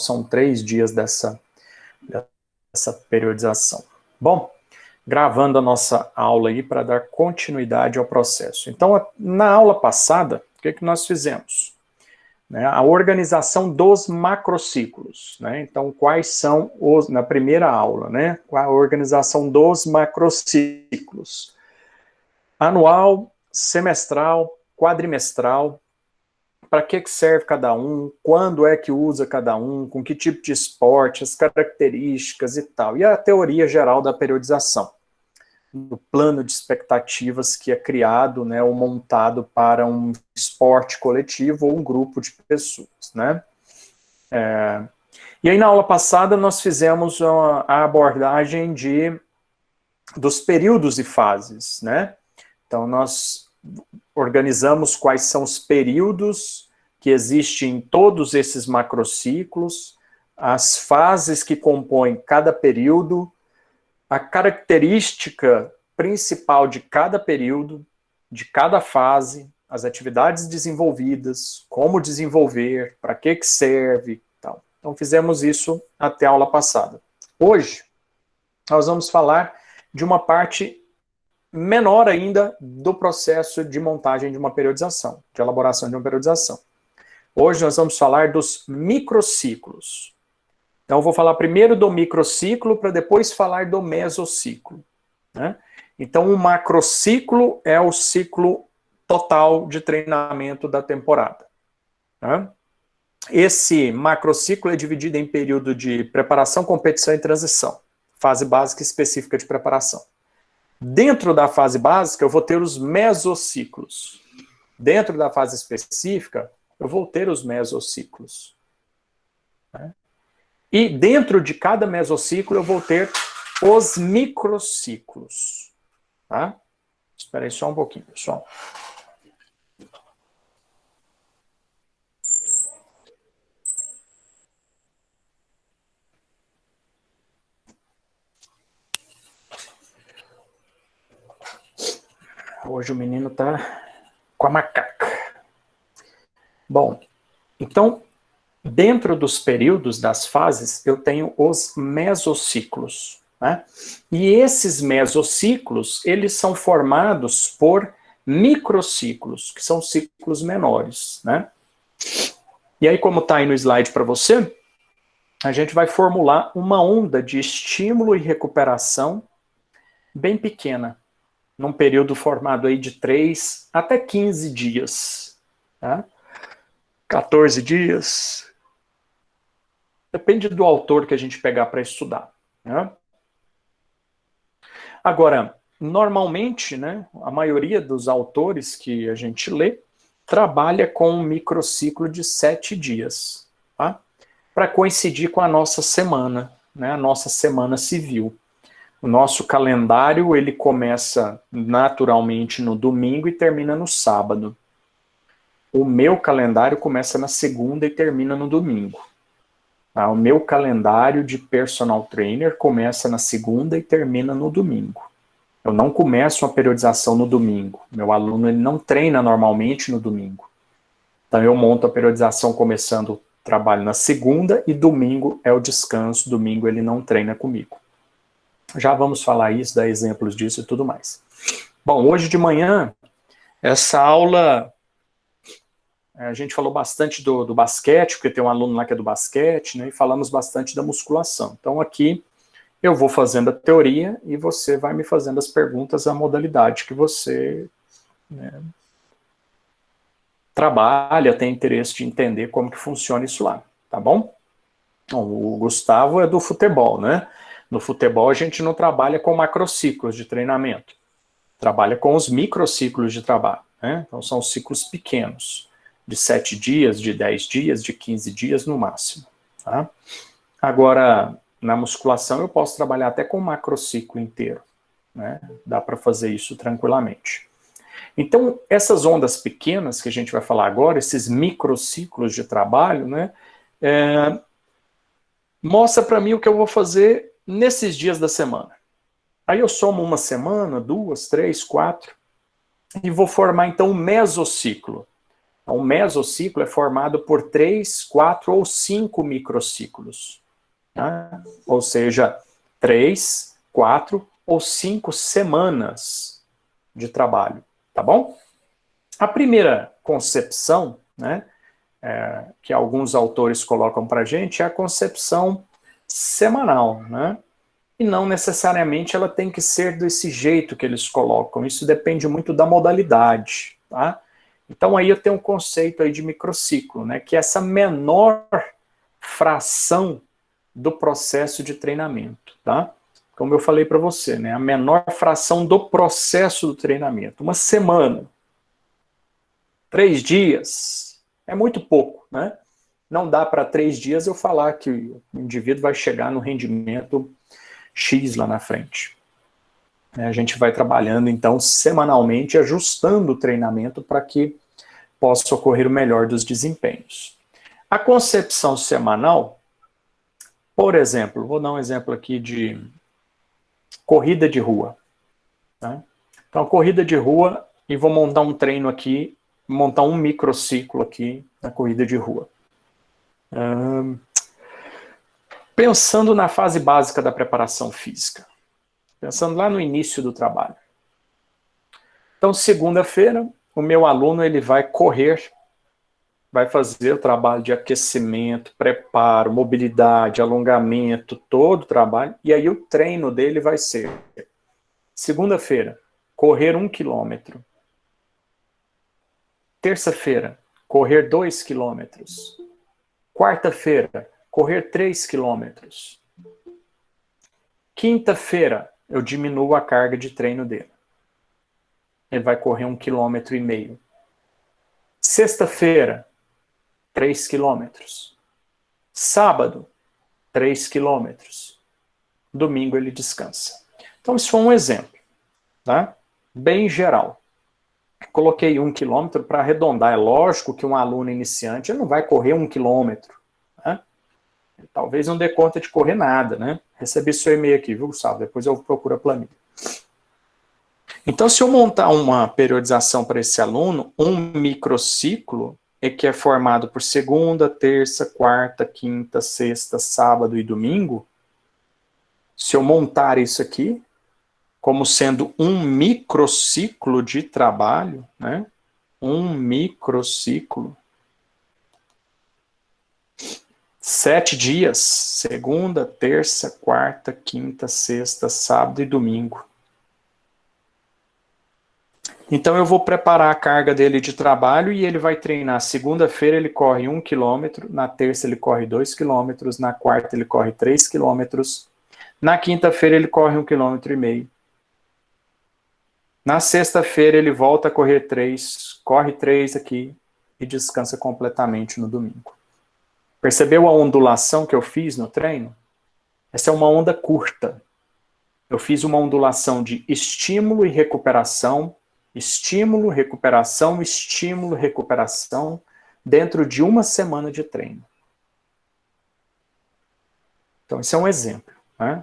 são 3 dias dessa periodização. Bom, gravando a nossa aula aí para dar continuidade ao processo. Então, na aula passada, o que nós fizemos? A organização dos macrociclos. Então, quais são na primeira aula, a organização dos macrociclos? Anual, semestral, quadrimestral, para que serve cada um, quando é que usa cada um, com que tipo de esporte, as características e tal. E a teoria geral da periodização, do plano de expectativas que é criado, ou montado para um esporte coletivo ou um grupo de pessoas. E aí na aula passada nós fizemos a abordagem dos períodos e fases, Então nós organizamos quais são os períodos que existem em todos esses macrociclos, as fases que compõem cada período, a característica principal de cada período, de cada fase, as atividades desenvolvidas, como desenvolver, para que serve, tal. Então fizemos isso até a aula passada. Hoje, nós vamos falar de uma parte menor ainda do processo de montagem de uma periodização, de elaboração de uma periodização. Hoje nós vamos falar dos microciclos. Então eu vou falar primeiro do microciclo para depois falar do mesociclo. Então o macrociclo é o ciclo total de treinamento da temporada. Esse macrociclo é dividido em período de preparação, competição e transição. Fase básica específica de preparação. Dentro da fase básica, eu vou ter os mesociclos. Dentro da fase específica, eu vou ter os mesociclos. E dentro de cada mesociclo, eu vou ter os microciclos. Espera aí só um pouquinho, pessoal. Hoje o menino tá com a macaca. Bom, então, dentro dos períodos, das fases, eu tenho os mesociclos. E esses mesociclos, eles são formados por microciclos, que são ciclos menores. E aí, como está aí no slide para você, a gente vai formular uma onda de estímulo e recuperação bem pequena, num período formado aí de 3 até 15 dias. 14 dias. Depende do autor que a gente pegar para estudar. Agora, normalmente, a maioria dos autores que a gente lê trabalha com um microciclo de 7 dias, para coincidir com a nossa semana, a nossa semana civil. O nosso calendário, ele começa naturalmente no domingo e termina no sábado. O meu calendário começa na segunda e termina no domingo. O meu calendário de personal trainer começa na segunda e termina no domingo. Eu não começo uma periodização no domingo. Meu aluno ele não treina normalmente no domingo. Então eu monto a periodização começando o trabalho na segunda e domingo é o descanso. Domingo ele não treina comigo. Já vamos falar isso, dar exemplos disso e tudo mais. Bom, hoje de manhã, essa aula, a gente falou bastante do basquete, porque tem um aluno lá que é do basquete, e falamos bastante da musculação. Então aqui eu vou fazendo a teoria e você vai me fazendo as perguntas, a modalidade que você trabalha, tem interesse de entender como que funciona isso lá, tá bom? Bom, o Gustavo é do futebol, No futebol, a gente não trabalha com macrociclos de treinamento. Trabalha com os microciclos de trabalho. Então, são ciclos pequenos, de 7 dias, de 10 dias, de 15 dias no máximo. Agora, na musculação, eu posso trabalhar até com macrociclo inteiro. Dá para fazer isso tranquilamente. Então, essas ondas pequenas que a gente vai falar agora, esses microciclos de trabalho, mostra para mim o que eu vou fazer nesses dias da semana. Aí eu somo uma semana, 2, 3, 4, e vou formar então um mesociclo. Um mesociclo é formado por 3, 4 ou 5 microciclos. Tá? Ou seja, 3, 4 ou 5 semanas de trabalho. Tá bom? A primeira concepção, né, que alguns autores colocam para a gente é a concepção semanal, né? E não necessariamente ela tem que ser desse jeito que eles colocam. Isso depende muito da modalidade, tá? Então aí eu tenho um conceito aí de microciclo, né? Que é essa menor fração do processo de treinamento, tá? Como eu falei para você, né? A menor fração do processo do treinamento. Uma semana, 3 dias, é muito pouco, né? Não dá para 3 dias eu falar que o indivíduo vai chegar no rendimento X lá na frente. A gente vai trabalhando, então, semanalmente, ajustando o treinamento para que possa ocorrer o melhor dos desempenhos. A concepção semanal, por exemplo, vou dar um exemplo aqui de corrida de rua. Tá? Então, corrida de rua, e vou montar um treino aqui, montar um microciclo aqui na corrida de rua. Pensando na fase básica da preparação física. Pensando lá no início do trabalho. Então, segunda-feira, o meu aluno ele vai correr, vai fazer o trabalho de aquecimento, preparo, mobilidade, alongamento, todo o trabalho, e aí o treino dele vai ser, segunda-feira, correr 1 quilômetro. Terça-feira, correr 2 quilômetros. Quarta-feira, correr 3 quilômetros. Quinta-feira, eu diminuo a carga de treino dele. Ele vai correr 1,5 km. Sexta-feira, 3 quilômetros. Sábado, 3 quilômetros. Domingo ele descansa. Então, isso foi um exemplo, tá? Bem geral. Coloquei 1 quilômetro para arredondar. É lógico que um aluno iniciante ele não vai correr 1 quilômetro. Né? Talvez não dê conta de correr nada, né? Recebi seu e-mail aqui, viu, Gustavo? Depois eu procuro a planilha. Então, se eu montar uma periodização para esse aluno, um microciclo, que é formado por segunda, terça, quarta, quinta, sexta, sábado e domingo, se eu montar isso aqui, como sendo um microciclo de trabalho, né? Um microciclo. 7 dias, segunda, terça, quarta, quinta, sexta, sábado e domingo. Então eu vou preparar a carga dele de trabalho e ele vai treinar. Segunda-feira ele corre 1 quilômetro, na terça ele corre 2 quilômetros, na quarta ele corre 3 quilômetros, na quinta-feira ele corre 1,5 km. Na sexta-feira ele volta a correr 3, corre 3 aqui e descansa completamente no domingo. Percebeu a ondulação que eu fiz no treino? Essa é uma onda curta. Eu fiz uma ondulação de estímulo e recuperação, estímulo, recuperação, estímulo, recuperação, dentro de uma semana de treino. Então, esse é um exemplo. Né?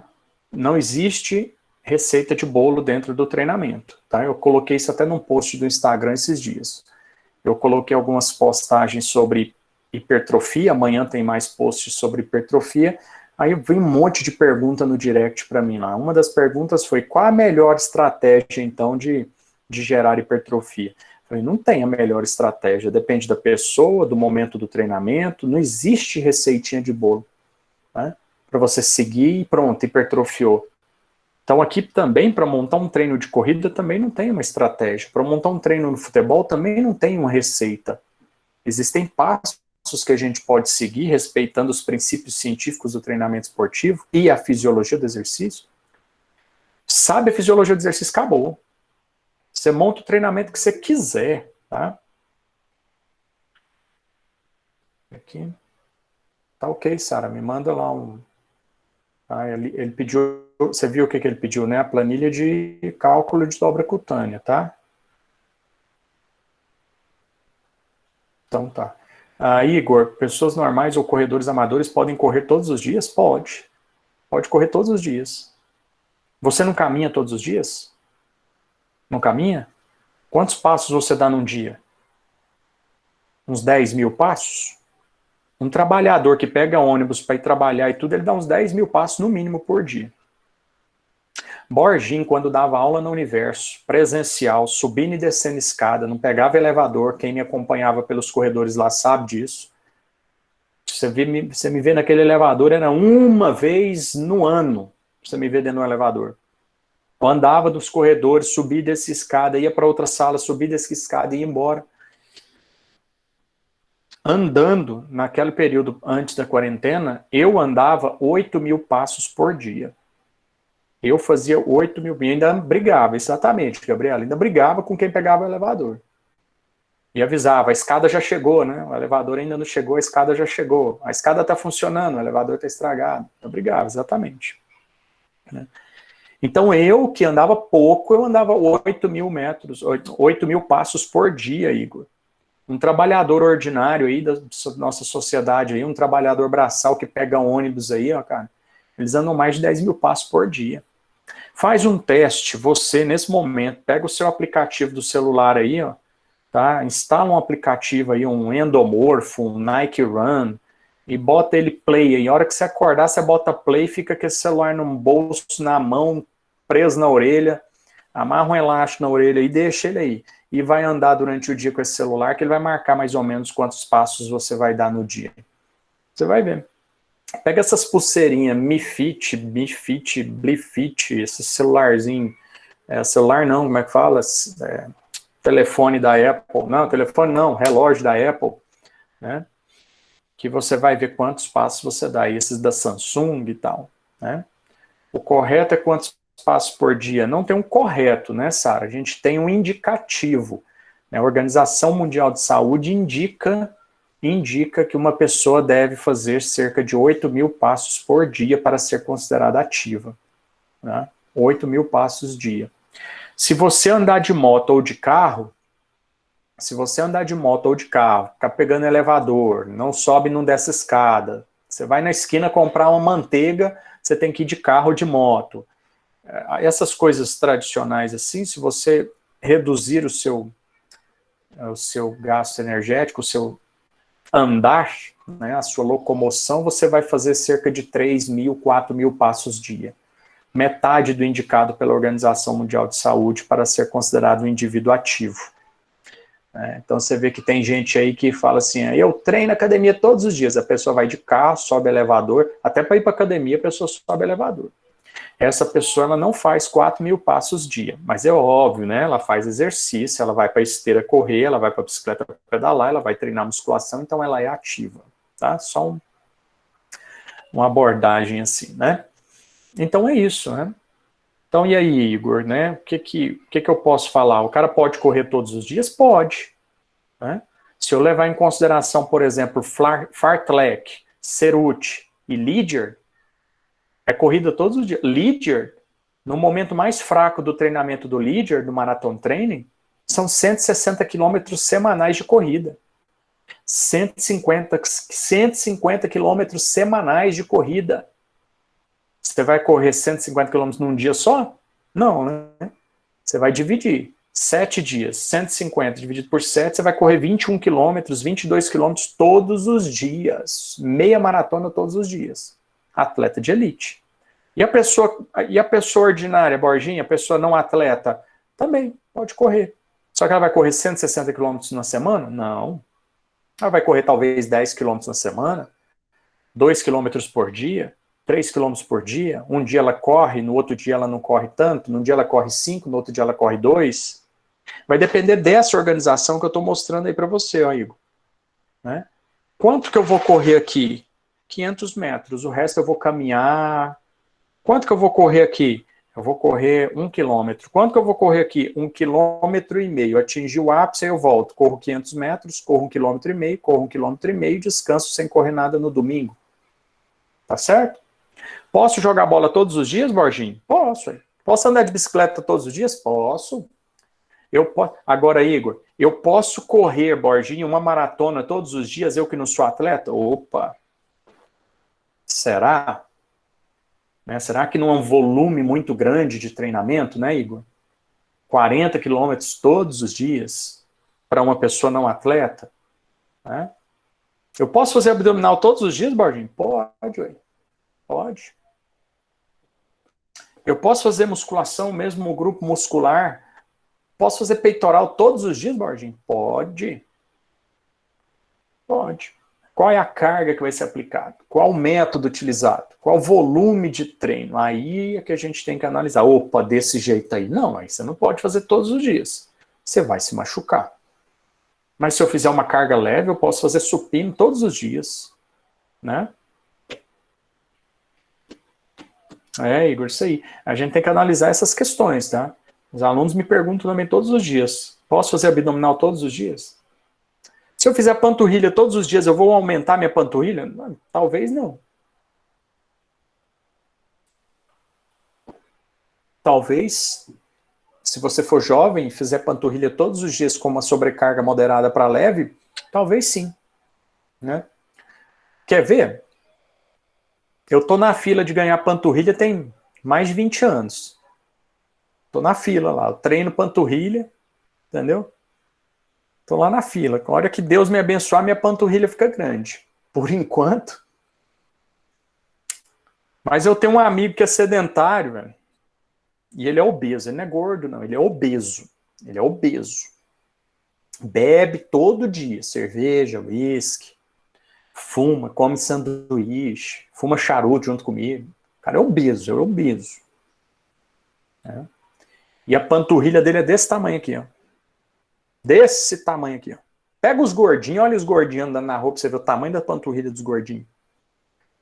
Não existe receita de bolo dentro do treinamento. Tá? Eu coloquei isso até num post do Instagram esses dias. Eu coloquei algumas postagens sobre hipertrofia, amanhã tem mais posts sobre hipertrofia, aí vem um monte de pergunta no direct para mim lá. Uma das perguntas foi, qual a melhor estratégia, então, de gerar hipertrofia? Eu falei, não tem a melhor estratégia, depende da pessoa, do momento do treinamento, não existe receitinha de bolo, né? Para você seguir e pronto, hipertrofiou. Então aqui também, para montar um treino de corrida, também não tem uma estratégia. Para montar um treino no futebol, também não tem uma receita. Existem passos que a gente pode seguir, respeitando os princípios científicos do treinamento esportivo e a fisiologia do exercício. Sabe a fisiologia do exercício, acabou. Você monta o treinamento que você quiser, tá? Aqui. Tá ok, Sara, me manda lá um... Ah, ele pediu... Você viu o que ele pediu, né? A planilha de cálculo de dobra cutânea, tá? Então tá. Igor, pessoas normais ou corredores amadores podem correr todos os dias? Pode. Pode correr todos os dias. Você não caminha todos os dias? Não caminha? Quantos passos você dá num dia? uns 10 mil passos. Um trabalhador que pega ônibus para ir trabalhar e tudo, ele dá uns 10 mil passos no mínimo por dia. Borginho, quando dava aula no Universo, presencial, subindo e descendo escada, não pegava elevador, quem me acompanhava pelos corredores lá sabe disso. Você me vê naquele elevador, era uma vez no ano, você me vê dentro do elevador. Eu andava dos corredores, subia dessa escada, ia para outra sala, subia dessa escada e ia embora. Andando, naquele período antes da quarentena, eu andava 8 mil passos por dia. Eu fazia 8 mil, e ainda brigava, exatamente, Gabriela, ainda brigava com quem pegava o elevador. E avisava, a escada já chegou, né? O elevador ainda não chegou, a escada já chegou. A escada está funcionando, o elevador está estragado. Eu brigava, exatamente. Então eu, que andava pouco, eu andava 8 mil metros, 8 mil passos por dia, Igor. Um trabalhador ordinário aí da nossa sociedade, aí, um trabalhador braçal que pega ônibus aí, ó, cara, eles andam mais de 10 mil passos por dia. Faz um teste, você, nesse momento, pega o seu aplicativo do celular aí, ó, tá? Instala um aplicativo aí, um Endomorfo, um Nike Run, e bota ele play aí. A hora que você acordar, você bota play, fica com esse celular no bolso, na mão, preso na orelha, amarra um elástico na orelha e deixa ele aí. E vai andar durante o dia com esse celular, que ele vai marcar mais ou menos quantos passos você vai dar no dia. Você vai ver. Pega essas pulseirinhas Mi Fit, Blifit, esse celularzinho, celular não, como é que fala? Telefone da Apple, não, telefone não, relógio da Apple, né? Que você vai ver quantos passos você dá, esses da Samsung e tal, né? O correto é quantos passos por dia. Não tem um correto, né, Sara? A gente tem um indicativo. A Organização Mundial de Saúde indica que uma pessoa deve fazer cerca de 8 mil passos por dia para ser considerada ativa. Né? 8 mil passos dia. Se você andar de moto ou de carro, ficar pegando elevador, não sobe, não desce escada, você vai na esquina comprar uma manteiga, você tem que ir de carro ou de moto. Essas coisas tradicionais assim, se você reduzir o seu gasto energético, o seu andar, né, a sua locomoção, você vai fazer cerca de 3 mil, 4 mil passos dia. Metade do indicado pela Organização Mundial de Saúde para ser considerado um indivíduo ativo. Então você vê que tem gente aí que fala assim, eu treino na academia todos os dias, a pessoa vai de carro, sobe elevador, até para ir para academia a pessoa sobe elevador. Essa pessoa ela não faz 4 mil passos dia, mas é óbvio, né? Ela faz exercício, ela vai para a esteira correr, ela vai para a bicicleta pedalar, ela vai treinar musculação, então ela é ativa, tá? Só uma abordagem assim, né? Então é isso, né? Então e aí, Igor, né? O que eu posso falar? O cara pode correr todos os dias? Pode, né? Se eu levar em consideração, por exemplo, Fartlek, Ceruti e Lidier, é corrida todos os dias. Lidier, no momento mais fraco do treinamento do Lidier, do Marathon Training, são 160 quilômetros semanais de corrida. 150 quilômetros semanais de corrida. Você vai correr 150 quilômetros num dia só? Não, né? Você vai dividir. 7 dias, 150 dividido por 7, você vai correr 21 quilômetros, 22 quilômetros todos os dias. Meia maratona todos os dias. Atleta de elite. E a pessoa ordinária, Borginha, a pessoa não atleta, também pode correr. Só que ela vai correr 160 quilômetros na semana? Não. Ela vai correr talvez 10 quilômetros na semana, 2 quilômetros por dia, 3 quilômetros por dia. Um dia ela corre, no outro dia ela não corre tanto, num dia ela corre 5, no outro dia ela corre 2. Vai depender dessa organização que eu estou mostrando aí para você, ó, Igor. Né? Quanto que eu vou correr aqui? 500 metros, o resto eu vou caminhar. Quanto que eu vou correr aqui? Eu vou correr 1 quilômetro. Quanto que eu vou correr aqui? 1,5 quilômetro. Atingi o ápice, aí eu volto. Corro 500 metros, corro 1,5 quilômetro, corro 1,5 quilômetro, descanso sem correr nada no domingo. Tá certo? Posso jogar bola todos os dias, Borginho? Posso. Posso andar de bicicleta todos os dias? Posso. Agora, Igor, eu posso correr, Borginho, uma maratona todos os dias, eu que não sou atleta? Opa! Será? Né? Será que não é um volume muito grande de treinamento, né, Igor? 40 quilômetros todos os dias para uma pessoa não atleta? né? Eu posso fazer abdominal todos os dias, Bordinho? Pode, ué. Pode. Eu posso fazer musculação, mesmo no grupo muscular. Posso fazer peitoral todos os dias, Bordinho? Pode. Pode. Qual é a carga que vai ser aplicada? Qual o método utilizado? Qual o volume de treino? Aí é que a gente tem que analisar. Opa, desse jeito aí. Não, aí você não pode fazer todos os dias. Você vai se machucar. Mas se eu fizer uma carga leve, eu posso fazer supino todos os dias. Né? Igor, isso aí. A gente tem que analisar essas questões, tá? Os alunos me perguntam também todos os dias. Posso fazer abdominal todos os dias? Se eu fizer panturrilha todos os dias, eu vou aumentar minha panturrilha? Não, talvez não. Talvez, se você for jovem e fizer panturrilha todos os dias com uma sobrecarga moderada para leve, talvez sim. Né? Quer ver? Eu tô na fila de ganhar panturrilha tem mais de 20 anos. Tô na fila lá, eu treino panturrilha, entendeu? Tô lá na fila. A hora que Deus me abençoar, minha panturrilha fica grande. Por enquanto. Mas eu tenho um amigo que é sedentário, velho. E ele é obeso. Ele não é gordo, não. Ele é obeso. Ele é obeso. Bebe todo dia. Cerveja, uísque. Fuma, come sanduíche. Fuma charuto junto comigo. O cara é obeso, é obeso. É. E a panturrilha dele é desse tamanho aqui, ó. Desse tamanho aqui, ó. Pega os gordinhos, olha os gordinhos andando na rua pra você ver o tamanho da panturrilha dos gordinhos.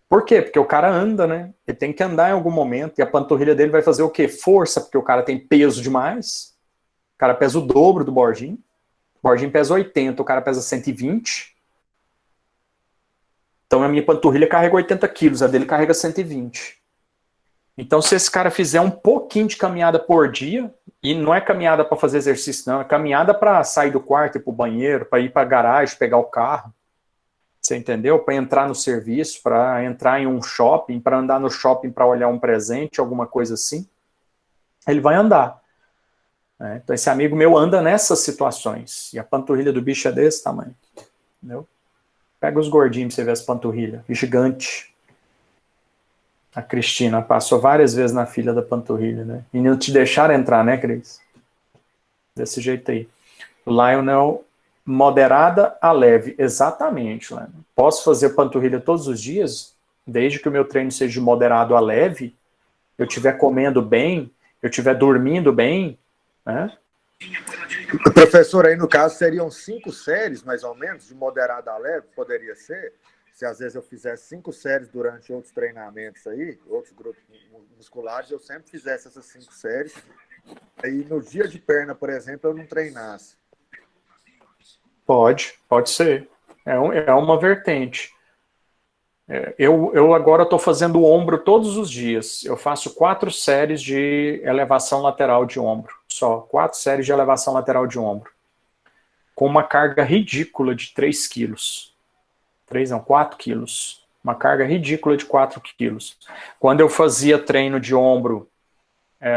Por quê? Porque o cara anda, né? Ele tem que andar em algum momento. E a panturrilha dele vai fazer o quê? Força, porque o cara tem peso demais. O cara pesa o dobro do Borginho. O Borginho pesa 80, o cara pesa 120. Então a minha panturrilha carrega 80 quilos, a dele carrega 120. Então se esse cara fizer um pouquinho de caminhada por dia, e não é caminhada para fazer exercício, não, é caminhada para sair do quarto, ir para o banheiro, para ir para a garagem, pegar o carro. Você entendeu? Para entrar no serviço, para entrar em um shopping, para andar no shopping para olhar um presente, alguma coisa assim. Ele vai andar. Né? Então esse amigo meu anda nessas situações. E a panturrilha do bicho é desse tamanho. Entendeu? Pega os gordinhos pra você ver as panturrilhas. Gigante. A Cristina passou várias vezes na fila da panturrilha, né? E não te deixaram entrar, né, Cris? Desse jeito aí. Lionel, moderada a leve. Exatamente, Lionel. Posso fazer panturrilha todos os dias, desde que o meu treino seja de moderado a leve, eu estiver comendo bem, eu estiver dormindo bem, né? Professor, aí no caso seriam 5 séries, mais ou menos, de moderada a leve, poderia ser? Se às vezes eu fizesse 5 séries durante outros treinamentos aí, outros grupos musculares, eu sempre fizesse essas 5 séries. Aí no dia de perna, por exemplo, eu não treinasse. Pode ser. É uma vertente. Eu agora estou fazendo o ombro todos os dias. Eu faço 4 séries de elevação lateral de ombro. Só 4 séries de elevação lateral de ombro. Com uma carga ridícula de 3 quilos. 3 não, 4 quilos. Uma carga ridícula de 4 quilos. Quando eu fazia treino de ombro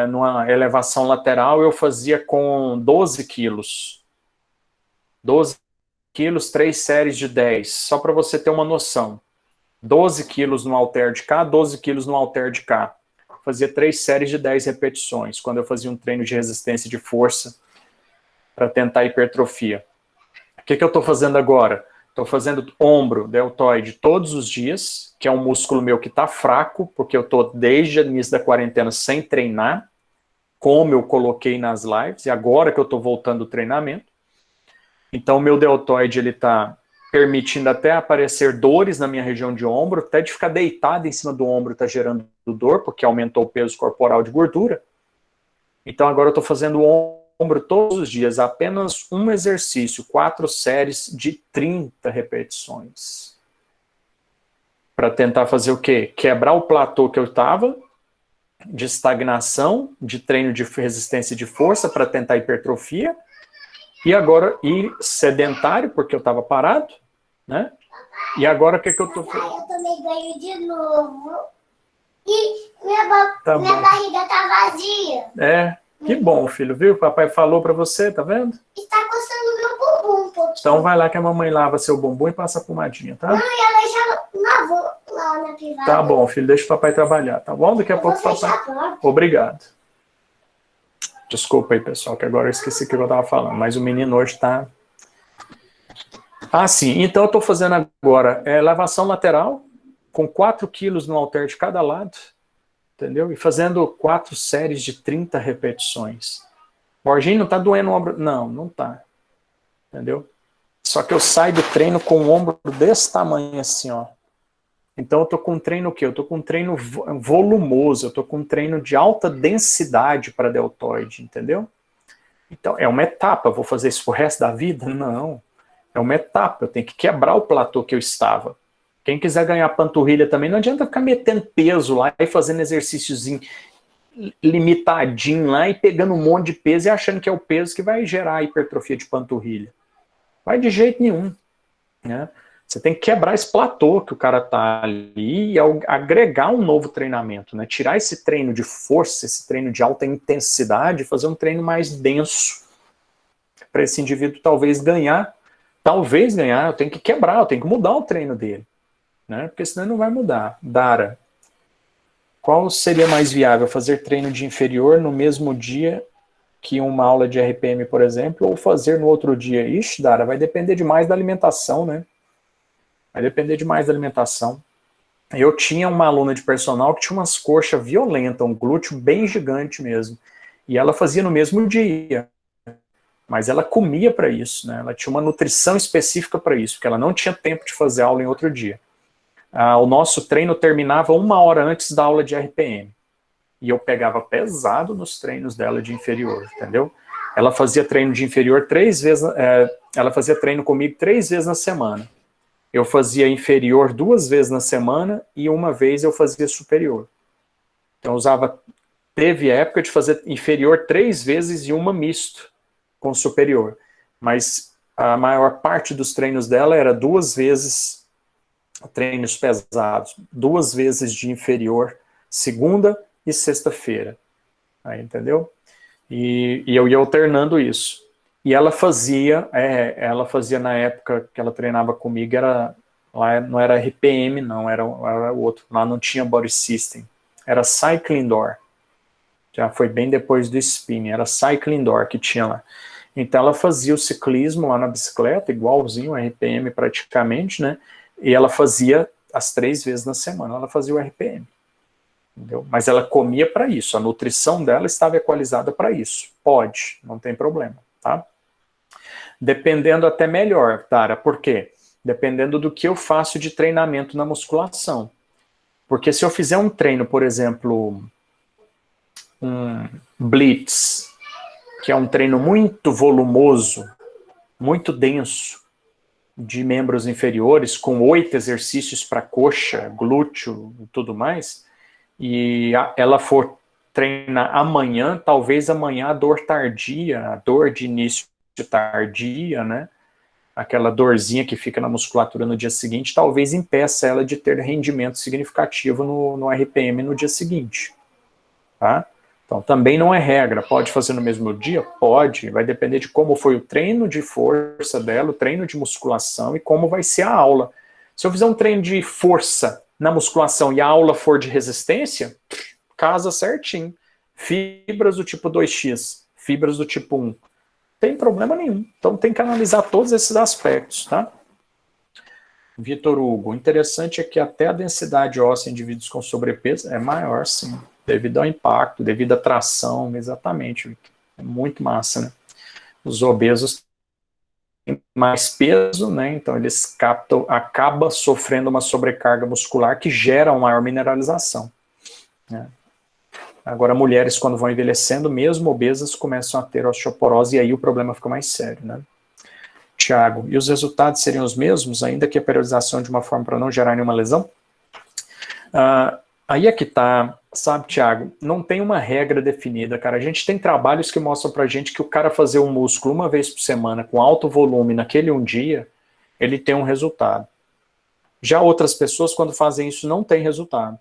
numa elevação lateral, eu fazia com 12 quilos. 12 quilos, 3 séries de 10. Só para você ter uma noção. 12 quilos no halter de cá, 12 quilos no halter de cá. Fazia 3 séries de 10 repetições, quando eu fazia um treino de resistência de força para tentar hipertrofia. O que eu estou fazendo agora? Estou fazendo ombro, deltoide todos os dias, que é um músculo meu que está fraco, porque eu estou desde o início da quarentena sem treinar, como eu coloquei nas lives, e agora que eu estou voltando ao treinamento. Então o meu deltoide ele está permitindo até aparecer dores na minha região de ombro, até de ficar deitado em cima do ombro está gerando dor, porque aumentou o peso corporal de gordura. Então agora eu estou fazendo ombro todos os dias, apenas um exercício, 4 séries de 30 repetições. Para tentar fazer o quê? Quebrar o platô que eu estava, de estagnação, de treino de resistência de força para tentar hipertrofia, e agora ir sedentário, porque eu estava parado, né? E agora o que eu estou fazendo? Eu também ganho de novo. E minha barriga tá vazia. Que bom, filho, viu? O papai falou pra você, tá vendo? Está coçando meu bumbum um pouquinho. Então vai lá que a mamãe lava seu bumbum e passa a pomadinha, tá? Não, e ela já lavou lá na privada. Tá bom, filho, deixa o papai trabalhar, tá bom? Daqui a pouco o papai... Obrigado. Desculpa aí, pessoal, que agora eu esqueci o que eu tava falando, mas o menino hoje tá... Ah, sim, então eu tô fazendo agora elevação lateral, com 4 quilos no halter de cada lado, entendeu? E fazendo 4 séries de 30 repetições. Borginho, não tá doendo o ombro? Não, não tá. Entendeu? Só que eu saio do treino com o ombro desse tamanho assim, ó. Então eu tô com um treino o quê? Eu tô com um treino volumoso, eu tô com um treino de alta densidade para deltoide, entendeu? Então é uma etapa, vou fazer isso pro resto da vida? Não. É uma etapa, eu tenho que quebrar o platô que eu estava. Quem quiser ganhar panturrilha também, não adianta ficar metendo peso lá e fazendo exercíciozinho limitadinho lá e pegando um monte de peso e achando que é o peso que vai gerar a hipertrofia de panturrilha. Vai de jeito nenhum, né? Você tem que quebrar esse platô que o cara tá ali e agregar um novo treinamento, né? Tirar esse treino de força, esse treino de alta intensidade e fazer um treino mais denso para esse indivíduo talvez ganhar, eu tenho que quebrar, eu tenho que mudar o treino dele, né? Porque senão ele não vai mudar. Dara, qual seria mais viável, fazer treino de inferior no mesmo dia que uma aula de RPM, por exemplo, ou fazer no outro dia? Ixi, Dara, vai depender demais da alimentação, né? Vai depender demais da alimentação. Eu tinha uma aluna de personal que tinha umas coxas violentas, um glúteo bem gigante mesmo. E ela fazia no mesmo dia. Mas ela comia para isso, né? Ela tinha uma nutrição específica para isso, porque ela não tinha tempo de fazer aula em outro dia. O nosso treino terminava 1 hora antes da aula de RPM. E eu pegava pesado nos treinos dela de inferior, entendeu? Ela fazia treino de inferior 3 vezes, ela fazia treino comigo 3 vezes na semana. Eu fazia inferior 2 vezes na semana e 1 vez eu fazia superior. Então teve época de fazer inferior 3 vezes e 1 misto com superior. Mas a maior parte dos treinos dela era 2 vezes treinos pesados, 2 vezes de inferior, segunda e sexta-feira. Aí, entendeu? E eu ia alternando isso. E ela fazia na época que ela treinava comigo, lá não era RPM, não, era outro. Lá não tinha Body System. Era Cycling Door. Já foi bem depois do spinning, era Cycling Door que tinha lá. Então ela fazia o ciclismo lá na bicicleta, igualzinho a RPM praticamente, né? E ela fazia as 3 vezes na semana, ela fazia o RPM. Entendeu? Mas ela comia para isso, a nutrição dela estava equalizada para isso. Pode, não tem problema, tá? Dependendo até melhor, Tara, por quê? Dependendo do que eu faço de treinamento na musculação. Porque se eu fizer um treino, por exemplo, um blitz, que é um treino muito volumoso, muito denso, de membros inferiores, com 8 exercícios para coxa, glúteo e tudo mais, e ela for treinar amanhã, talvez amanhã a dor tardia, a dor de início tardia, né? Aquela dorzinha que fica na musculatura no dia seguinte, talvez impeça ela de ter rendimento significativo no RPM no dia seguinte, tá? Então também não é regra, pode fazer no mesmo dia? Pode, vai depender de como foi o treino de força dela, o treino de musculação e como vai ser a aula. Se eu fizer um treino de força na musculação e a aula for de resistência, casa certinho. Fibras do tipo 2x, fibras do tipo 1. Tem problema nenhum. Então tem que analisar todos esses aspectos, tá? Vitor Hugo, o interessante é que até a densidade óssea em indivíduos com sobrepeso é maior, sim. Devido ao impacto, devido à tração, exatamente, Vitor. É muito massa, né? Os obesos têm mais peso, né? Então eles acabam sofrendo uma sobrecarga muscular que gera uma maior mineralização, né? Agora, mulheres, quando vão envelhecendo, mesmo obesas, começam a ter osteoporose e aí o problema fica mais sério, né? Tiago, e os resultados seriam os mesmos, ainda que a periodização de uma forma para não gerar nenhuma lesão? Aí é que tá, sabe, Tiago, não tem uma regra definida, cara. A gente tem trabalhos que mostram pra gente que o cara fazer um músculo 1 vez por semana, com alto volume, naquele um dia, ele tem um resultado. Já outras pessoas, quando fazem isso, não tem resultado.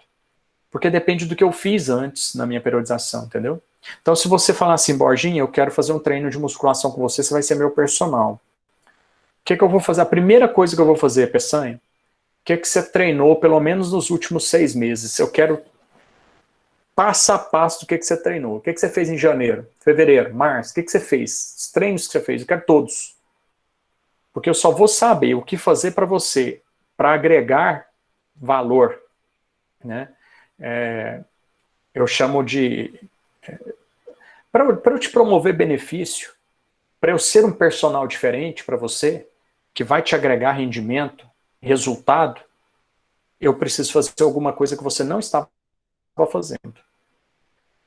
Porque depende do que eu fiz antes na minha periodização, entendeu? Então, se você falar assim, Borginha, eu quero fazer um treino de musculação com você, você vai ser meu personal. O que eu vou fazer? A primeira coisa que eu vou fazer, Peçanha, o que você treinou pelo menos nos últimos 6 meses? Eu quero passo a passo do que você treinou. O que você fez em janeiro, fevereiro, março? O que você fez? Os treinos que você fez, eu quero todos. Porque eu só vou saber o que fazer para você, para agregar valor, né? Eu chamo de... para eu te promover benefício, para eu ser um personal diferente para você, que vai te agregar rendimento, resultado, eu preciso fazer alguma coisa que você não estava fazendo.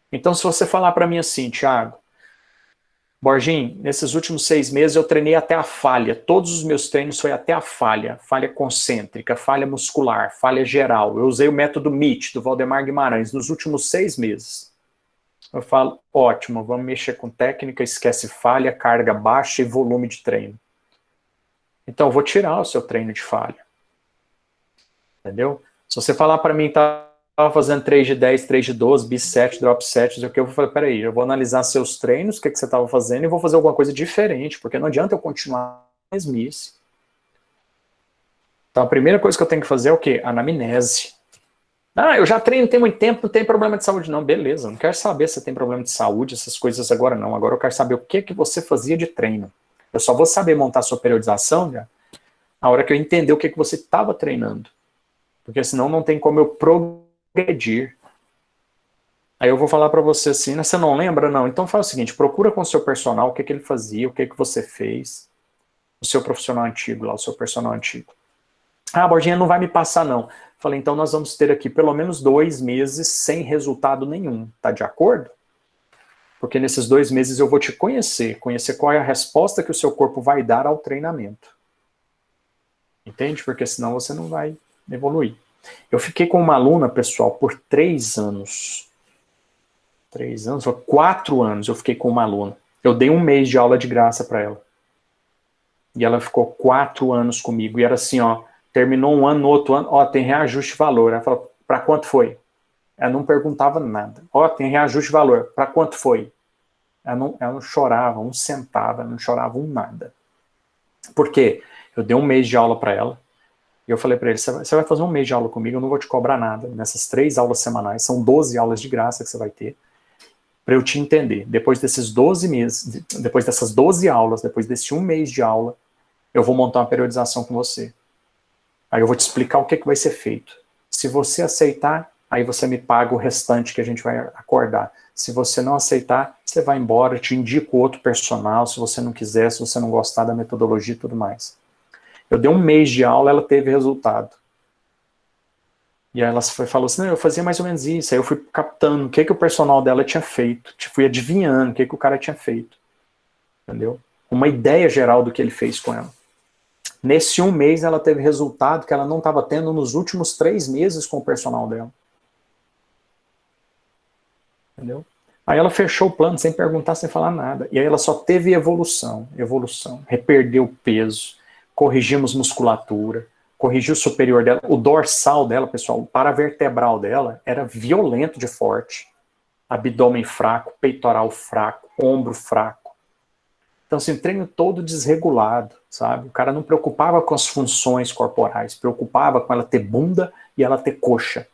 Então, se você falar para mim assim, Thiago, Borginho, nesses últimos 6 meses eu treinei até a falha. Todos os meus treinos foi até a falha. Falha concêntrica, falha muscular, falha geral. Eu usei o método MIT do Valdemar Guimarães nos últimos 6 meses. Eu falo, ótimo, vamos mexer com técnica, esquece falha, carga baixa e volume de treino. Então eu vou tirar o seu treino de falha. Entendeu? Se você falar para mim, estava fazendo 3 de 10, 3 de 12, bis 7, drop 7, eu vou falar, peraí, eu vou analisar seus treinos, o que você estava fazendo, e vou fazer alguma coisa diferente, porque não adianta eu continuar a mesmice. Então a primeira coisa que eu tenho que fazer é o quê? Anamnese. Ah, eu já treino, tem muito tempo, não tem problema de saúde não. Beleza, não quero saber se tem problema de saúde, essas coisas agora não. Agora eu quero saber o que você fazia de treino. Eu só vou saber montar sua periodização já na hora que eu entender o que você estava treinando. Porque senão não tem como eu progredir. Aí eu vou falar para você assim, você não lembra? Não. Então faz o seguinte, procura com o seu personal o que ele fazia, o que você fez. O seu profissional antigo lá, o seu personal antigo. Ah, a Borginha não vai me passar não. Falei, então nós vamos ter aqui pelo menos 2 meses sem resultado nenhum. Tá de acordo? Porque nesses 2 meses eu vou te conhecer qual é a resposta que o seu corpo vai dar ao treinamento. Entende? Porque senão você não vai evoluir. Eu fiquei com uma aluna, pessoal, por 3 anos. 3 anos? 4 anos eu fiquei com uma aluna. Eu dei 1 mês de aula de graça para ela. E ela ficou 4 anos comigo. E era assim, ó, terminou um ano, no outro ano, ó, tem reajuste de valor. Ela falou, para quanto foi? Ela não perguntava nada. Ó, tem reajuste de valor. Para quanto foi? Ela não chorava um centavo, ela não chorava um nada. Por quê? Eu dei 1 mês de aula para ela. E eu falei para ele, você vai fazer 1 mês de aula comigo, eu não vou te cobrar nada. Nessas 3 aulas semanais, são 12 aulas de graça que você vai ter. Para eu te entender. Depois desses 12 meses, depois dessas 12 aulas, depois desse 1 mês de aula, eu vou montar uma periodização com você. Aí eu vou te explicar o que vai ser feito. Se você aceitar, aí você me paga o restante que a gente vai acordar. Se você não aceitar, você vai embora, te indico outro personal, se você não quiser, se você não gostar da metodologia e tudo mais. Eu dei 1 mês de aula, ela teve resultado. E aí ela falou assim, não, eu fazia mais ou menos isso. Aí eu fui captando o que o personal dela tinha feito. Fui adivinhando o que o cara tinha feito. Entendeu? Uma ideia geral do que ele fez com ela. Nesse 1 mês ela teve resultado que ela não estava tendo nos últimos 3 meses com o personal dela. Entendeu? Aí ela fechou o plano sem perguntar, sem falar nada. E aí ela só teve evolução. Reperdeu peso, corrigimos musculatura, corrigiu o superior dela. O dorsal dela, pessoal, o paravertebral dela era violento de forte. Abdômen fraco, peitoral fraco, ombro fraco. Então, assim, treino todo desregulado, sabe? O cara não preocupava com as funções corporais, preocupava com ela ter bunda e ela ter coxa.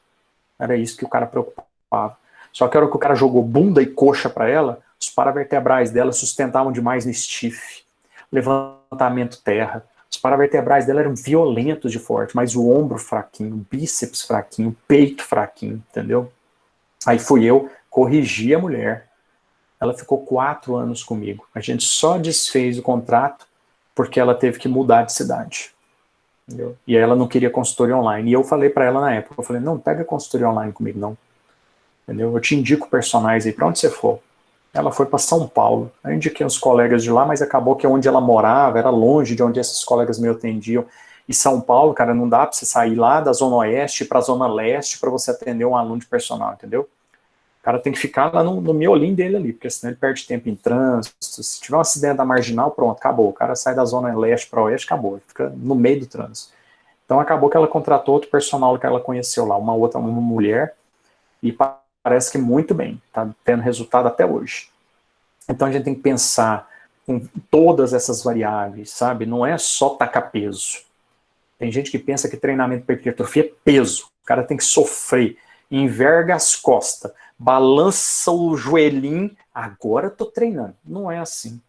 Era isso que o cara preocupava. Só que a hora que o cara jogou bunda e coxa para ela, os paravertebrais dela sustentavam demais no stiff, levantamento terra. Os paravertebrais dela eram violentos de forte, mas o ombro fraquinho, o bíceps fraquinho, o peito fraquinho, entendeu? Aí fui eu, corrigi a mulher. Ela ficou 4 anos comigo. A gente só desfez o contrato porque ela teve que mudar de cidade. Entendeu? E aí ela não queria consultoria online. E eu falei para ela na época, eu falei, não pega consultoria online comigo não. Entendeu? Eu te indico personagens aí para onde você for. Ela foi para São Paulo. Eu indiquei uns colegas de lá, mas acabou que onde ela morava era longe de onde esses colegas me atendiam. E São Paulo, cara, não dá para você sair lá da Zona Oeste para a Zona Leste para você atender um aluno de personal, entendeu? O cara tem que ficar lá no miolinho dele ali, porque senão ele perde tempo em trânsito. Se tiver um acidente da marginal, pronto, acabou. O cara sai da Zona Leste para Oeste, acabou. Ele fica no meio do trânsito. Então acabou que ela contratou outro personal que ela conheceu lá, uma mulher. E parece que muito bem, está tendo resultado até hoje. Então a gente tem que pensar em todas essas variáveis, sabe? Não é só tacar peso. Tem gente que pensa que treinamento para hipertrofia é peso. O cara tem que sofrer, enverga as costas, balança o joelhinho, agora estou treinando. Não é assim.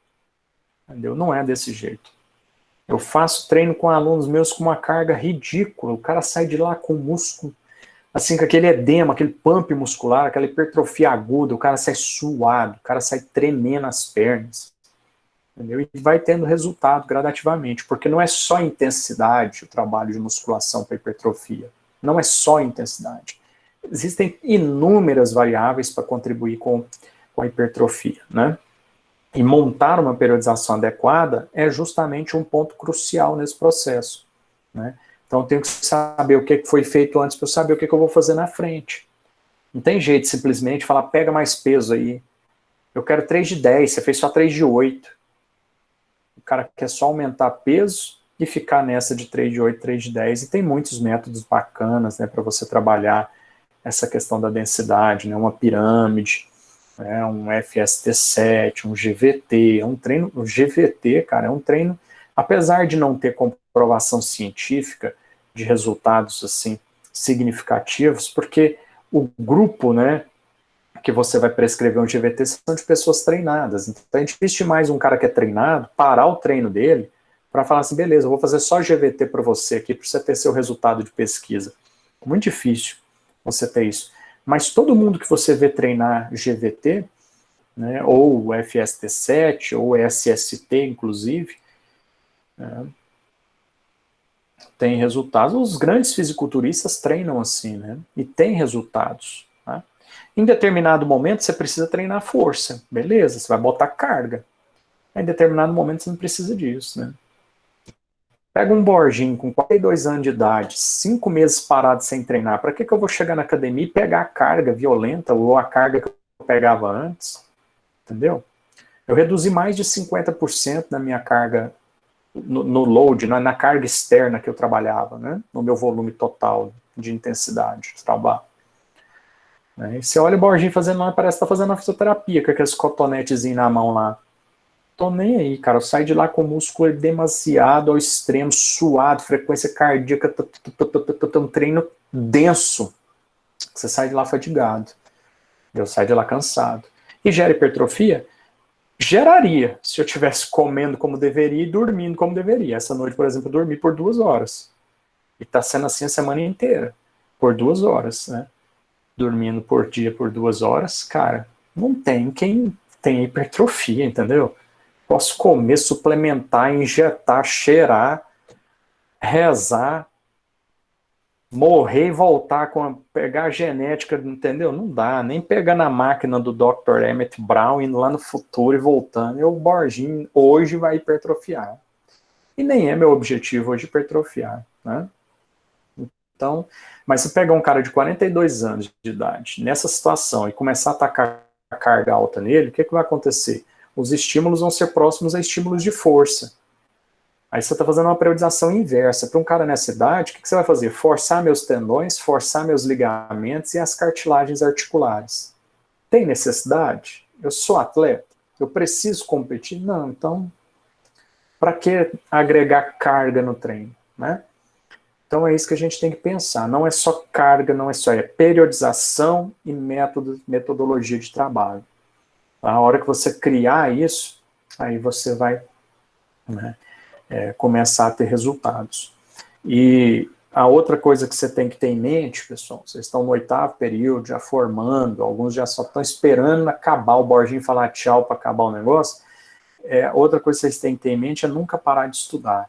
Entendeu? Não é desse jeito. Eu faço treino com alunos meus com uma carga ridícula. O cara sai de lá com músculo, assim, com aquele edema, aquele pump muscular, aquela hipertrofia aguda, o cara sai suado, o cara sai tremendo as pernas. Entendeu? E vai tendo resultado gradativamente, porque não é só intensidade o trabalho de musculação para hipertrofia. Não é só intensidade. Existem inúmeras variáveis para contribuir com a hipertrofia, né? E montar uma periodização adequada é justamente um ponto crucial nesse processo, né? Então eu tenho que saber o que foi feito antes para eu saber o que eu vou fazer na frente. Não tem jeito de simplesmente falar, pega mais peso aí. Eu quero 3 de 10, você fez só 3 de 8. O cara quer só aumentar peso e ficar nessa de 3 de 8, 3 de 10. E tem muitos métodos bacanas, né, para você trabalhar essa questão da densidade, né, uma pirâmide, né, um FST7, um GVT, um treino, o GVT, cara, é um treino, apesar de não ter comprovação científica de resultados, assim, significativos, porque o grupo, né, que você vai prescrever um GVT são de pessoas treinadas, então é difícil demais um cara que é treinado parar o treino dele para falar assim, beleza, eu vou fazer só GVT para você aqui, para você ter seu resultado de pesquisa. Muito difícil você ter isso. Mas todo mundo que você vê treinar GVT, né, ou FST7, ou SST, inclusive, né, tem resultados. Os grandes fisiculturistas treinam assim, né, e tem resultados. Tá? Em determinado momento, você precisa treinar força. Beleza, você vai botar carga. Em determinado momento, você não precisa disso, né. Pega um Borginho com 42 anos de idade, 5 meses parado sem treinar, para que eu vou chegar na academia e pegar a carga violenta ou a carga que eu pegava antes? Entendeu? Eu reduzi mais de 50% da minha carga no load, na carga externa que eu trabalhava, né? No meu volume total de intensidade de trabalho. E você olha o Borginho fazendo lá, parece que está fazendo uma fisioterapia, com aqueles cotonetezinhos na mão lá. Tô nem aí, cara, eu saio de lá com o músculo demasiado ao extremo, suado, frequência cardíaca, um treino denso. Você sai de lá fadigado. Eu saio de lá cansado. E gera hipertrofia? Geraria, se eu estivesse comendo como deveria e dormindo como deveria. Essa noite, por exemplo, eu dormi por 2 horas. E tá sendo assim a semana inteira, por 2 horas, né? Dormindo por dia por 2 horas, cara, não tem quem tem hipertrofia, entendeu? Posso comer, suplementar, injetar, cheirar, rezar, morrer e voltar, pegar a genética, entendeu? Não dá, nem pegar na máquina do Dr. Emmett Brown, indo lá no futuro e voltando. O Borginho hoje vai hipertrofiar. E nem é meu objetivo hoje hipertrofiar, né? Então, mas se pegar um cara de 42 anos de idade, nessa situação, e começar a atacar a carga alta nele, o que vai acontecer? Os estímulos vão ser próximos a estímulos de força. Aí você está fazendo uma periodização inversa. Para um cara nessa idade, o que você vai fazer? Forçar meus tendões, forçar meus ligamentos e as cartilagens articulares. Tem necessidade? Eu sou atleta? Eu preciso competir? Não, então, para que agregar carga no treino, né? Então é isso que a gente tem que pensar. Não é só carga, não é só, é periodização e metodologia de trabalho. A hora que você criar isso, aí você vai, né, começar a ter resultados. E a outra coisa que você tem que ter em mente, pessoal, vocês estão no 8º período, já formando, alguns já só estão esperando acabar o Borginho falar tchau para acabar o negócio. Outra coisa que vocês têm que ter em mente é nunca parar de estudar.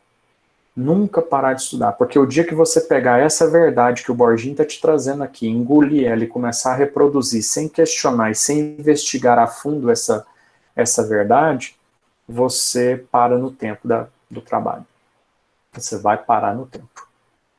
Nunca parar de estudar, porque o dia que você pegar essa verdade que o Borginho está te trazendo aqui, engolir ela e começar a reproduzir sem questionar e sem investigar a fundo essa verdade, você para no tempo do trabalho. Você vai parar no tempo.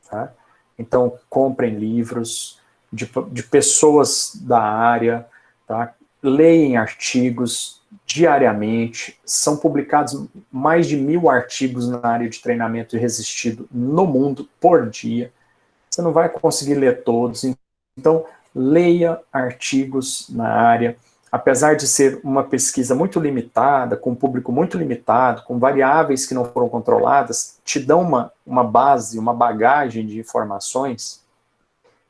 Tá? Então, comprem livros de pessoas da área, tá? Leem artigos diariamente, são publicados mais de 1000 artigos na área de treinamento resistido no mundo por dia. Você não vai conseguir ler todos, então leia artigos na área. Apesar de ser uma pesquisa muito limitada, com um público muito limitado, com variáveis que não foram controladas, te dão uma base, uma bagagem de informações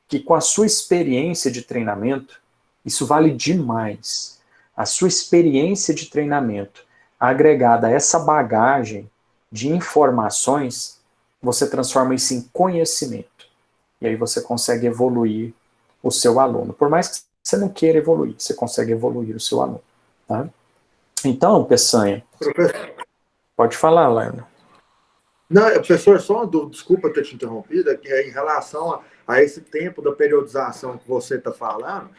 que, com a sua experiência de treinamento, isso vale demais. A sua experiência de treinamento, agregada a essa bagagem de informações, você transforma isso em conhecimento. E aí você consegue evoluir o seu aluno. Por mais que você não queira evoluir, você consegue evoluir o seu aluno. Tá? Então, Peçanha, pode falar, Laila. Não, professor, só uma dúvida, desculpa ter te interrompido, que é em relação a esse tempo da periodização que você está falando,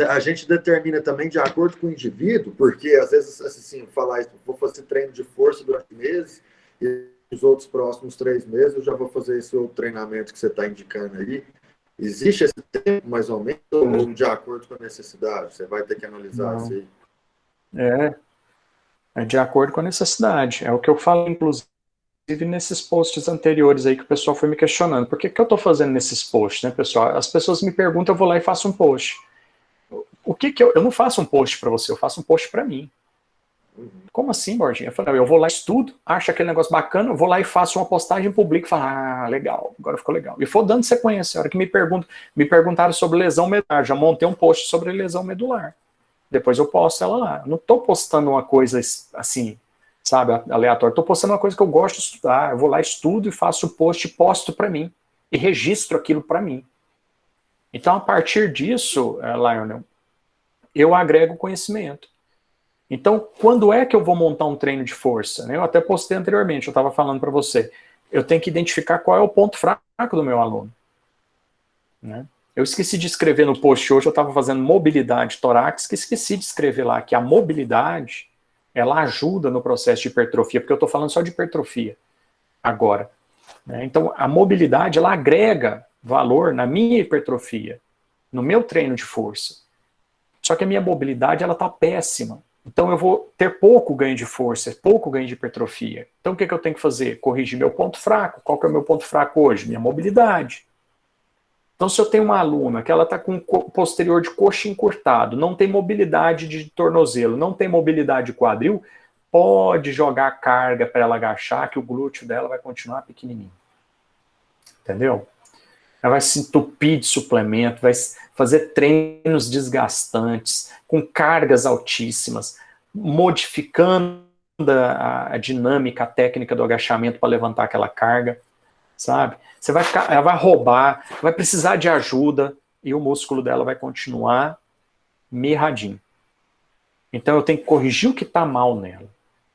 a gente determina também de acordo com o indivíduo, porque às vezes, assim, falar isso, vou fazer treino de força durante meses, e os outros próximos 3 meses eu já vou fazer esse outro treinamento que você está indicando aí. Existe esse tempo, mais ou menos, ou de acordo com a necessidade? Você vai ter que analisar isso aí. É de acordo com a necessidade. É o que eu falo, inclusive, nesses posts anteriores aí que o pessoal foi me questionando. Por que eu estou fazendo nesses posts, né, pessoal? As pessoas me perguntam, eu vou lá e faço um post. O que eu não faço um post para você, eu faço um post para mim. Como assim, Borginha? Eu falei, eu vou lá, estudo, acho aquele negócio bacana, eu vou lá e faço uma postagem pública e falo, legal, agora ficou legal. E for dando sequência. A hora que me perguntaram sobre lesão medular, já montei um post sobre lesão medular. Depois eu posto ela lá. Eu não estou postando uma coisa assim, sabe, aleatória. Estou postando uma coisa que eu gosto de estudar. Eu vou lá, estudo e faço o post e posto para mim. E registro aquilo para mim. Então, a partir disso, Lionel, eu agrego conhecimento. Então, quando é que eu vou montar um treino de força? Eu até postei anteriormente, eu estava falando para você. Eu tenho que identificar qual é o ponto fraco do meu aluno. Né? Eu esqueci de escrever no post hoje, eu estava fazendo mobilidade torácica, esqueci de escrever lá que a mobilidade, ela ajuda no processo de hipertrofia, porque eu estou falando só de hipertrofia agora. Né? Então, a mobilidade, ela agrega valor na minha hipertrofia, no meu treino de força. Só que a minha mobilidade, ela está péssima. Então eu vou ter pouco ganho de força, pouco ganho de hipertrofia. Então o que eu tenho que fazer? Corrigir meu ponto fraco. Qual que é o meu ponto fraco hoje? Minha mobilidade. Então se eu tenho uma aluna que ela está com o posterior de coxa encurtado, não tem mobilidade de tornozelo, não tem mobilidade de quadril, pode jogar carga para ela agachar que o glúteo dela vai continuar pequenininho. Entendeu? Ela vai se entupir de suplemento, vai fazer treinos desgastantes, com cargas altíssimas, modificando a dinâmica, a técnica do agachamento para levantar aquela carga, sabe? Ela vai roubar, vai precisar de ajuda e o músculo dela vai continuar mirradinho. Então eu tenho que corrigir o que está mal nela.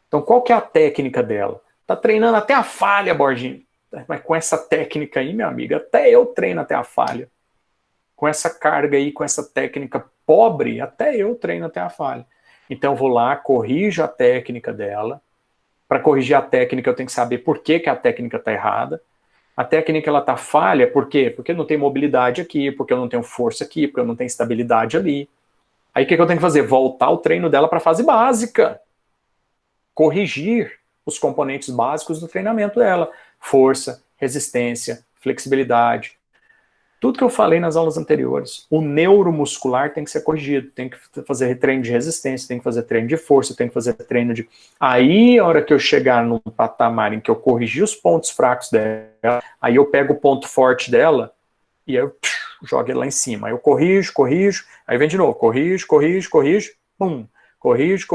Então qual que é a técnica dela? Tá treinando até a falha, Borginho. Mas com essa técnica aí, meu amigo, até eu treino até a falha. Com essa carga aí, com essa técnica pobre, até eu treino até a falha. Então eu vou lá, corrijo a técnica dela. Para corrigir a técnica, eu tenho que saber por que a técnica está errada. A técnica ela está falha, por quê? Porque eu não tenho mobilidade aqui, porque eu não tenho força aqui, porque eu não tenho estabilidade ali. Aí o que eu tenho que fazer? Voltar o treino dela para a fase básica. Corrigir os componentes básicos do treinamento dela. Força, resistência, flexibilidade. Tudo que eu falei nas aulas anteriores. O neuromuscular tem que ser corrigido. Tem que fazer treino de resistência, tem que fazer treino de força, tem que fazer treino de... Aí, a hora que eu chegar num patamar em que eu corrigi os pontos fracos dela, aí eu pego o ponto forte dela e eu jogo ele lá em cima. Aí eu corrijo, aí vem de novo. Corrijo, pum. Corrijo,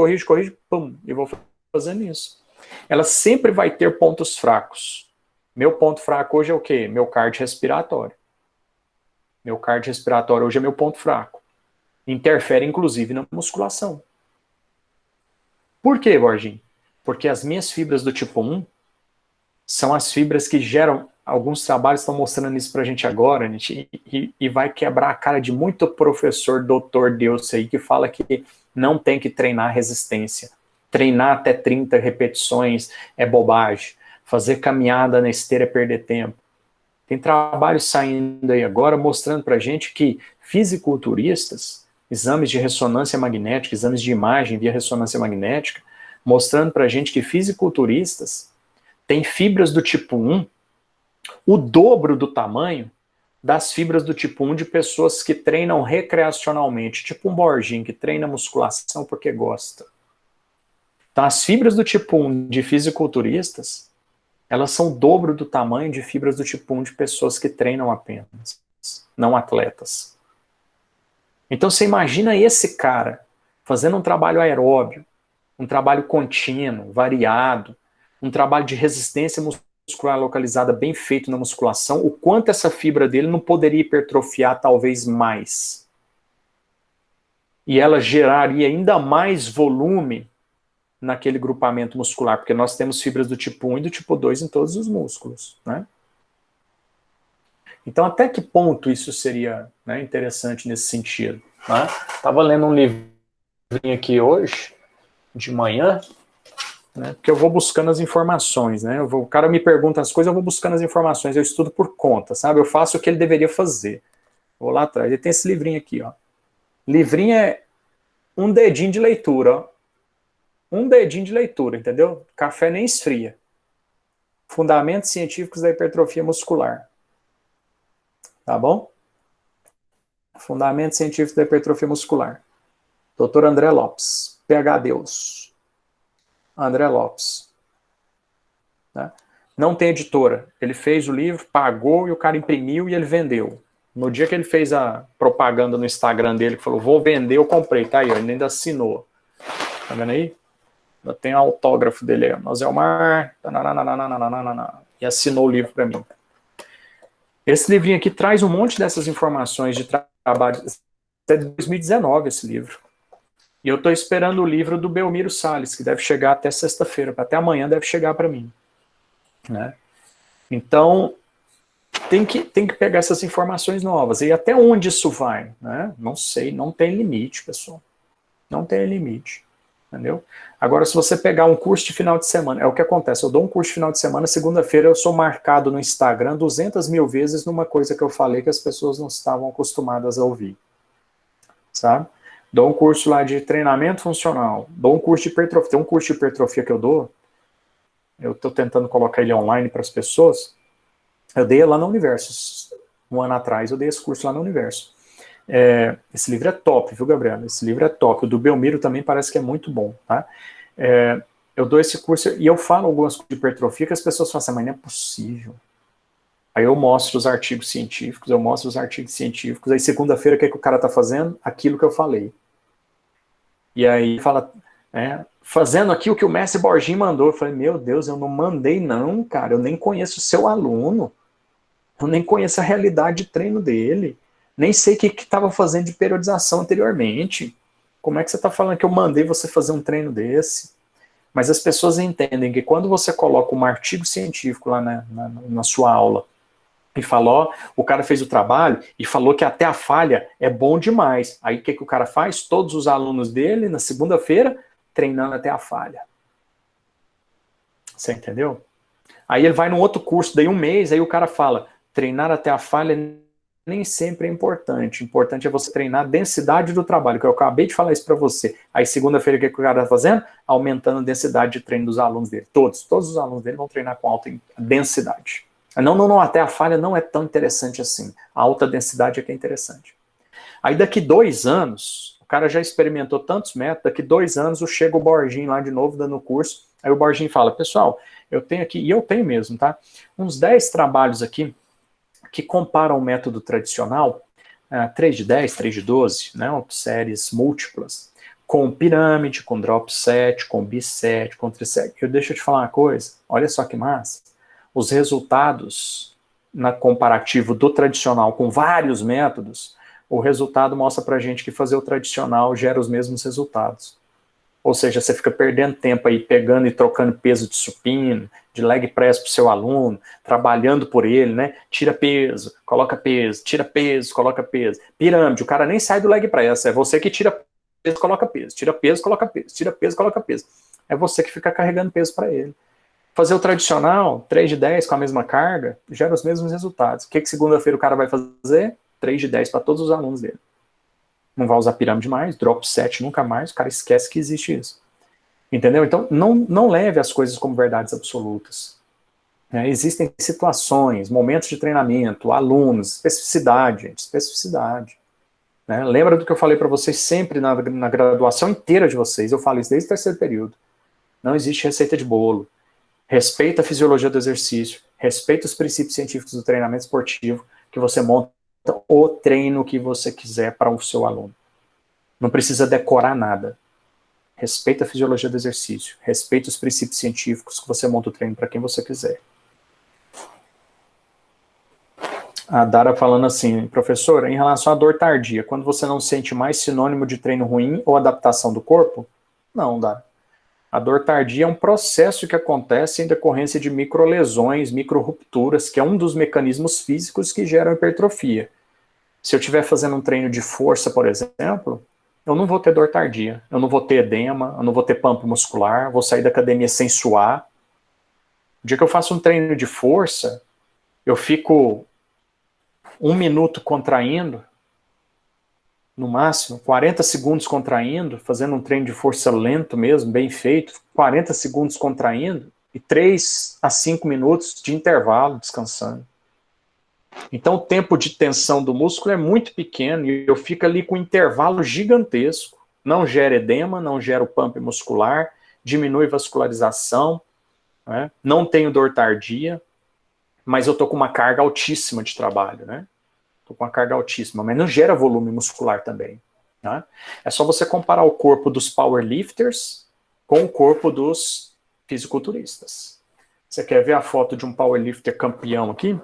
pum. E vou fazendo isso. Ela sempre vai ter pontos fracos. Meu ponto fraco hoje é o quê? Meu cardiorrespiratório. Meu cardiorrespiratório hoje é meu ponto fraco. Interfere, inclusive, na musculação. Por quê, Borginho? Porque as minhas fibras do tipo 1 são as fibras que geram... Alguns trabalhos estão mostrando isso pra gente agora, gente, e vai quebrar a cara de muito professor, doutor Deus aí, que fala que não tem que treinar resistência. Treinar até 30 repetições é bobagem. Fazer caminhada na esteira é perder tempo. Tem trabalhos saindo aí agora mostrando pra gente que fisiculturistas, exames de ressonância magnética, exames de imagem via ressonância magnética, mostrando pra gente que fisiculturistas têm fibras do tipo 1 o dobro do tamanho das fibras do tipo 1 de pessoas que treinam recreacionalmente, tipo um Borginho, que treina musculação porque gosta. Então, as fibras do tipo 1 de fisiculturistas, elas são o dobro do tamanho de fibras do tipo 1 de pessoas que treinam apenas, não atletas. Então, você imagina esse cara fazendo um trabalho aeróbio, um trabalho contínuo, variado, um trabalho de resistência muscular localizada bem feito na musculação, o quanto essa fibra dele não poderia hipertrofiar talvez mais. E ela geraria ainda mais volume naquele grupamento muscular, porque nós temos fibras do tipo 1 e do tipo 2 em todos os músculos, né? Então, até que ponto isso seria, né, interessante nesse sentido? Né? Estava lendo um livrinho aqui hoje, de manhã, né, porque eu vou buscando as informações, né? O cara me pergunta as coisas, eu vou buscando as informações, eu estudo por conta, sabe? Eu faço o que ele deveria fazer. Vou lá atrás, ele tem esse livrinho aqui, ó. Livrinho é um dedinho de leitura, ó. Um dedinho de leitura, entendeu? Café nem esfria. Fundamentos científicos da hipertrofia muscular. Tá bom? Fundamentos científicos da hipertrofia muscular. Dr. André Lopes. PhDeus. André Lopes. Tá? Não tem editora. Ele fez o livro, pagou e o cara imprimiu e ele vendeu. No dia que ele fez a propaganda no Instagram dele, que falou, vou vender, eu comprei. Tá aí, ó, ele ainda assinou. Tá vendo aí? Tem o autógrafo dele aí, Nozelmar, e assinou o livro para mim. Esse livrinho aqui traz um monte dessas informações de trabalho. Até 2019 esse livro. E eu estou esperando o livro do Belmiro Salles, que deve chegar até sexta-feira, até amanhã deve chegar para mim. Né? Então, tem que pegar essas informações novas. E até onde isso vai? Né? Não sei, não tem limite, pessoal. Não tem limite. Entendeu? Agora, se você pegar um curso de final de semana, é o que acontece, eu dou um curso de final de semana, segunda-feira eu sou marcado no Instagram 200 mil vezes numa coisa que eu falei que as pessoas não estavam acostumadas a ouvir. Sabe? Dou um curso lá de treinamento funcional, dou um curso de hipertrofia, tem um curso de hipertrofia que eu estou tentando colocar ele online para as pessoas, eu dei lá no Universo, um ano atrás eu dei esse curso lá no Universo. Esse livro é top, viu, Gabriela? Esse livro é top. O do Belmiro também parece que é muito bom, tá? Eu dou esse curso e eu falo algumas coisas de hipertrofia que as pessoas falam assim, mas não é possível. Aí eu mostro os artigos científicos, aí segunda-feira o que o cara tá fazendo? Aquilo que eu falei. E aí fala, fazendo aqui o que o mestre Borginho mandou. Eu falei, meu Deus, eu não mandei não, cara, eu nem conheço o seu aluno, eu nem conheço a realidade de treino dele. Nem sei o que estava fazendo de periodização anteriormente. Como é que você está falando que eu mandei você fazer um treino desse? Mas as pessoas entendem que quando você coloca um artigo científico lá na sua aula e fala, ó, o cara fez o trabalho e falou que até a falha é bom demais. Aí o que o cara faz? Todos os alunos dele, na segunda-feira, treinando até a falha. Você entendeu? Aí ele vai num outro curso, daí um mês, aí o cara fala, treinar até a falha nem sempre é importante. Importante é você treinar a densidade do trabalho, que eu acabei de falar isso para você. Aí segunda-feira o que o cara está fazendo? Aumentando a densidade de treino dos alunos dele. Todos os alunos dele vão treinar com alta densidade. Não, até a falha não é tão interessante assim. A alta densidade é que é interessante. Aí daqui 2 anos, o cara já experimentou tantos métodos, daqui 2 anos chega o Borginho lá de novo dando curso, aí o Borginho fala, pessoal, eu tenho aqui, e eu tenho mesmo, tá? Uns 10 trabalhos aqui, que comparam o método tradicional, 3 de 10, 3 de 12, né, séries múltiplas, com pirâmide, com drop set, com biset, com triset. Deixa eu te falar uma coisa, olha só que massa. Os resultados na comparativo do tradicional com vários métodos, o resultado mostra pra gente que fazer o tradicional gera os mesmos resultados. Ou seja, você fica perdendo tempo aí, pegando e trocando peso de supino, de leg press para o seu aluno, trabalhando por ele, né? Tira peso, coloca peso, tira peso, coloca peso. Pirâmide, o cara nem sai do leg press, é você que tira peso, coloca peso, tira peso, coloca peso, tira peso, coloca peso. É você que fica carregando peso para ele. Fazer o tradicional, 3 de 10 com a mesma carga, gera os mesmos resultados. O que segunda-feira o cara vai fazer? 3 de 10 para todos os alunos dele. Não vai usar pirâmide mais, drop set nunca mais, o cara esquece que existe isso. Entendeu? Então, não leve as coisas como verdades absolutas. né? Existem situações, momentos de treinamento, alunos, especificidade, gente, especificidade. Né? Lembra do que eu falei para vocês sempre na graduação inteira de vocês, eu falo isso desde o terceiro período. Não existe receita de bolo. Respeita a fisiologia do exercício, respeita os princípios científicos do treinamento esportivo, que você monta o treino que você quiser para o seu aluno. Não precisa decorar nada. Respeita a fisiologia do exercício, respeita os princípios científicos que você monta o treino para quem você quiser. A Dara falando assim, professor, em relação à dor tardia, quando você não sente mais sinônimo de treino ruim ou adaptação do corpo? Não, Dara. A dor tardia é um processo que acontece em decorrência de microlesões, microrupturas, que é um dos mecanismos físicos que geram hipertrofia. Se eu estiver fazendo um treino de força, por exemplo, eu não vou ter dor tardia, eu não vou ter edema, eu não vou ter pump muscular, vou sair da academia sem suar. O dia que eu faço um treino de força, eu fico 1 minuto contraindo, no máximo, 40 segundos contraindo, fazendo um treino de força lento mesmo, bem feito, 40 segundos contraindo, e 3 a 5 minutos de intervalo descansando. Então o tempo de tensão do músculo é muito pequeno, e eu fico ali com um intervalo gigantesco, não gera edema, não gera o pump muscular, diminui vascularização, né? Não tenho dor tardia, mas eu estou com uma carga altíssima de trabalho, né? Estou com uma carga altíssima, mas não gera volume muscular também. Né? É só você comparar o corpo dos powerlifters com o corpo dos fisiculturistas. Você quer ver a foto de um powerlifter campeão aqui?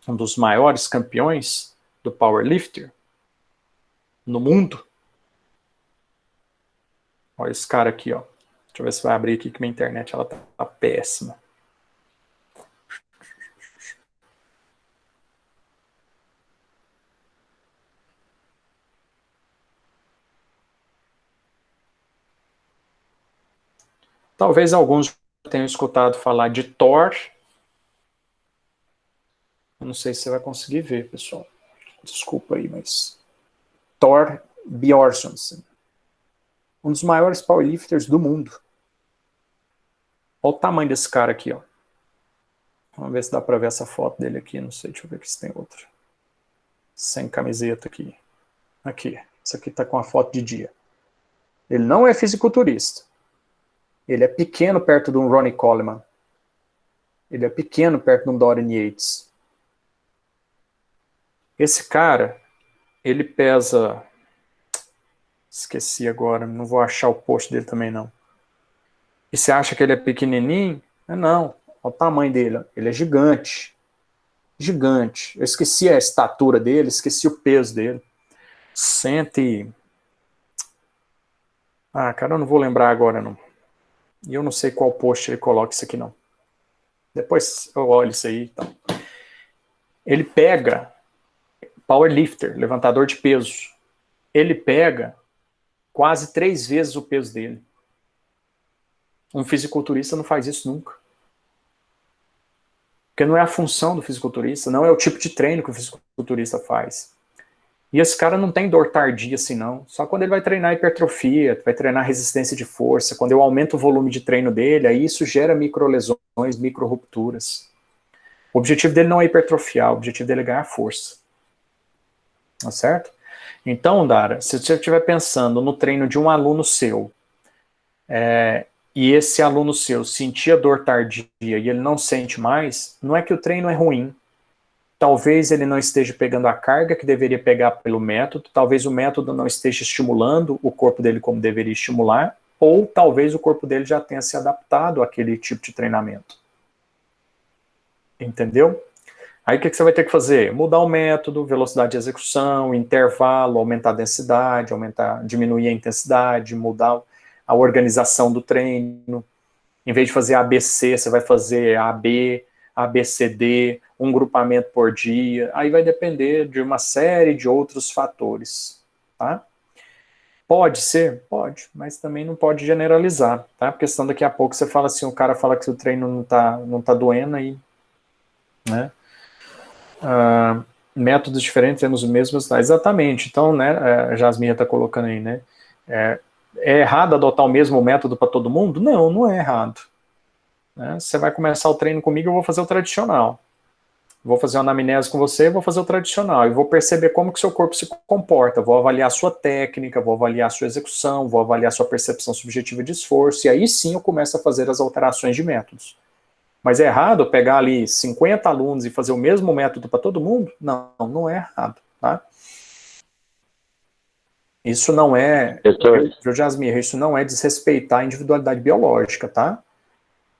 Um dos maiores campeões do powerlifter no mundo? Olha esse cara aqui, ó. Deixa eu ver se vai abrir aqui, que minha internet ela tá péssima. Talvez alguns tenham escutado falar de Thor. Eu não sei se você vai conseguir ver, pessoal. Desculpa aí, mas... Thor Bjornsson. Um dos maiores powerlifters do mundo. Olha o tamanho desse cara aqui, ó. Vamos ver se dá pra ver essa foto dele aqui. Não sei, deixa eu ver se tem outra. Sem camiseta aqui. Aqui. Essa aqui tá com a foto de dia. Ele não é fisiculturista. Ele é pequeno perto de um Ronnie Coleman. Ele é pequeno perto de um Dorian Yates. Esse cara, ele pesa... Esqueci agora, não vou achar o post dele também não. E você acha que ele é pequenininho? Não, olha o tamanho dele. Ele é gigante. Gigante. Eu esqueci a estatura dele, esqueci o peso dele. Ah, cara, eu não vou lembrar agora não. E eu não sei qual post ele coloca isso aqui não. Depois eu olho isso aí. Então. Ele pega, powerlifter, levantador de peso, ele pega quase 3 vezes o peso dele. Um fisiculturista não faz isso nunca. Porque não é a função do fisiculturista, não é o tipo de treino que o fisiculturista faz. E esse cara não tem dor tardia assim não, só quando ele vai treinar hipertrofia, vai treinar resistência de força, quando eu aumento o volume de treino dele, aí isso gera microlesões, microrupturas. O objetivo dele não é hipertrofiar, o objetivo dele é ganhar força. Tá certo? Então, Dara, se você estiver pensando no treino de um aluno seu, e esse aluno seu sentia dor tardia e ele não sente mais, não é que o treino é ruim. Talvez ele não esteja pegando a carga que deveria pegar pelo método, talvez o método não esteja estimulando o corpo dele como deveria estimular, ou talvez o corpo dele já tenha se adaptado àquele tipo de treinamento. Entendeu? Aí o que você vai ter que fazer? Mudar o método, velocidade de execução, intervalo, aumentar a densidade, diminuir a intensidade, mudar a organização do treino. Em vez de fazer ABC, você vai fazer AB, ABCD, um grupamento por dia. Aí vai depender de uma série de outros fatores. Tá? Pode ser? Pode, mas também não pode generalizar. Tá? Porque senão daqui a pouco você fala assim, o cara fala que o treino não tá doendo aí. Né? Métodos diferentes, temos os mesmos, exatamente, então, né, a Jasmine está colocando aí, né, é errado adotar o mesmo método para todo mundo? Não, não é errado, né? Você vai começar o treino comigo, eu vou fazer o tradicional. Vou fazer uma anamnese com você, vou fazer o tradicional. E vou perceber como que o seu corpo se comporta. Vou avaliar a sua técnica, vou avaliar a sua execução, vou avaliar a sua percepção subjetiva de esforço. E aí sim eu começo a fazer as alterações de métodos. Mas é errado eu pegar ali 50 alunos e fazer o mesmo método para todo mundo? Não, não é errado, tá? Isso não é, Jasmir, isso não é desrespeitar a individualidade biológica, tá?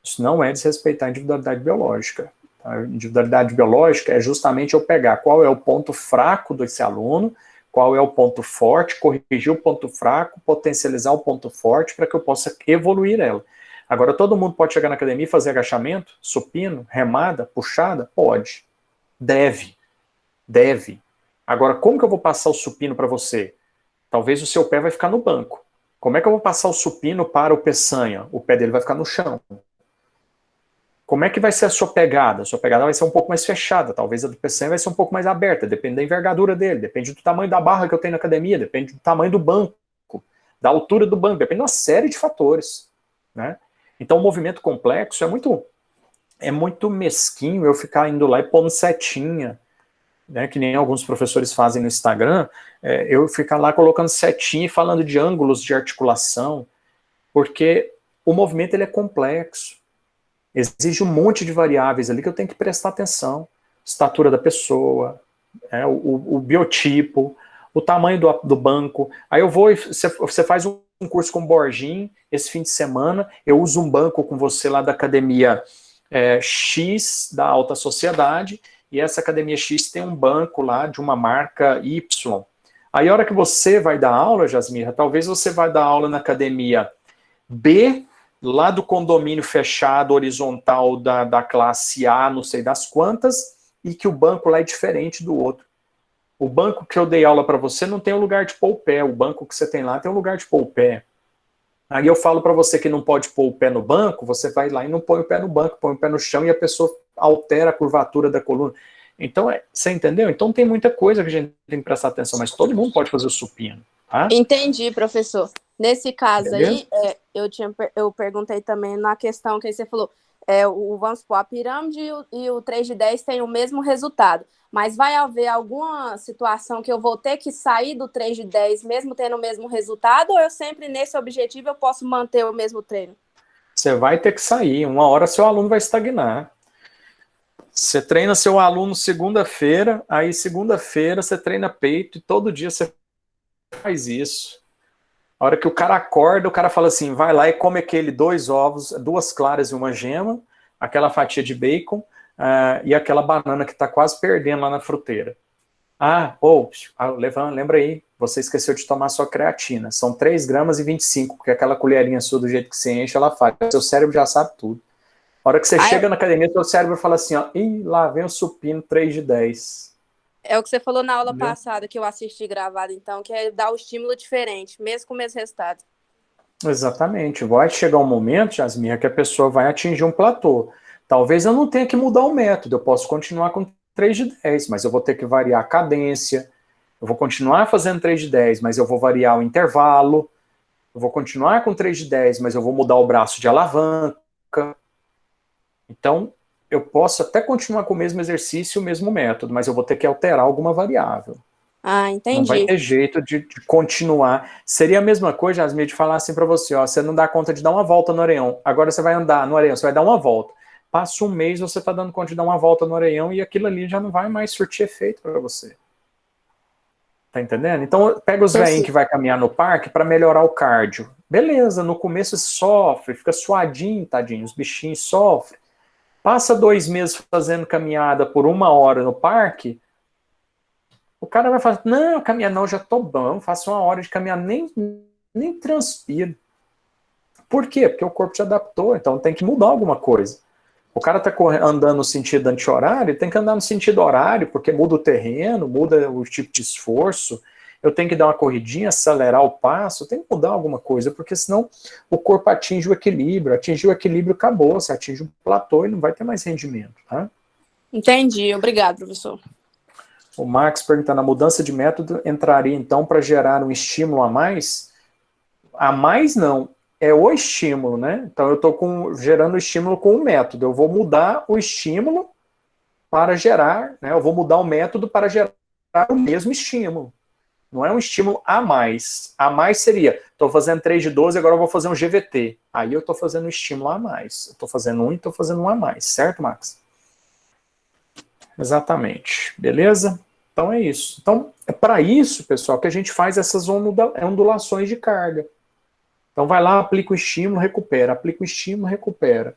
Isso não é desrespeitar a individualidade biológica. A individualidade biológica é justamente eu pegar qual é o ponto fraco desse aluno, qual é o ponto forte, corrigir o ponto fraco, potencializar o ponto forte para que eu possa evoluir ela. Agora, todo mundo pode chegar na academia e fazer agachamento, supino, remada, puxada? Pode. Deve. Agora, como que eu vou passar o supino para você? Talvez o seu pé vai ficar no banco. Como é que eu vou passar o supino para o peçanha? O pé dele vai ficar no chão. Como é que vai ser a sua pegada? A sua pegada vai ser um pouco mais fechada, talvez a do peçanha vai ser um pouco mais aberta, depende da envergadura dele, depende do tamanho da barra que eu tenho na academia, depende do tamanho do banco, da altura do banco, depende de uma série de fatores, né? Então o movimento complexo é muito mesquinho eu ficar indo lá e pondo setinha, né, que nem alguns professores fazem no Instagram, eu ficar lá colocando setinha e falando de ângulos de articulação, porque o movimento ele é complexo. Exige um monte de variáveis ali que eu tenho que prestar atenção. Estatura da pessoa, o biotipo, o tamanho do banco. Aí eu vou e você faz um curso com o Borginho esse fim de semana, eu uso um banco com você lá da academia X da alta sociedade, e essa academia X tem um banco lá de uma marca Y. Aí a hora que você vai dar aula, Jasmira, talvez você vai dar aula na academia B, lá do condomínio fechado, horizontal da classe A, não sei das quantas, e que o banco lá é diferente do outro. O banco que eu dei aula para você não tem um lugar de pôr o pé, o banco que você tem lá tem um lugar de pôr o pé. Aí eu falo para você que não pode pôr o pé no banco, você vai lá e não põe o pé no banco, põe o pé no chão e a pessoa altera a curvatura da coluna. Então, você entendeu? Então tem muita coisa que a gente tem que prestar atenção, mas todo mundo pode fazer o supino. Tá? Entendi, professor. Nesse caso Beleza? aí, eu perguntei também na questão que aí você falou, vamos supor, a pirâmide e o 3 de 10 têm o mesmo resultado, mas vai haver alguma situação que eu vou ter que sair do 3 de 10 mesmo tendo o mesmo resultado, ou eu sempre nesse objetivo eu posso manter o mesmo treino? Você vai ter que sair, uma hora seu aluno vai estagnar. Você treina seu aluno segunda-feira, aí segunda-feira você treina peito e todo dia você faz isso. A hora que o cara acorda, o cara fala assim, vai lá e come aquele 2 ovos, 2 claras e uma gema, aquela fatia de bacon e aquela banana que está quase perdendo lá na fruteira. Lembra aí, você esqueceu de tomar sua creatina. São 3 gramas e 25, porque aquela colherinha sua, do jeito que você enche, ela faz. Seu cérebro já sabe tudo. A hora que você chega na academia, seu cérebro fala assim, ó, ih, lá vem o supino 3 de 10. É o que você falou na aula passada, que eu assisti gravado, então, que é dar o estímulo diferente, mesmo com o mesmo resultado. Exatamente. Vai chegar um momento, Jasmir, que a pessoa vai atingir um platô. Talvez eu não tenha que mudar o método, eu posso continuar com 3 de 10, mas eu vou ter que variar a cadência, eu vou continuar fazendo 3 de 10, mas eu vou variar o intervalo, eu vou continuar com 3 de 10, mas eu vou mudar o braço de alavanca. Então, eu posso até continuar com o mesmo exercício, o mesmo método, mas eu vou ter que alterar alguma variável. Ah, entendi. Não vai ter jeito de continuar. Seria a mesma coisa, Jasmir, de falar assim para você, ó, você não dá conta de dar uma volta no Areião, agora você vai andar no Areião, você vai dar uma volta. Passa um mês, você está dando conta de dar uma volta no Areião e aquilo ali já não vai mais surtir efeito para você. Tá entendendo? Então, pega os velhinhos que vai caminhar no parque para melhorar o cardio. Beleza, no começo sofre, fica suadinho, tadinho, os bichinhos sofrem. Passa 2 meses fazendo caminhada por 1 hora no parque, o cara vai falar, não, caminhar não, já tô bom, faço 1 hora de caminhar, nem transpiro. Por quê? Porque o corpo se adaptou, então tem que mudar alguma coisa. O cara tá andando no sentido anti-horário, tem que andar no sentido horário, porque muda o terreno, muda o tipo de esforço, eu tenho que dar uma corridinha, acelerar o passo, tem que mudar alguma coisa, porque senão o corpo atinge o equilíbrio, atingiu o equilíbrio, acabou, você atinge um platô e não vai ter mais rendimento, tá? Entendi, obrigado, professor. O Max perguntando, a mudança de método entraria então para gerar um estímulo a mais? A mais não, é o estímulo, né? Então eu estou gerando o estímulo com o método. Eu vou mudar o estímulo para gerar, né? Eu vou mudar o método para gerar o mesmo estímulo. Não é um estímulo a mais. A mais seria, estou fazendo 3 de 12, agora eu vou fazer um GVT. Aí eu estou fazendo um estímulo a mais. Estou fazendo um e estou fazendo um a mais. Certo, Max? Exatamente. Beleza? Então é isso. Então, é para isso, pessoal, que a gente faz essas ondulações de carga. Então vai lá, aplica o estímulo, recupera. Aplica o estímulo, recupera.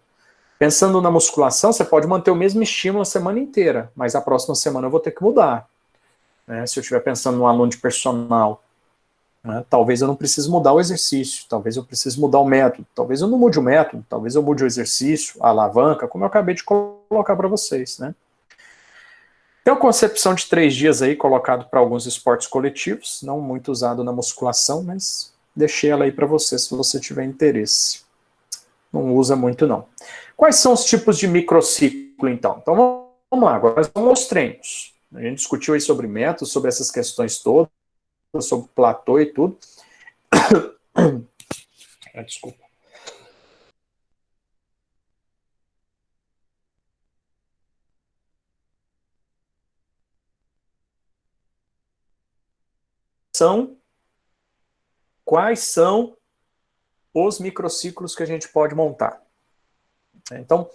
Pensando na musculação, você pode manter o mesmo estímulo a semana inteira, mas a próxima semana eu vou ter que mudar. Né? Se eu estiver pensando num aluno de personal, né? Talvez eu não precise mudar o exercício, talvez eu precise mudar o método, talvez eu não mude o método, talvez eu mude o exercício, a alavanca, como eu acabei de colocar para vocês. Né? Tem uma concepção de 3 dias aí, colocado para alguns esportes coletivos, não muito usado na musculação, mas deixei ela aí para você, se você tiver interesse. Não usa muito, não. Quais são os tipos de microciclo, então? Então, vamos lá, agora vamos aos treinos. A gente discutiu aí sobre métodos, sobre essas questões todas, sobre platô e tudo. Desculpa. Quais são os microciclos que a gente pode montar? Então,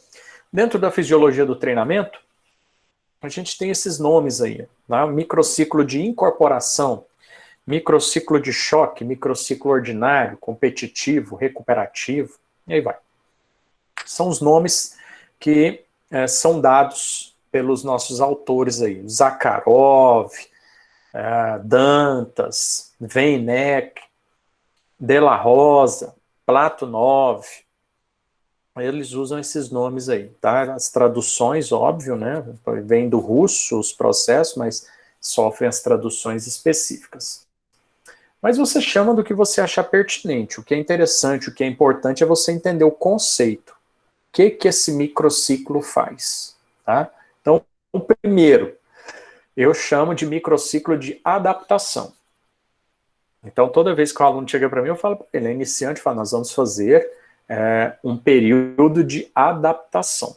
dentro da fisiologia do treinamento, a gente tem esses nomes aí, tá? Microciclo de incorporação, microciclo de choque, microciclo ordinário, competitivo, recuperativo, e aí vai. São os nomes que são dados pelos nossos autores aí, Zakharov, Dantas, Weineck, De La Rosa, Platonov, eles usam esses nomes aí, tá? As traduções, óbvio, né? Vem do russo os processos, mas sofrem as traduções específicas. Mas você chama do que você achar pertinente. O que é interessante, o que é importante é você entender o conceito. O que esse microciclo faz, tá? Então, o primeiro, eu chamo de microciclo de adaptação. Então, toda vez que o aluno chega para mim, eu falo para ele, é iniciante, eu falo, nós vamos fazer um período de adaptação.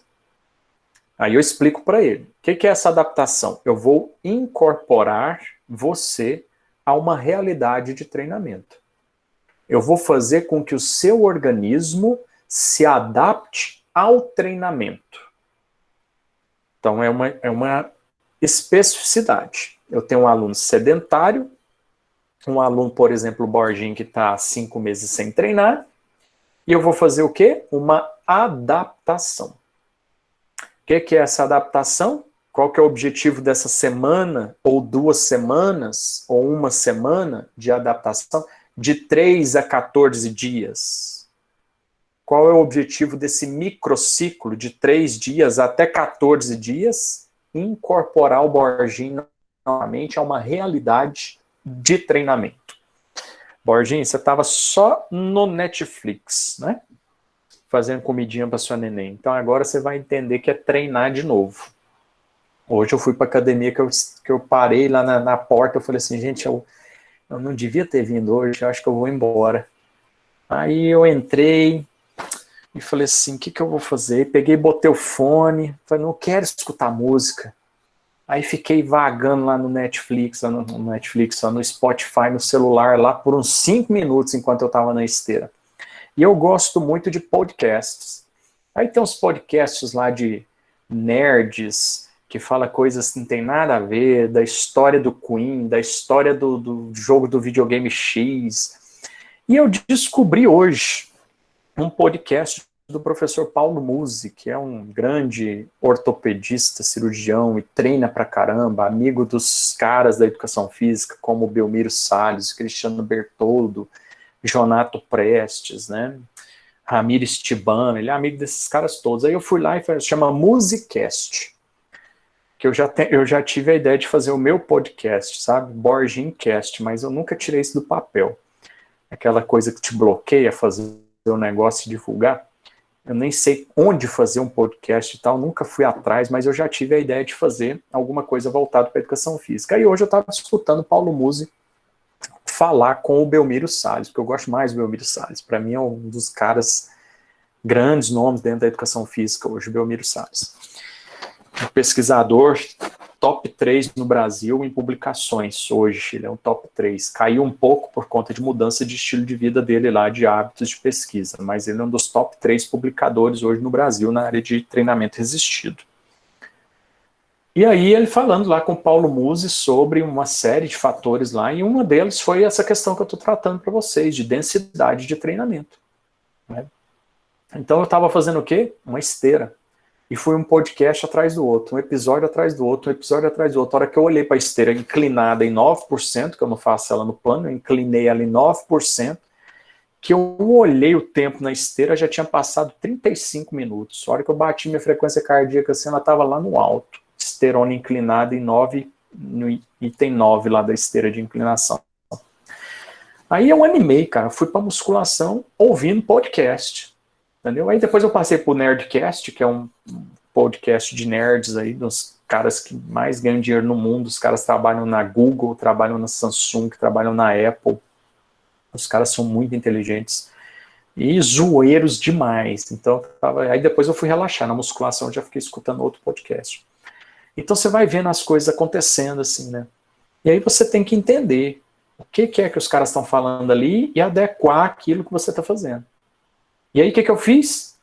Aí eu explico para ele. O que é essa adaptação? Eu vou incorporar você a uma realidade de treinamento. Eu vou fazer com que o seu organismo se adapte ao treinamento. Então, é uma especificidade. Eu tenho um aluno sedentário, um aluno, por exemplo, o Borginho, que está há 5 meses sem treinar, e eu vou fazer o quê? Uma adaptação. O que é essa adaptação? Qual que é o objetivo dessa semana, ou 2 semanas, ou 1 semana de adaptação? De 3 a 14 dias. Qual é o objetivo desse microciclo de 3 dias até 14 dias? Incorporar o Borginho novamente a uma realidade de treinamento. Borginho, você estava só no Netflix, né? Fazendo comidinha para sua neném. Então agora você vai entender que é treinar de novo. Hoje eu fui para academia que eu parei lá na porta, eu falei assim, gente, eu não devia ter vindo hoje, eu acho que eu vou embora. Aí eu entrei e falei assim, o que eu vou fazer? Peguei, botei o fone, falei, não quero escutar música. Aí fiquei vagando lá no Netflix, no Spotify, no celular, lá por uns 5 minutos enquanto eu estava na esteira. E eu gosto muito de podcasts. Aí tem uns podcasts lá de nerds, que fala coisas que não tem nada a ver, da história do Queen, da história do jogo do videogame X. E eu descobri hoje um podcast do professor Paulo Musi, que é um grande ortopedista, cirurgião e treina pra caramba, amigo dos caras da educação física, como o Belmiro Salles, Cristiano Bertoldo, Jonato Prestes, né? Ramires Tibano, ele é amigo desses caras todos. Aí eu fui lá e chama Musicast, que eu já tive a ideia de fazer o meu podcast, sabe? Borgincast, mas eu nunca tirei isso do papel. Aquela coisa que te bloqueia fazer o negócio e divulgar. Eu nem sei onde fazer um podcast e tal, nunca fui atrás, mas eu já tive a ideia de fazer alguma coisa voltada para a educação física. Aí hoje eu estava escutando Paulo Musi falar com o Belmiro Salles, porque eu gosto mais do Belmiro Salles. Para mim é um dos caras, grandes nomes dentro da educação física hoje, o Belmiro Salles. Um pesquisador top 3 no Brasil em publicações hoje, ele é um top 3. Caiu um pouco por conta de mudança de estilo de vida dele lá, de hábitos de pesquisa, mas ele é um dos top 3 publicadores hoje no Brasil na área de treinamento resistido. E aí ele falando lá com o Paulo Musi sobre uma série de fatores lá, e uma deles foi essa questão que eu estou tratando para vocês, de densidade de treinamento. Né? Então eu estava fazendo o quê? Uma esteira. E foi um podcast atrás do outro, um episódio atrás do outro, um episódio atrás do outro. A hora que eu olhei para a esteira inclinada em 9%, que eu não faço ela no plano, eu inclinei ela em 9%, que eu olhei o tempo na esteira, já tinha passado 35 minutos. A hora que eu bati minha frequência cardíaca, assim, ela estava lá no alto. Esterona inclinada em 9, no item 9 lá da esteira de inclinação. Aí eu animei, cara, fui para musculação ouvindo podcast. Entendeu? Aí depois eu passei pro Nerdcast, que é um podcast de nerds aí, dos caras que mais ganham dinheiro no mundo. Os caras trabalham na Google, trabalham na Samsung, trabalham na Apple. Os caras são muito inteligentes e zoeiros demais. Então, aí depois eu fui relaxar na musculação, já fiquei escutando outro podcast. Então você vai vendo as coisas acontecendo assim, né? E aí você tem que entender o que é que os caras estão falando ali e adequar aquilo que você está fazendo. E aí o que eu fiz?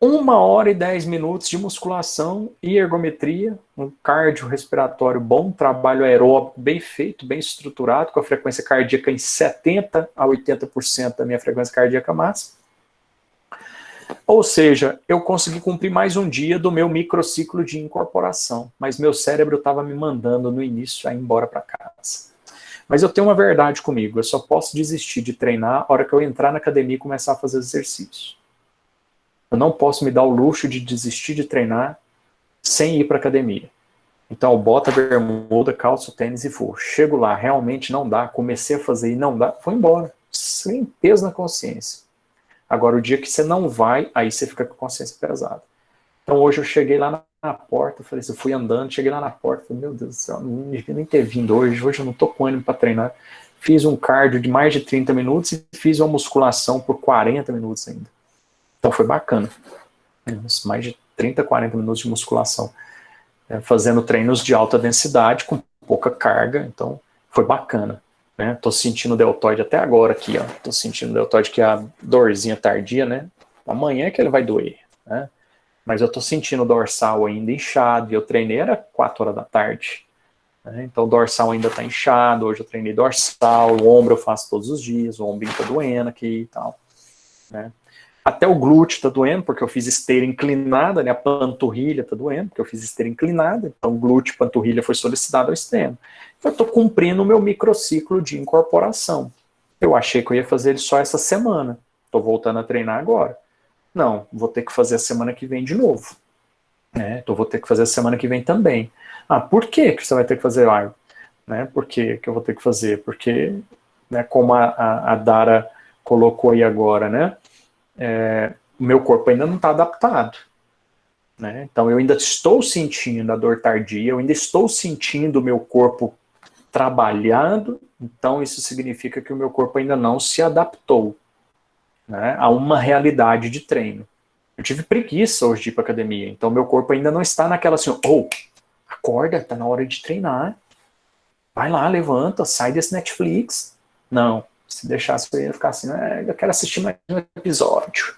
1 hora e 10 minutos de musculação e ergometria, um cardio respiratório bom, trabalho aeróbico bem feito, bem estruturado, com a frequência cardíaca em 70% a 80% da minha frequência cardíaca máxima. Ou seja, eu consegui cumprir mais um dia do meu microciclo de incorporação, mas meu cérebro estava me mandando no início a ir embora para casa. Mas eu tenho uma verdade comigo, eu só posso desistir de treinar na hora que eu entrar na academia e começar a fazer exercícios. Eu não posso me dar o luxo de desistir de treinar sem ir para a academia. Então eu boto a bermuda, calço, tênis e vou. Chego lá, realmente não dá, comecei a fazer e não dá, vou embora. Sem peso na consciência. Agora o dia que você não vai, aí você fica com a consciência pesada. Então hoje eu cheguei lá na porta, falei assim, eu fui andando, cheguei lá na porta, falei, meu Deus do céu, não devia nem ter vindo hoje eu não tô com ânimo para treinar. Fiz um cardio de mais de 30 minutos e fiz uma musculação por 40 minutos ainda. Então foi bacana. Mais de 30, 40 minutos de musculação. Fazendo treinos de alta densidade, com pouca carga, então foi bacana. Né? Tô sentindo o deltoide até agora aqui, ó. Tô sentindo o deltoide que é a dorzinha tardia, né? Amanhã é que ele vai doer, né? Mas eu tô sentindo o dorsal ainda inchado, e eu treinei era 4 horas da tarde. Né? Então o dorsal ainda tá inchado, hoje eu treinei dorsal, o ombro eu faço todos os dias, o ombrinho tá doendo aqui e tal. Né? Até o glúteo tá doendo, porque eu fiz esteira inclinada, né? A panturrilha tá doendo, porque eu fiz esteira inclinada, então glúteo e panturrilha foi solicitado ao extremo. Eu tô cumprindo o meu microciclo de incorporação. Eu achei que eu ia fazer ele só essa semana. Tô voltando a treinar agora. Não, vou ter que fazer a semana que vem de novo. Né? Então vou ter que fazer a semana que vem também. Ah, por que você vai ter que fazer? Né? Por que eu vou ter que fazer? Porque, né, como a Dara colocou aí agora, né? O meu corpo ainda não está adaptado. Né? Então eu ainda estou sentindo a dor tardia, eu ainda estou sentindo o meu corpo trabalhando, então isso significa que o meu corpo ainda não se adaptou, né, a uma realidade de treino. Eu tive preguiça hoje de ir para academia, então meu corpo ainda não está naquela assim, acorda, tá na hora de treinar, vai lá, levanta, sai desse Netflix. Não, se deixasse eu ia ficar assim, eu quero assistir mais um episódio.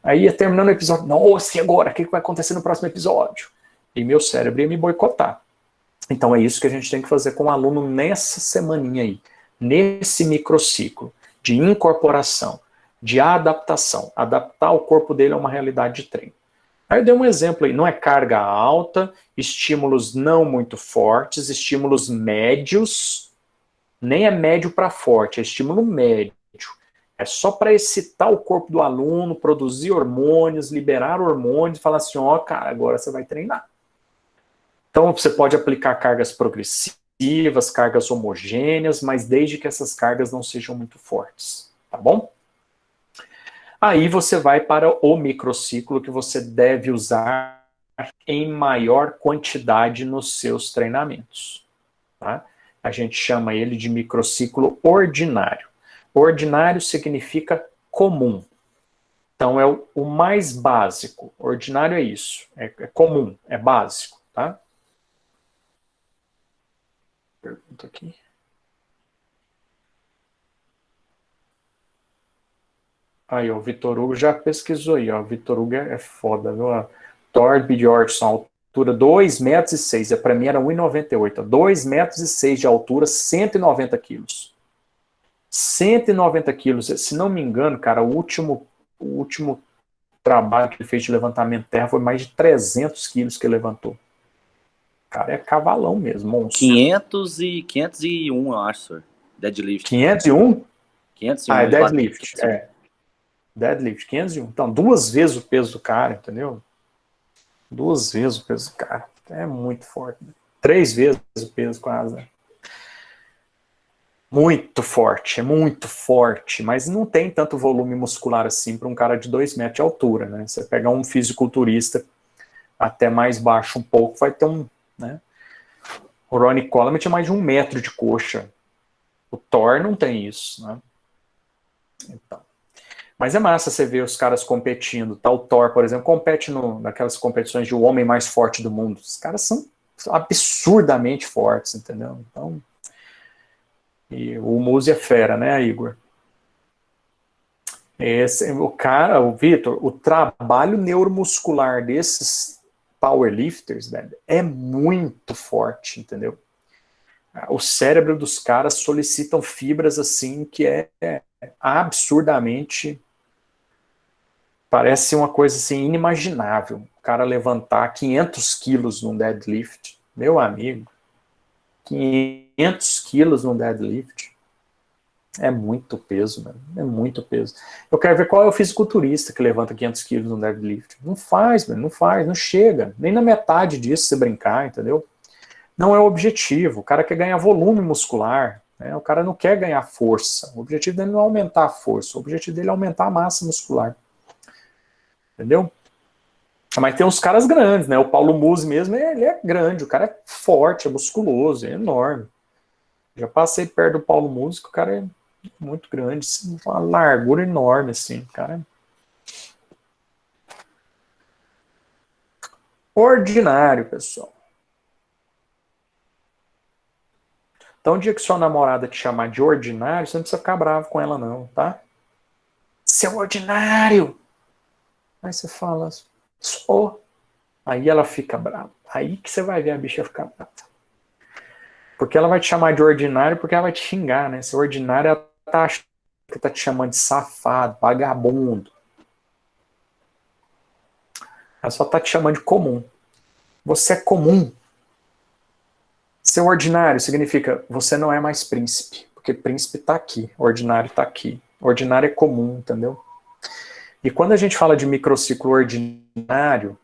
Aí ia terminando o episódio, nossa, e agora? O que vai acontecer no próximo episódio? E meu cérebro ia me boicotar. Então é isso que a gente tem que fazer com o aluno nessa semaninha aí, nesse microciclo de incorporação, de adaptação, adaptar o corpo dele a uma realidade de treino. Aí eu dei um exemplo aí, não é carga alta, estímulos não muito fortes, estímulos médios, nem é médio para forte, é estímulo médio. É só para excitar o corpo do aluno, produzir hormônios, liberar hormônios, falar assim, cara, agora você vai treinar. Então você pode aplicar cargas progressivas, cargas homogêneas, mas desde que essas cargas não sejam muito fortes, tá bom? Aí você vai para o microciclo que você deve usar em maior quantidade nos seus treinamentos. Tá? a gente chama ele de microciclo ordinário. Ordinário significa comum. Então, é o mais básico. Ordinário é isso. É comum, é básico, tá? Pergunta aqui. Aí, o Vitor Hugo já pesquisou aí, ó. O Vitor Hugo é foda, viu? Thor Bjornsson, altura 2,6 metros. Para mim era 1,98. 2,6 metros de altura, 190 quilos. 190 quilos. Se não me engano, cara, o último trabalho que ele fez de levantamento de terra foi mais de 300 quilos que ele levantou. Cara, é cavalão mesmo, monstro. 501, eu acho, senhor. Deadlift. 501? 501. Ah, é deadlift. Deadlift, 501. Então, 2 vezes o peso do cara, entendeu? 2 vezes o peso do cara. É muito forte. 3 vezes o peso quase, né? Muito forte, mas não tem tanto volume muscular assim para um cara de 2 metros de altura, né? Você pegar um fisiculturista até mais baixo um pouco, vai ter né? O Ronnie Coleman tinha mais de 1 metro de coxa. O Thor não tem isso, né? Então. Mas é massa você ver os caras competindo. Tá, o Thor, por exemplo, compete naquelas competições de o homem mais forte do mundo. Os caras são absurdamente fortes, entendeu? Então... E o Muzi é fera, né, Igor? O Vitor, o trabalho neuromuscular desses powerlifters, velho, é muito forte, entendeu? O cérebro dos caras solicitam fibras assim que é absurdamente, parece uma coisa assim inimaginável. O cara levantar 500 quilos num deadlift, meu amigo, 500 quilos num deadlift. É muito peso, mano. É muito peso. Eu quero ver qual é o fisiculturista que levanta 500 quilos num deadlift. Não faz, mano. Não faz, não chega. Nem na metade disso se brincar, entendeu? Não é o objetivo. O cara quer ganhar volume muscular, né? O cara não quer ganhar força. O objetivo dele não é aumentar a força. O objetivo dele é aumentar a massa muscular. Entendeu? Mas tem uns caras grandes, né? O Paulo Musi mesmo, ele é grande. O cara é forte, é musculoso, é enorme. Já passei perto do Paulo Musi, o cara é muito grande, assim, uma largura enorme, assim, cara. Ordinário, pessoal. Então, o dia que sua namorada te chamar de ordinário, você não precisa ficar bravo com ela, não, tá? Seu ordinário! Aí você fala, sou. Aí ela fica brava. Aí que você vai ver a bicha ficar brava. Porque ela vai te chamar de ordinário porque ela vai te xingar, né? Seu ordinário, ela tá achando que tá te chamando de safado, vagabundo. Ela só tá te chamando de comum. Você é comum. Ser ordinário significa você não é mais príncipe. Porque príncipe tá aqui, ordinário tá aqui. Ordinário é comum, entendeu? E quando a gente fala de microciclo ordinário,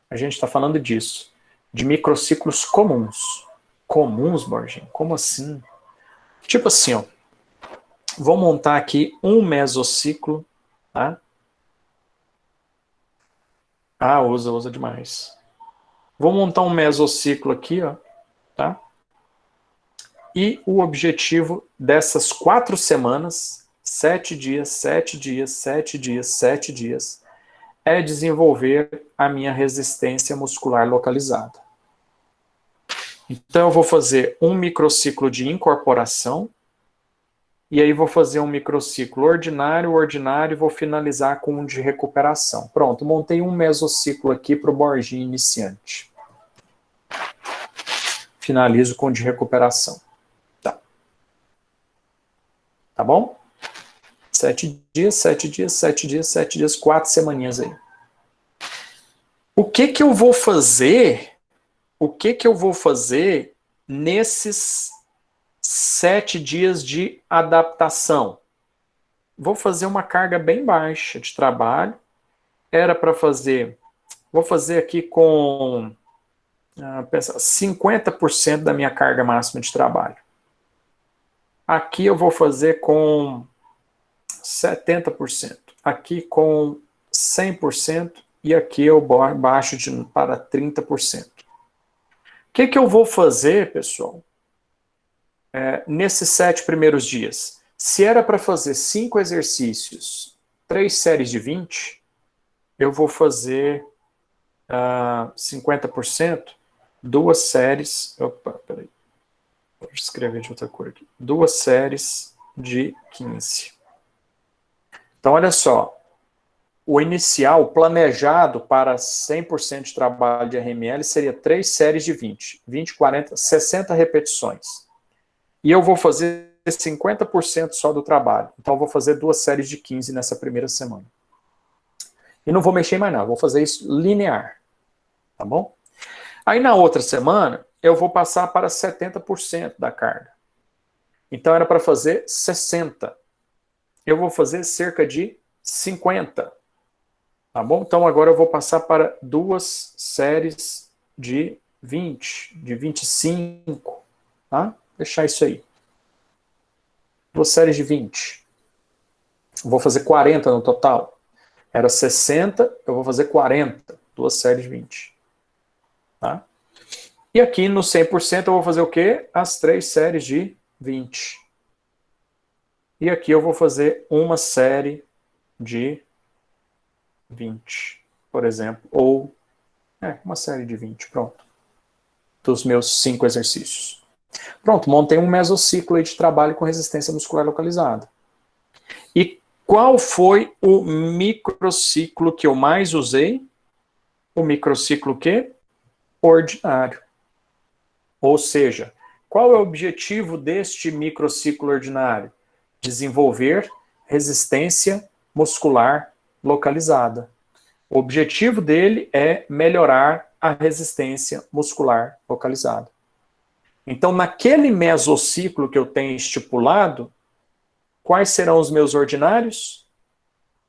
a gente está falando disso. De microciclos comuns. Comuns, Borginho? Como assim? Tipo assim, ó. Vou montar aqui um mesociclo, tá? Ah, usa demais. Vou montar um mesociclo aqui, ó, tá? E o objetivo dessas 4 semanas, 7 dias, 7 dias, 7 dias, 7 dias, é desenvolver a minha resistência muscular localizada. Então eu vou fazer um microciclo de incorporação, e aí vou fazer um microciclo ordinário, e vou finalizar com um de recuperação. Pronto, montei um mesociclo aqui para o Borginho iniciante. Finalizo com o de recuperação. Tá. Tá bom? 7 dias, 7 dias, 7 dias, 7 dias, 4 semaninhas aí. O que eu vou fazer? O que eu vou fazer nesses 7 dias de adaptação? Vou fazer uma carga bem baixa de trabalho. Era para fazer... Vou fazer aqui com 50% da minha carga máxima de trabalho. Aqui eu vou fazer com 70%. Aqui com 100%. E aqui eu baixo para 30%. O que eu vou fazer, pessoal? nesses 7 primeiros dias, se era para fazer 5 exercícios, 3 séries de 20, eu vou fazer 50%, 2 séries... Opa, peraí. Vou escrever de outra cor aqui. 2 séries de 15. Então, olha só. O inicial, planejado para 100% de trabalho de RML, seria 3 séries de 20. 20, 40, 60 repetições. E eu vou fazer 50% só do trabalho. Então, eu vou fazer 2 séries de 15 nessa primeira semana. E não vou mexer mais nada, vou fazer isso linear. Tá bom? Aí, na outra semana, eu vou passar para 70% da carga. Então, era para fazer 60. Eu vou fazer cerca de 50. Tá bom? Então, agora eu vou passar para 2 séries de 20, de 25. Tá? Deixar isso aí. 2 séries de 20. Vou fazer 40 no total. Era 60, eu vou fazer 40. 2 séries de 20. Tá? E aqui no 100% eu vou fazer o quê? As 3 séries de 20. E aqui eu vou fazer uma série de 20, por exemplo. Ou, uma série de 20, pronto. Dos meus 5 exercícios. Pronto, montei um mesociclo aí de trabalho com resistência muscular localizada. E qual foi o microciclo que eu mais usei? O microciclo quê? Ordinário. Ou seja, qual é o objetivo deste microciclo ordinário? Desenvolver resistência muscular localizada. O objetivo dele é melhorar a resistência muscular localizada. Então, naquele mesociclo que eu tenho estipulado, quais serão os meus ordinários?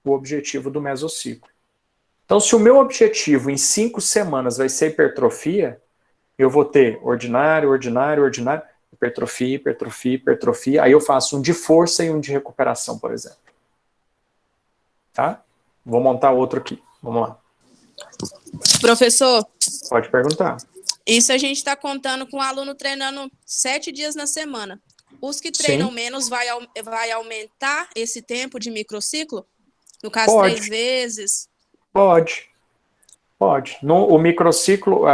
O objetivo do mesociclo. Então, se o meu objetivo em 5 semanas vai ser hipertrofia, eu vou ter ordinário, ordinário, ordinário, hipertrofia, hipertrofia, hipertrofia. Aí eu faço um de força e um de recuperação, por exemplo. Tá? Vou montar outro aqui. Vamos lá. Professor, Pode perguntar. isso a gente está contando com o aluno treinando 7 dias na semana. Os que treinam Sim. menos vai aumentar esse tempo de microciclo? No caso, Pode. 3 vezes? Pode. O microciclo,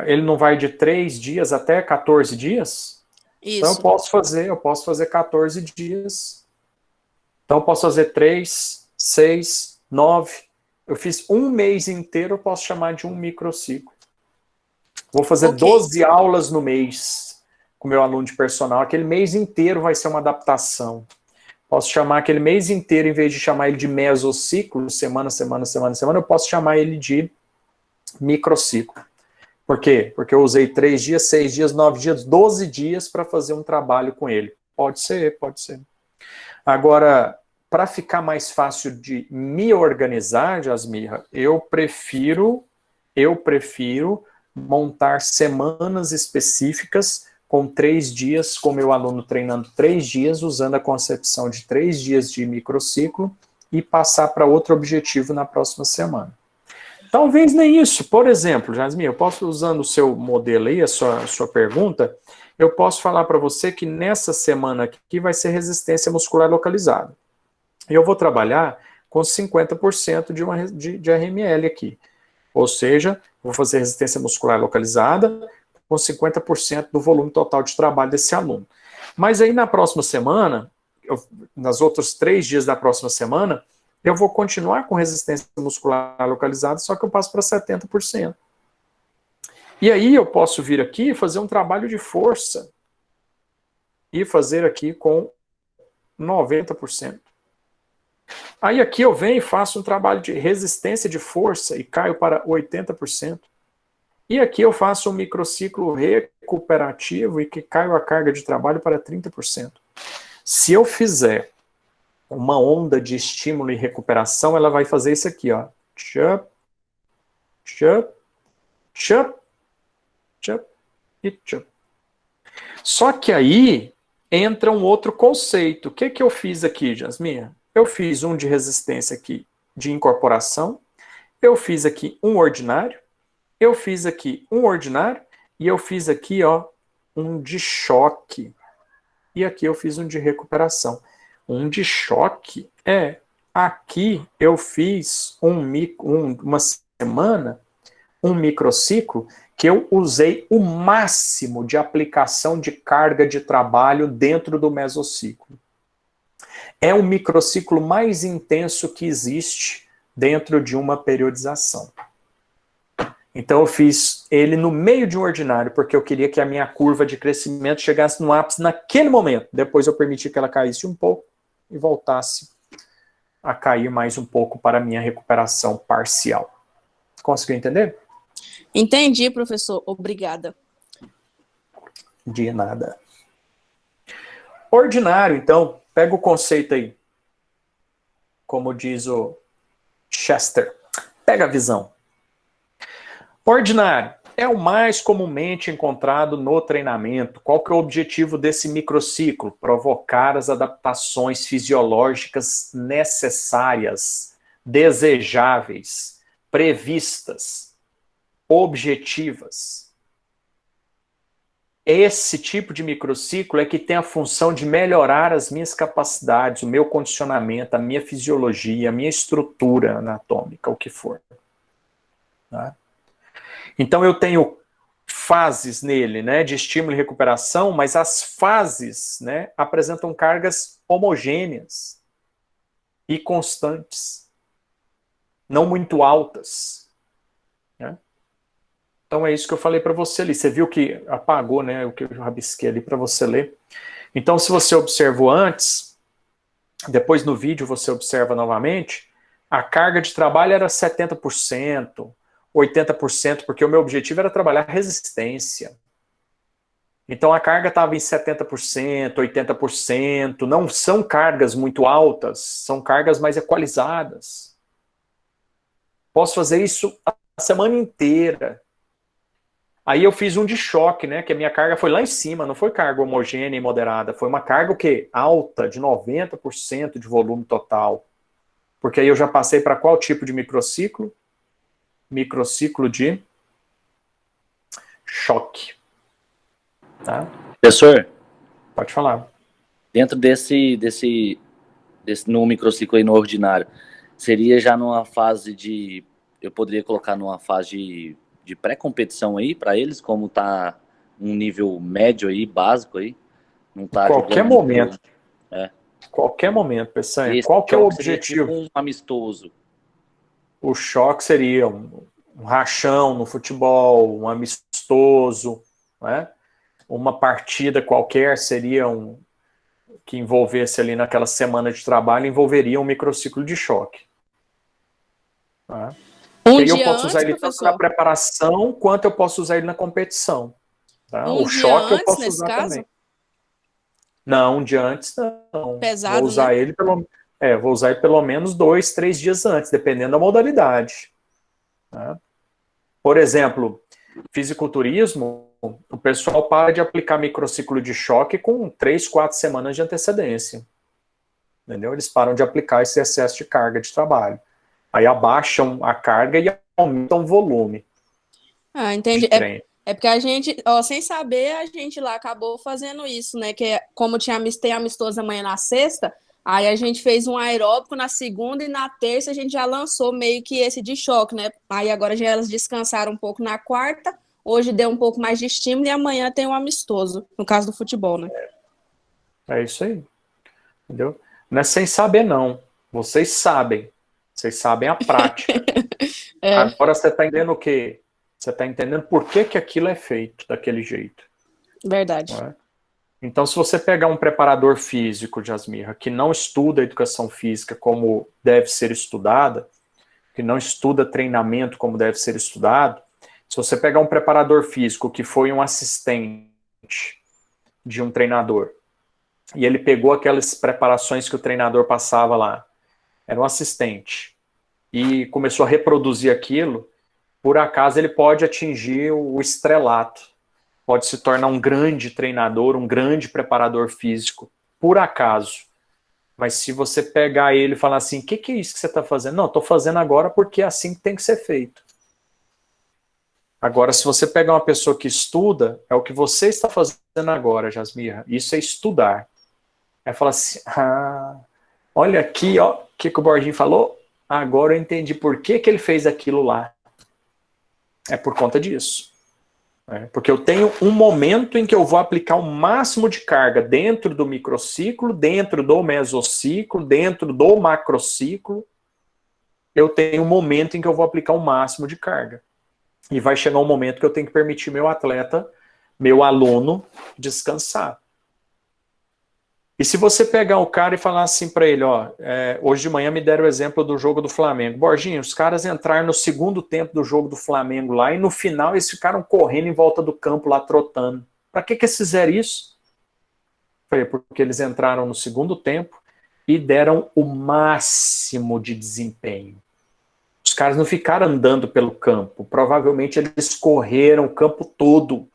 ele não vai de 3 dias até 14 dias? Isso. Então eu posso fazer 14 dias. Então eu posso fazer 3, 6, 9. Eu fiz um mês inteiro, eu posso chamar de um microciclo. Vou fazer 12 aulas no mês com meu aluno de personal. Aquele mês inteiro vai ser uma adaptação. Posso chamar aquele mês inteiro, em vez de chamar ele de mesociclo, semana, eu posso chamar ele de microciclo. Por quê? Porque eu usei 3 dias, 6 dias, 9 dias, 12 dias para fazer um trabalho com ele. Pode ser, pode ser. Agora, para ficar mais fácil de me organizar, Jasmira, eu prefiro montar semanas específicas com 3 dias, com meu aluno treinando 3 dias, usando a concepção de 3 dias de microciclo e passar para outro objetivo na próxima semana. Talvez nem isso. Por exemplo, Jasmine, eu posso, usando o seu modelo aí, a sua pergunta, eu posso falar para você que nessa semana aqui vai ser resistência muscular localizada. Eu vou trabalhar com 50% de RML aqui. Ou seja, vou fazer resistência muscular localizada com 50% do volume total de trabalho desse aluno. Mas aí na próxima semana, nas outros 3 dias da próxima semana, eu vou continuar com resistência muscular localizada, só que eu passo para 70%. E aí eu posso vir aqui e fazer um trabalho de força e fazer aqui com 90%. Aí aqui eu venho e faço um trabalho de resistência de força e caio para 80%. E aqui eu faço um microciclo recuperativo e que caio a carga de trabalho para 30%. Se eu fizer uma onda de estímulo e recuperação, ela vai fazer isso aqui, ó. Chup, chup, chup, chup e chup. Só que aí entra um outro conceito. O que que eu fiz aqui, Jasmine? Eu fiz um de resistência aqui de incorporação, eu fiz aqui um ordinário, eu fiz aqui um ordinário e eu fiz aqui, ó, um de choque. e aqui eu fiz um de recuperação. Um de choque aqui eu fiz uma semana, um microciclo, que eu usei o máximo de aplicação de carga de trabalho dentro do mesociclo. É o microciclo mais intenso que existe dentro de uma periodização. Então eu fiz ele no meio de um ordinário, porque eu queria que a minha curva de crescimento chegasse no ápice naquele momento. Depois eu permiti que ela caísse um pouco e voltasse a cair mais um pouco para a minha recuperação parcial. Conseguiu entender? Entendi, professor. Obrigada. De nada. Ordinário, então, pega o conceito aí. Como diz o Chester. Pega a visão. Ordinário é o mais comumente encontrado no treinamento. Qual que é o objetivo desse microciclo? Provocar as adaptações fisiológicas necessárias, desejáveis, previstas, objetivas. Esse tipo de microciclo é que tem a função de melhorar as minhas capacidades, o meu condicionamento, a minha fisiologia, a minha estrutura anatômica, o que for. Tá? Então eu tenho fases nele, né, de estímulo e recuperação, mas as fases, né, apresentam cargas homogêneas e constantes, não muito altas. Né? Então é isso que eu falei para você ali. Você viu que apagou, né, o que eu rabisquei ali para você ler. Então se você observou antes, depois no vídeo você observa novamente, a carga de trabalho era 70%, 80%, porque o meu objetivo era trabalhar resistência. Então a carga estava em 70%, 80%, não são cargas muito altas, são cargas mais equalizadas. Posso fazer isso a semana inteira. Aí eu fiz um de choque, né, que a minha carga foi lá em cima, não foi carga homogênea e moderada, foi uma carga o quê? Alta, de 90% de volume total. Porque aí eu já passei para qual tipo de microciclo? Microciclo de choque. Tá? Professor, Pode falar. dentro desse no microciclo aí no ordinário, seria já numa fase de, eu poderia colocar numa fase de pré-competição aí para eles, como tá um nível médio aí, básico aí, não tá Qualquer jogando momento. É. Qualquer momento, pessoal. Esse Qual que é o choque seria objetivo? tipo um amistoso. O choque seria um rachão no futebol, um amistoso, né? Uma partida qualquer seria que envolvesse ali naquela semana de trabalho, envolveria um microciclo de choque. Tá? Um E aí eu dia posso antes, usar ele tanto na professor? preparação, quanto eu posso usar ele na competição. Tá? Um O dia choque eu antes, posso nesse usar caso? também. Não, um dia antes não. Vou Pesado, usar né? ele vou usar ele pelo menos 2, 3 dias antes, dependendo da modalidade. Tá? Por exemplo, fisiculturismo, o pessoal para de aplicar microciclo de choque com 3, 4 semanas de antecedência. Entendeu? Eles param de aplicar esse excesso de carga de trabalho. Aí abaixam a carga e aumentam o volume Ah, de entendi. treino. É porque a gente, ó, sem saber, a gente lá acabou fazendo isso, né? Que como tem amistoso amanhã na sexta, aí a gente fez um aeróbico na segunda e na terça a gente já lançou meio que esse de choque, né? Aí agora já elas descansaram um pouco na quarta, hoje deu um pouco mais de estímulo e amanhã tem um amistoso, no caso do futebol, né? É isso aí. Entendeu? Não é sem saber, não. Vocês sabem. Vocês sabem a prática. Agora você está entendendo o quê? Você está entendendo por que aquilo é feito daquele jeito. Verdade. Não é? Então, se você pegar um preparador físico, Jasmirra, que não estuda a educação física como deve ser estudada, que não estuda treinamento como deve ser estudado, se você pegar um preparador físico que foi um assistente de um treinador, e ele pegou aquelas preparações que o treinador passava lá, era um assistente, e começou a reproduzir aquilo, por acaso ele pode atingir o estrelato, pode se tornar um grande treinador, um grande preparador físico, por acaso. Mas se você pegar ele e falar assim, o que é isso que você está fazendo? Não, estou fazendo agora porque é assim que tem que ser feito. Agora, se você pegar uma pessoa que estuda, é o que você está fazendo agora, Jasmira. Isso é estudar. Aí fala assim, olha aqui, ó, o que o Borginho falou? Agora eu entendi por que ele fez aquilo lá. É por conta disso. Porque eu tenho um momento em que eu vou aplicar o máximo de carga dentro do microciclo, dentro do mesociclo, dentro do macrociclo. Eu tenho um momento em que eu vou aplicar o máximo de carga. E vai chegar um momento que eu tenho que permitir meu atleta, meu aluno, descansar. E se você pegar o cara e falar assim para ele, ó, hoje de manhã me deram o exemplo do jogo do Flamengo. Borginho, os caras entraram no segundo tempo do jogo do Flamengo lá e no final eles ficaram correndo em volta do campo lá, trotando. Para que eles fizeram isso? Falei, porque eles entraram no segundo tempo e deram o máximo de desempenho. Os caras não ficaram andando pelo campo. Provavelmente eles correram o campo todo.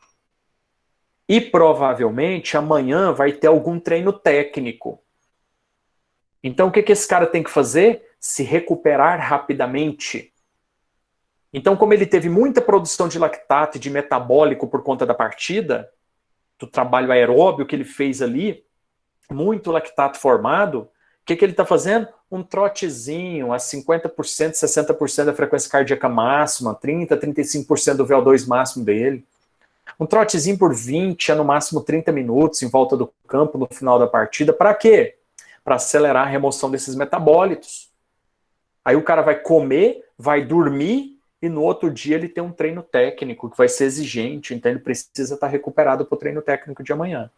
E provavelmente amanhã vai ter algum treino técnico. Então o que esse cara tem que fazer? Se recuperar rapidamente. Então, como ele teve muita produção de lactato e de metabólico por conta da partida, do trabalho aeróbio que ele fez ali, muito lactato formado, o que ele está fazendo? Um trotezinho a 50%, 60% da frequência cardíaca máxima, 30%, 35% do VO2 máximo dele. Um trotezinho por 20 a no máximo 30 minutos em volta do campo no final da partida. Para quê? Para acelerar a remoção desses metabólitos. Aí o cara vai comer, vai dormir e no outro dia ele tem um treino técnico que vai ser exigente, então ele precisa estar recuperado para o treino técnico de amanhã.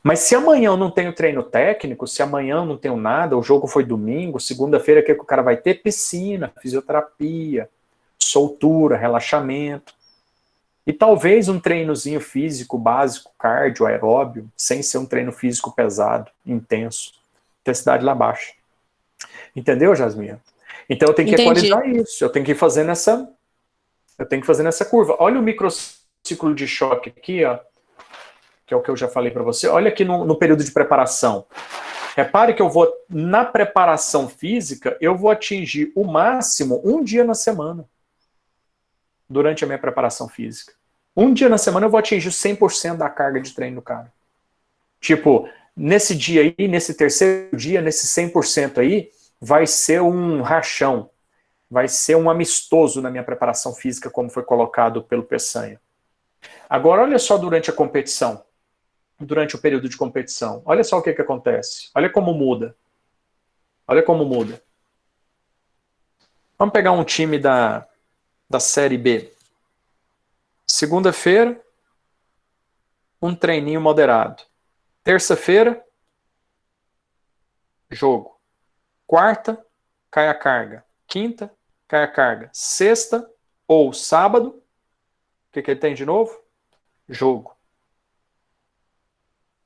Mas se amanhã eu não tenho treino técnico, se amanhã eu não tenho nada, o jogo foi domingo, segunda-feira o que o cara vai ter? Piscina, fisioterapia, soltura, relaxamento. E talvez um treinozinho físico básico, cardio, aeróbio, sem ser um treino físico pesado, intenso. Intensidade lá baixa. Entendeu, Jasminha? Então eu tenho que equalizar isso. Eu tenho que ir fazendo essa curva. Olha o microciclo de choque aqui, ó, que é o que eu já falei para você. Olha aqui no período de preparação. Repare que eu vou, na preparação física, eu vou atingir o máximo um dia na semana. Durante a minha preparação física. Um dia na semana eu vou atingir 100% da carga de treino do cara. Tipo, nesse dia aí, nesse terceiro dia, nesse 100% aí, vai ser um rachão. Vai ser um amistoso na minha preparação física, como foi colocado pelo Peçanha. Agora, olha só durante a competição. Durante o período de competição. Olha só o que acontece. Olha como muda. Olha como muda. Vamos pegar um time da Série B. Segunda-feira, um treininho moderado. Terça-feira, jogo. Quarta, cai a carga. Quinta, cai a carga. Sexta ou sábado, o que ele tem de novo? Jogo.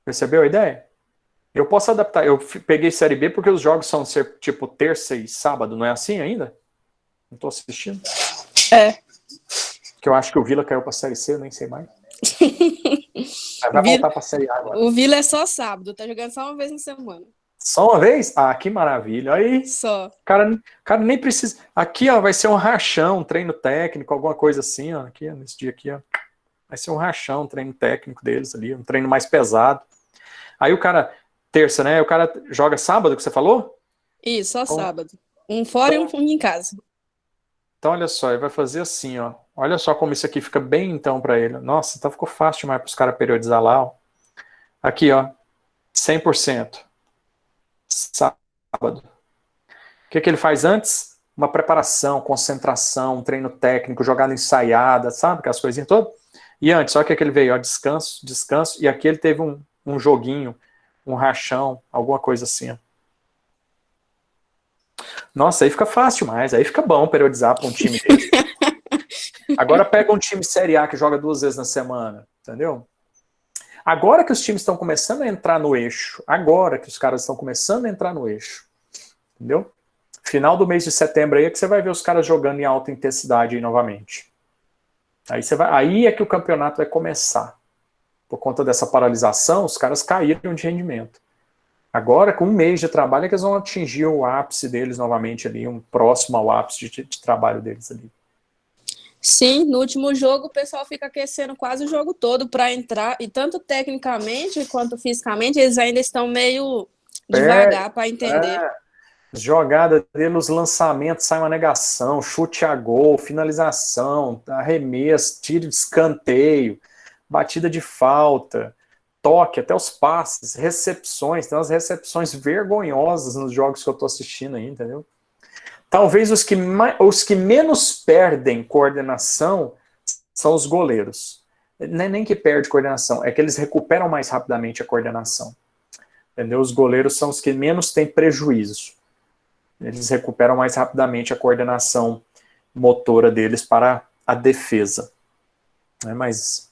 Percebeu a ideia? Eu posso adaptar. Eu peguei Série B porque os jogos são tipo terça e sábado, não é assim ainda? Não estou assistindo? É. Que eu acho que o Vila caiu para a Série C, eu nem sei mais. Vai voltar para a Série A agora. O Vila é só sábado, tá jogando só uma vez na semana. Só uma vez? Ah, que maravilha. Aí, só. Cara nem precisa. Aqui, ó, vai ser um rachão, um treino técnico, alguma coisa assim, ó. Aqui, nesse dia aqui, ó. Vai ser um rachão, um treino técnico deles ali, um treino mais pesado. Aí o cara, terça, né? O cara joga sábado, que você falou? Isso, só sábado. Um fora e um em casa. Então, olha só, ele vai fazer assim, ó. Olha só como isso aqui fica bem, então, para ele. Nossa, então ficou fácil demais para os caras periodizar lá, ó. Aqui, ó. 100%. Sábado. O que ele faz antes? Uma preparação, concentração, um treino técnico, jogada ensaiada, sabe? Aquelas coisinhas todas. E antes, olha o que ele veio, ó. Descanso, descanso. E aqui ele teve um joguinho, um rachão, alguma coisa assim, ó. Nossa, aí fica fácil demais, aí fica bom periodizar para um time desse. Agora pega um time Série A que joga 2 vezes na semana, entendeu? Agora que os times estão começando a entrar no eixo, agora que os caras estão começando a entrar no eixo, entendeu? Final do mês de setembro aí é que você vai ver os caras jogando em alta intensidade aí novamente. Aí é que o campeonato vai começar. Por conta dessa paralisação, os caras caíram de rendimento. Agora, com um mês de trabalho, é que eles vão atingir o ápice deles novamente ali, um próximo ao ápice de trabalho deles ali. Sim, no último jogo o pessoal fica aquecendo quase o jogo todo para entrar, e tanto tecnicamente quanto fisicamente eles ainda estão meio devagar para entender. Jogada dele, os lançamentos, sai uma negação, chute a gol, finalização, arremesso, tiro de escanteio, batida de falta, toque, até os passes, recepções, tem umas recepções vergonhosas nos jogos que eu tô assistindo aí, entendeu? Talvez os que menos perdem coordenação são os goleiros. Não é nem que perde coordenação, é que eles recuperam mais rapidamente a coordenação. Entendeu? Os goleiros são os que menos têm prejuízo. Eles recuperam mais rapidamente a coordenação motora deles para a defesa. Mas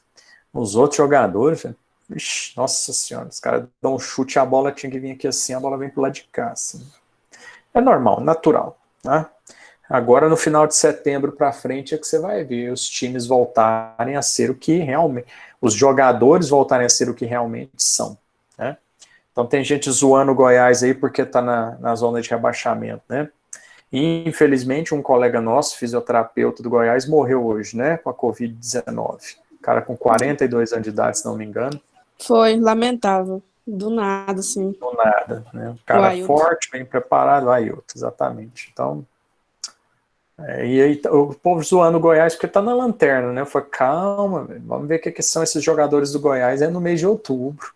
os outros jogadores, ixi, nossa senhora, os caras dão um chute, a bola tinha que vir aqui assim, a bola vem pro lado de cá. Assim. É normal, natural. Tá? Agora, no final de setembro para frente, é que você vai ver os times voltarem a ser o que realmente... Os jogadores voltarem a ser o que realmente são. Né? Então tem gente zoando o Goiás aí porque está na zona de rebaixamento, né? E, infelizmente, um colega nosso, fisioterapeuta do Goiás, morreu hoje, né? Com a Covid-19. Cara com 42 anos de idade, se não me engano. Foi lamentável. Do nada, assim. Do nada, né? Um cara forte, bem preparado, Ailton, exatamente. Então, e aí o povo zoando o Goiás porque tá na lanterna, né? Eu falei, calma, vamos ver o que são esses jogadores do Goiás no mês de outubro.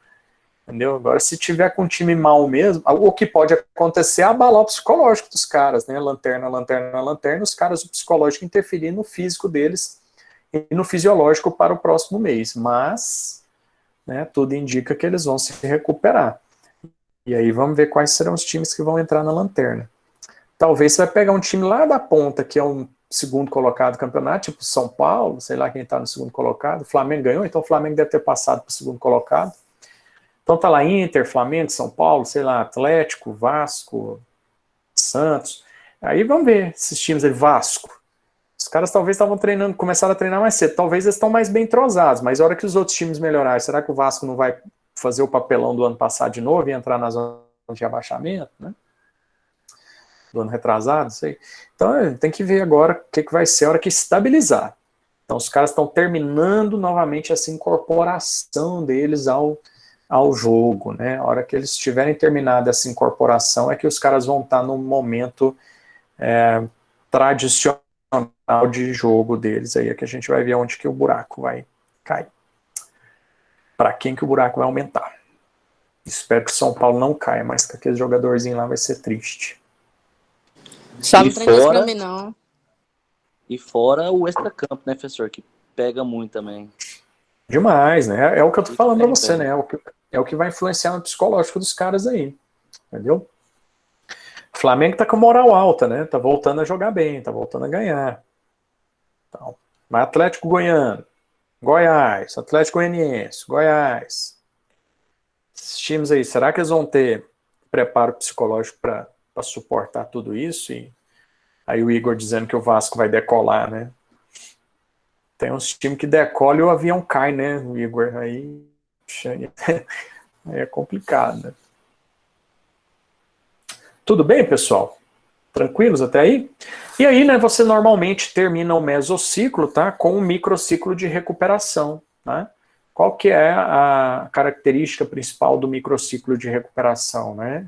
Entendeu? Agora, se tiver com um time mal mesmo, o que pode acontecer é abalar o psicológico dos caras, né? Lanterna, lanterna, lanterna, os caras, o psicológico interferir no físico deles e no fisiológico para o próximo mês. Mas, né, tudo indica que eles vão se recuperar. E aí vamos ver quais serão os times que vão entrar na lanterna. Talvez você vai pegar um time lá da ponta, que é um segundo colocado do campeonato, tipo São Paulo, sei lá quem está no segundo colocado. O Flamengo ganhou, então o Flamengo deve ter passado para o segundo colocado. Então tá lá Inter, Flamengo, São Paulo, sei lá, Atlético, Vasco, Santos. Aí vamos ver esses times aí, Vasco. Os caras talvez estavam treinando, começaram a treinar mais cedo. Talvez eles estão mais bem entrosados, mas a hora que os outros times melhorarem, será que o Vasco não vai fazer o papelão do ano passado de novo e entrar na zona de abaixamento, né? Do ano retrasado, sei. Então tem que ver agora o que vai ser a hora que estabilizar. Então os caras estão terminando novamente essa incorporação deles ao jogo, né? A hora que eles tiverem terminado essa incorporação é que os caras vão estar no momento tradicional de jogo deles, aí é que a gente vai ver onde que o buraco vai cair. Para quem que o buraco vai aumentar. Espero que o São Paulo não caia, mas que aquele jogadorzinho lá vai ser triste. Só não tem isso pra mim, não. E fora o extracampo, né, professor? Que pega muito também. Demais, né? É o que eu tô falando pra você, né? É o que vai influenciar no psicológico dos caras aí. Entendeu? O Flamengo tá com moral alta, né? Tá voltando a jogar bem, tá voltando a ganhar. Então, mas Atlético Goiano, Goiás, Atlético Goianiense, Goiás. Esses times aí, será que eles vão ter preparo psicológico para suportar tudo isso? E aí o Igor dizendo que o Vasco vai decolar, né? Tem uns times que decolam e o avião cai, né, Igor? Aí é complicado, né? Tudo bem, pessoal? Tranquilos até aí? E aí, né, você normalmente termina o mesociclo, tá, com um microciclo de recuperação, né? Qual que é a característica principal do microciclo de recuperação, né?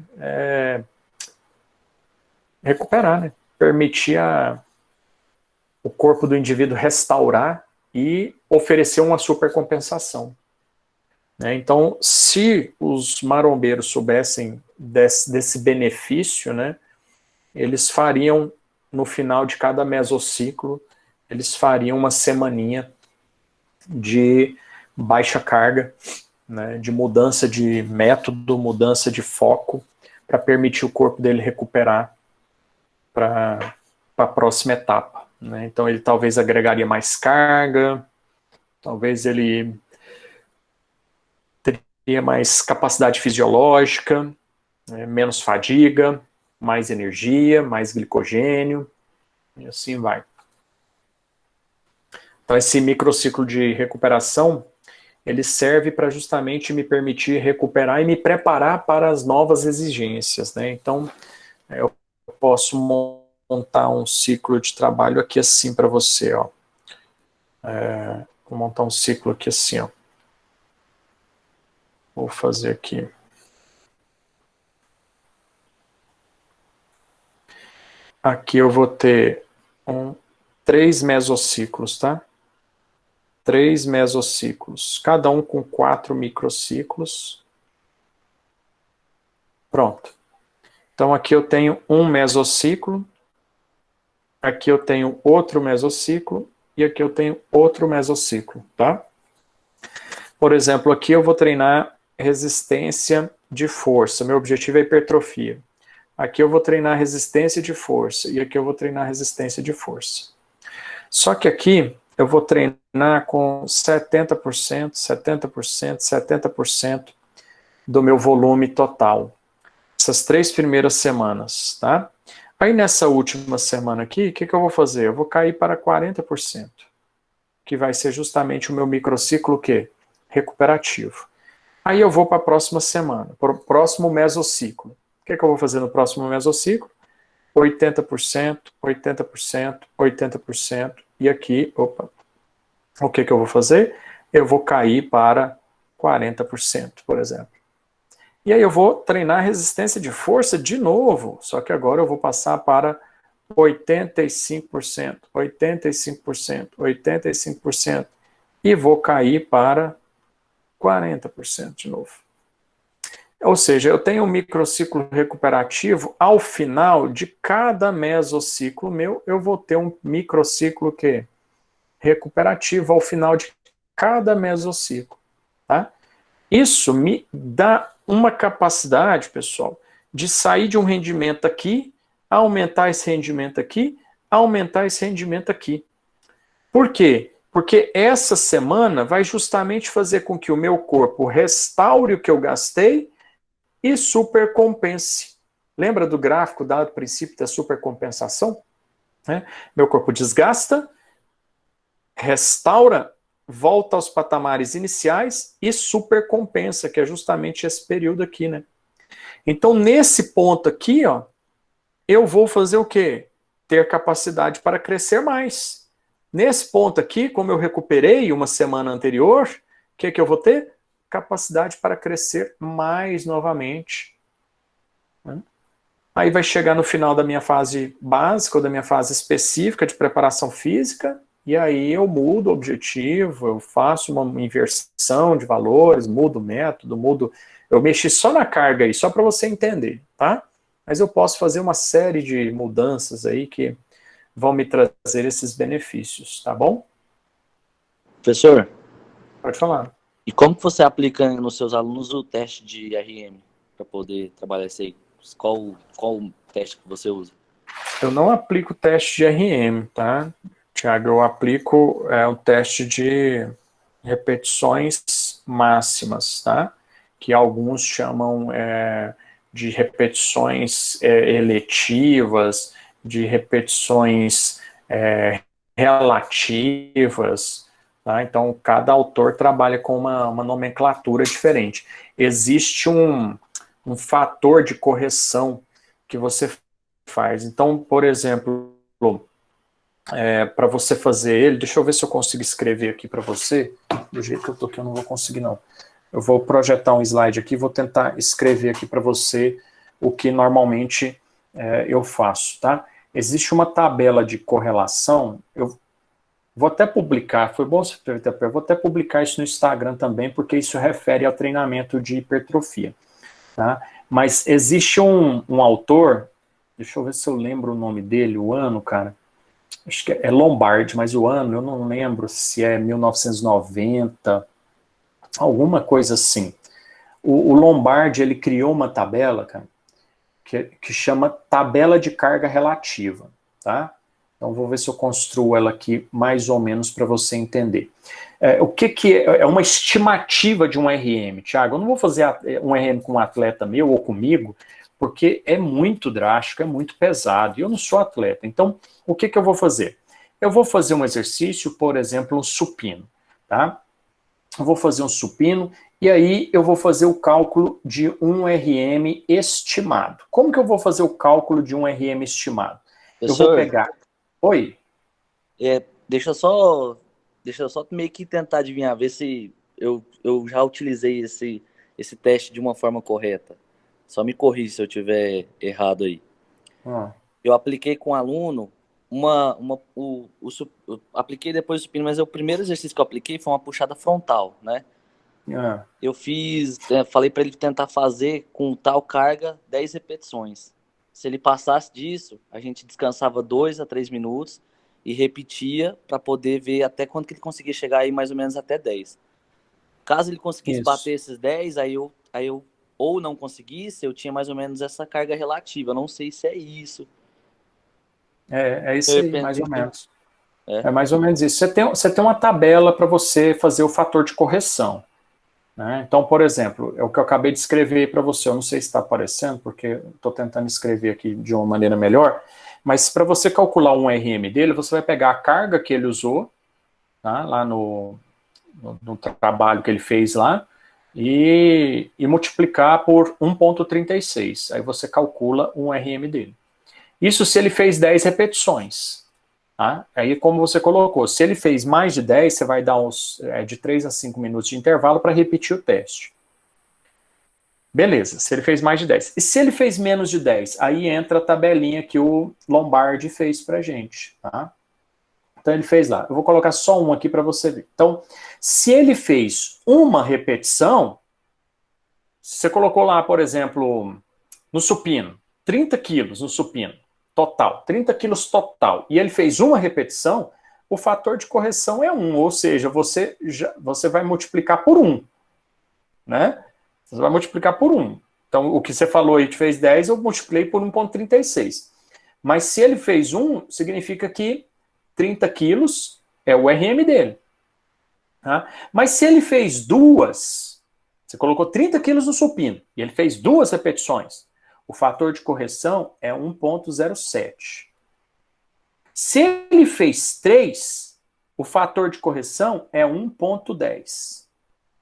Recuperar, né? Permitir o corpo do indivíduo restaurar e oferecer uma supercompensação. Né? Então, se os marombeiros soubessem desse benefício, né, eles fariam, no final de cada mesociclo, eles fariam uma semaninha de baixa carga, né, de mudança de método, mudança de foco, para permitir o corpo dele recuperar para a próxima etapa. Né? Então ele talvez agregaria mais carga, talvez ele teria mais capacidade fisiológica, né, menos fadiga, mais energia, mais glicogênio, e assim vai. Então esse microciclo de recuperação, ele serve para justamente me permitir recuperar e me preparar para as novas exigências. Né? Então eu posso montar um ciclo de trabalho aqui assim para você, ó. Vou montar um ciclo aqui assim, ó. Vou fazer aqui. Aqui eu vou ter 3 mesociclos, tá? 3 mesociclos, cada um com 4 microciclos. Pronto. Então aqui eu tenho um mesociclo, aqui eu tenho outro mesociclo, e aqui eu tenho outro mesociclo, tá? Por exemplo, aqui eu vou treinar resistência de força, meu objetivo é hipertrofia. Aqui eu vou treinar resistência de força, e aqui eu vou treinar resistência de força. Só que aqui eu vou treinar com 70%, 70%, 70% do meu volume total. Essas 3 primeiras semanas, tá? Aí nessa última semana aqui, o que eu vou fazer? Eu vou cair para 40%, que vai ser justamente o meu microciclo o quê? Recuperativo. Aí eu vou para a próxima semana, para o próximo mesociclo. O que eu vou fazer no próximo mesociclo? 80%, 80%, 80%, e aqui, opa, o que eu vou fazer? Eu vou cair para 40%, por exemplo. E aí eu vou treinar resistência de força de novo, só que agora eu vou passar para 85%, 85%, 85%, e vou cair para 40% de novo. Ou seja, eu tenho um microciclo recuperativo, ao final de cada mesociclo meu, eu vou ter um microciclo que recuperativo ao final de cada mesociclo, tá? Isso me dá uma capacidade, pessoal, de sair de um rendimento aqui, aumentar esse rendimento aqui, aumentar esse rendimento aqui. Por quê? Porque essa semana vai justamente fazer com que o meu corpo restaure o que eu gastei e supercompense. Lembra do gráfico dado princípio da supercompensação? Meu corpo desgasta, restaura, volta aos patamares iniciais e supercompensa, que é justamente esse período aqui, né? Então, nesse ponto aqui, ó, eu vou fazer o quê? Ter capacidade para crescer mais. Nesse ponto aqui, como eu recuperei uma semana anterior, o que eu vou ter? Capacidade para crescer mais novamente. Aí vai chegar no final da minha fase básica ou da minha fase específica de preparação física, e aí eu mudo o objetivo, eu faço uma inversão de valores, mudo o método, eu mexi só na carga aí, só para você entender, tá? Mas eu posso fazer uma série de mudanças aí que vão me trazer esses benefícios, tá bom? Professor? Pode falar. E como que você aplica nos seus alunos o teste de RM para poder trabalhar isso aí? Qual o teste que você usa? Eu não aplico teste de RM, tá? Tiago, eu aplico o teste de repetições máximas, tá? Que alguns chamam de repetições eletivas, de repetições relativas, tá? Então, cada autor trabalha com uma nomenclatura diferente. Existe um fator de correção que você faz. Então, por exemplo, para você fazer ele, deixa eu ver se eu consigo escrever aqui para você, do jeito que eu tô aqui eu não vou conseguir não. Eu vou projetar um slide aqui, vou tentar escrever aqui para você o que normalmente eu faço, tá? Existe uma tabela de correlação, eu vou até publicar, foi bom você ter, eu vou até publicar isso no Instagram também, porque isso refere ao treinamento de hipertrofia, tá? Mas existe um autor, deixa eu ver se eu lembro o nome dele, o ano, cara, acho que é Lombardi, mas o ano eu não lembro se é 1990, alguma coisa assim. O Lombardi, ele criou uma tabela, cara, que chama tabela de carga relativa, tá? Então vou ver se eu construo ela aqui mais ou menos para você entender. O que é uma estimativa de um RM, Thiago? Eu não vou fazer um RM com um atleta meu ou comigo, porque é muito drástico, é muito pesado, e eu não sou atleta. Então, o que eu vou fazer? Eu vou fazer um exercício, por exemplo, um supino, tá? Eu vou fazer um supino, e aí eu vou fazer o cálculo de um RM estimado. Como que eu vou fazer o cálculo de um RM estimado? Professor, eu vou pegar... Oi? deixa eu só deixa eu só meio que tentar adivinhar, ver se eu já utilizei esse teste de uma forma correta. Só me corrija se eu tiver errado aí. Eu apliquei com o aluno eu apliquei depois do supino, mas o primeiro exercício que eu apliquei foi uma puxada frontal, né? Eu falei para ele tentar fazer com tal carga 10 repetições. Se ele passasse disso, a gente descansava 2 a 3 minutos e repetia para poder ver até quanto que ele conseguia chegar aí, mais ou menos até 10. Caso ele conseguisse bater esses 10, aí eu ou não conseguisse, eu tinha mais ou menos essa carga relativa. Eu não sei se é isso. É isso aí, mais ou menos. É mais ou menos isso. Você tem uma tabela para você fazer o fator de correção, né? Então, por exemplo, é o que eu acabei de escrever para você. Eu não sei se está aparecendo, porque estou tentando escrever aqui de uma maneira melhor. Mas para você calcular um RM dele, você vai pegar a carga que ele usou, tá? Lá no trabalho que ele fez lá, e multiplicar por 1,36. Aí você calcula um RM dele. Isso se ele fez 10 repetições. Tá? Aí, como você colocou, se ele fez mais de 10, você vai dar de 3 a 5 minutos de intervalo para repetir o teste. Beleza, se ele fez mais de 10. E se ele fez menos de 10? Aí entra a tabelinha que o Lombardi fez para a gente. Tá? Então, ele fez lá. Eu vou colocar só um aqui para você ver. Então, se ele fez uma repetição, você colocou lá, por exemplo, no supino, 30 quilos no supino. Total, 30 quilos total, e ele fez uma repetição, o fator de correção é 1, ou seja, você vai multiplicar por 1, né? Você vai multiplicar por 1. Então, o que você falou aí, que fez 10, eu multipliquei por 1,36. Mas se ele fez 1, significa que 30 quilos é o RM dele. Tá? Mas se ele fez duas, você colocou 30 quilos no supino, e ele fez 2 repetições, o fator de correção é 1,07. Se ele fez 3, o fator de correção é 1,10.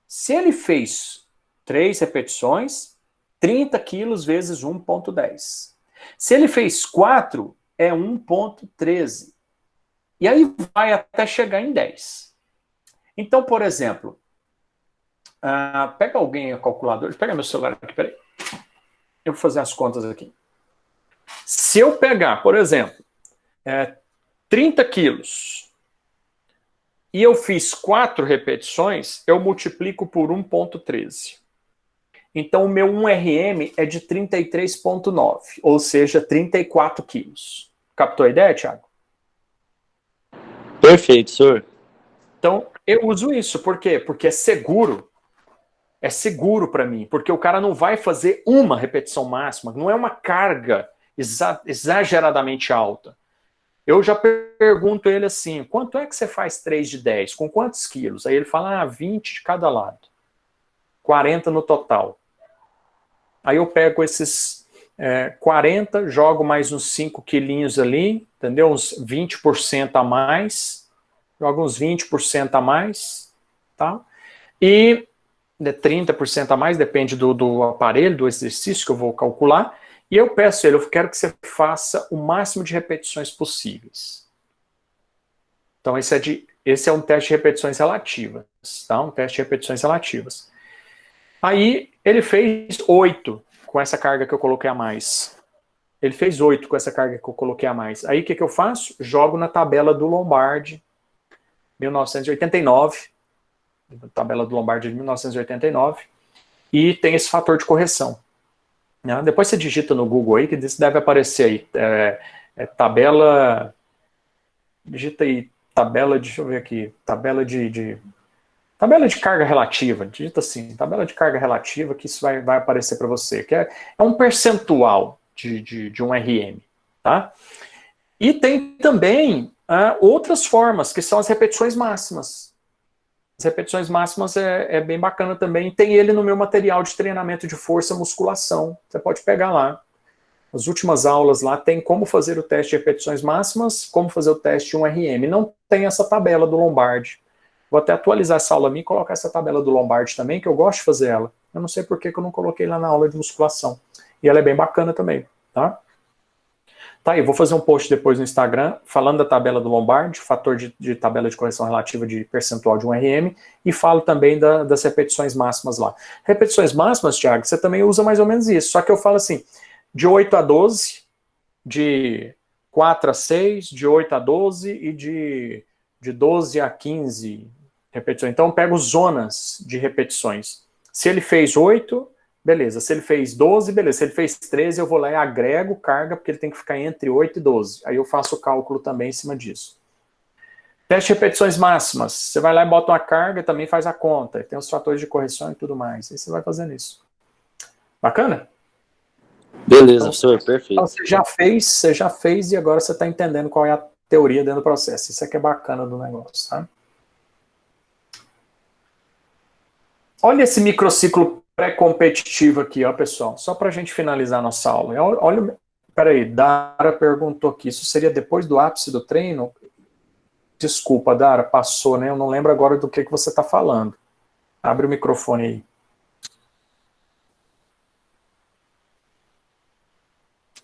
Se ele fez 3 repetições, 30 quilos vezes 1,10. Se ele fez 4, é 1,13. E aí vai até chegar em 10. Então, por exemplo, pega alguém a calculadora, pega meu celular aqui, peraí. Eu vou fazer as contas aqui. Se eu pegar, por exemplo, 30 quilos e eu fiz 4 repetições, eu multiplico por 1,13. Então, o meu 1RM é de 33,9, ou seja, 34 quilos. Captou a ideia, Thiago? Perfeito, senhor. Então, eu uso isso. Por quê? Porque é seguro. É seguro para mim, porque o cara não vai fazer uma repetição máxima, não é uma carga exageradamente alta. Eu já pergunto ele assim, quanto é que você faz 3 de 10? Com quantos quilos? Aí ele fala, 20 de cada lado. 40 no total. Aí eu pego esses 40, jogo mais uns 5 quilinhos ali, entendeu? Uns 20% a mais, jogo uns 20% a mais, tá? E 30% a mais, depende do aparelho, do exercício que eu vou calcular, e eu peço a ele, eu quero que você faça o máximo de repetições possíveis. Então esse é um teste de repetições relativas, tá? Um teste de repetições relativas. Aí ele fez 8 com essa carga que eu coloquei a mais. Ele fez 8 com essa carga que eu coloquei a mais. Aí o que eu faço? Jogo na tabela do Lombardi, 1989, tabela do Lombardi de 1989, e tem esse fator de correção. Né? Depois você digita no Google aí, que isso deve aparecer aí, tabela, digita aí, tabela de, deixa eu ver aqui, tabela de carga relativa, digita assim, tabela de carga relativa, que isso vai aparecer para você, que é um percentual de um RM, tá? E tem também outras formas, que são as repetições máximas. As repetições máximas é bem bacana também. Tem ele no meu material de treinamento de força e musculação. Você pode pegar lá. As últimas aulas lá tem como fazer o teste de repetições máximas, como fazer o teste de 1RM. Não tem essa tabela do Lombardi. Vou até atualizar essa aula minha e colocar essa tabela do Lombardi também, que eu gosto de fazer ela. Eu não sei por que eu não coloquei lá na aula de musculação. E ela é bem bacana também, tá? Tá aí, vou fazer um post depois no Instagram, falando da tabela do Lombardi, fator de tabela de correção relativa de percentual de um RM, e falo também das repetições máximas lá. Repetições máximas, Thiago, você também usa mais ou menos isso, só que eu falo assim, de 8 a 12, de 4 a 6, de 8 a 12 e de 12 a 15 repetições. Então eu pego zonas de repetições. Se ele fez 8... beleza, se ele fez 12, beleza, se ele fez 13, eu vou lá e agrego carga, porque ele tem que ficar entre 8 e 12. Aí eu faço o cálculo também em cima disso. Teste de repetições máximas. Você vai lá e bota uma carga, também faz a conta. Tem os fatores de correção e tudo mais. Aí você vai fazendo isso. Bacana? Beleza, Então, professor, perfeito. Então você já fez e agora você está entendendo qual é a teoria dentro do processo. Isso aqui é bacana do negócio, tá? Olha esse microciclo pré-competitivo aqui, ó, pessoal, só para a gente finalizar a nossa aula. Olha, peraí, Dara perguntou aqui, isso seria depois do ápice do treino? Desculpa, Dara, passou, né? Eu não lembro agora do que você está falando. Abre o microfone aí.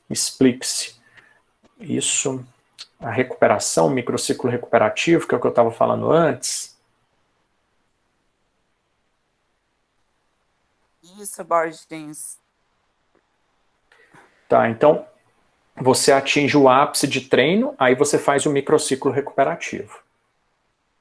Explique-se. Isso, a recuperação, o microciclo recuperativo, que é o que eu estava falando antes. Isso, Borges. Tá, então você atinge o ápice de treino, aí você faz o microciclo recuperativo.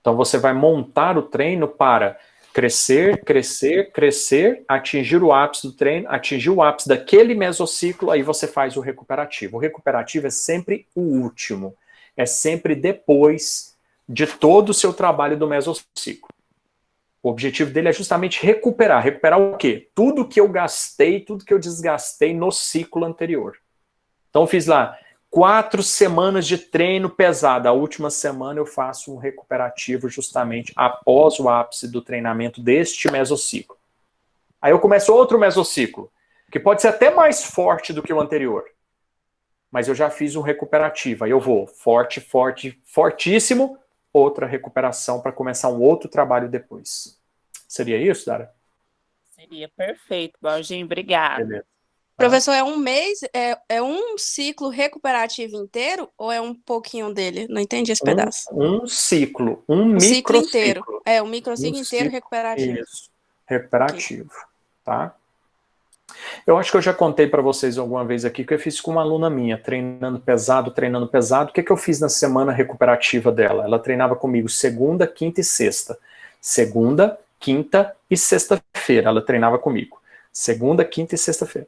Então você vai montar o treino para crescer, crescer, crescer, atingir o ápice do treino, atingir o ápice daquele mesociclo, aí você faz o recuperativo. O recuperativo é sempre o último, é sempre depois de todo o seu trabalho do mesociclo. O objetivo dele é justamente recuperar. Recuperar o quê? Tudo que eu gastei, tudo que eu desgastei no ciclo anterior. Então eu fiz lá 4 semanas de treino pesado. A última semana eu faço um recuperativo justamente após o ápice do treinamento deste mesociclo. Aí eu começo outro mesociclo, que pode ser até mais forte do que o anterior. Mas eu já fiz um recuperativo. Aí eu vou forte, forte, fortíssimo, outra recuperação para começar um outro trabalho depois. Seria isso, Dara? Seria perfeito, Borginho. Obrigada. Beleza. Professor, é um mês, é um ciclo recuperativo inteiro ou é um pouquinho dele? Não entendi esse pedaço. Um ciclo, um ciclo microciclo. inteiro. É, um microciclo inteiro ciclo, recuperativo. Isso, recuperativo, tá? Eu acho que eu já contei para vocês alguma vez aqui que eu fiz com uma aluna minha, treinando pesado, treinando pesado. O que eu fiz na semana recuperativa dela? Ela treinava comigo segunda, quinta e sexta. Segunda, quinta e sexta-feira ela treinava comigo. Segunda, quinta e sexta-feira.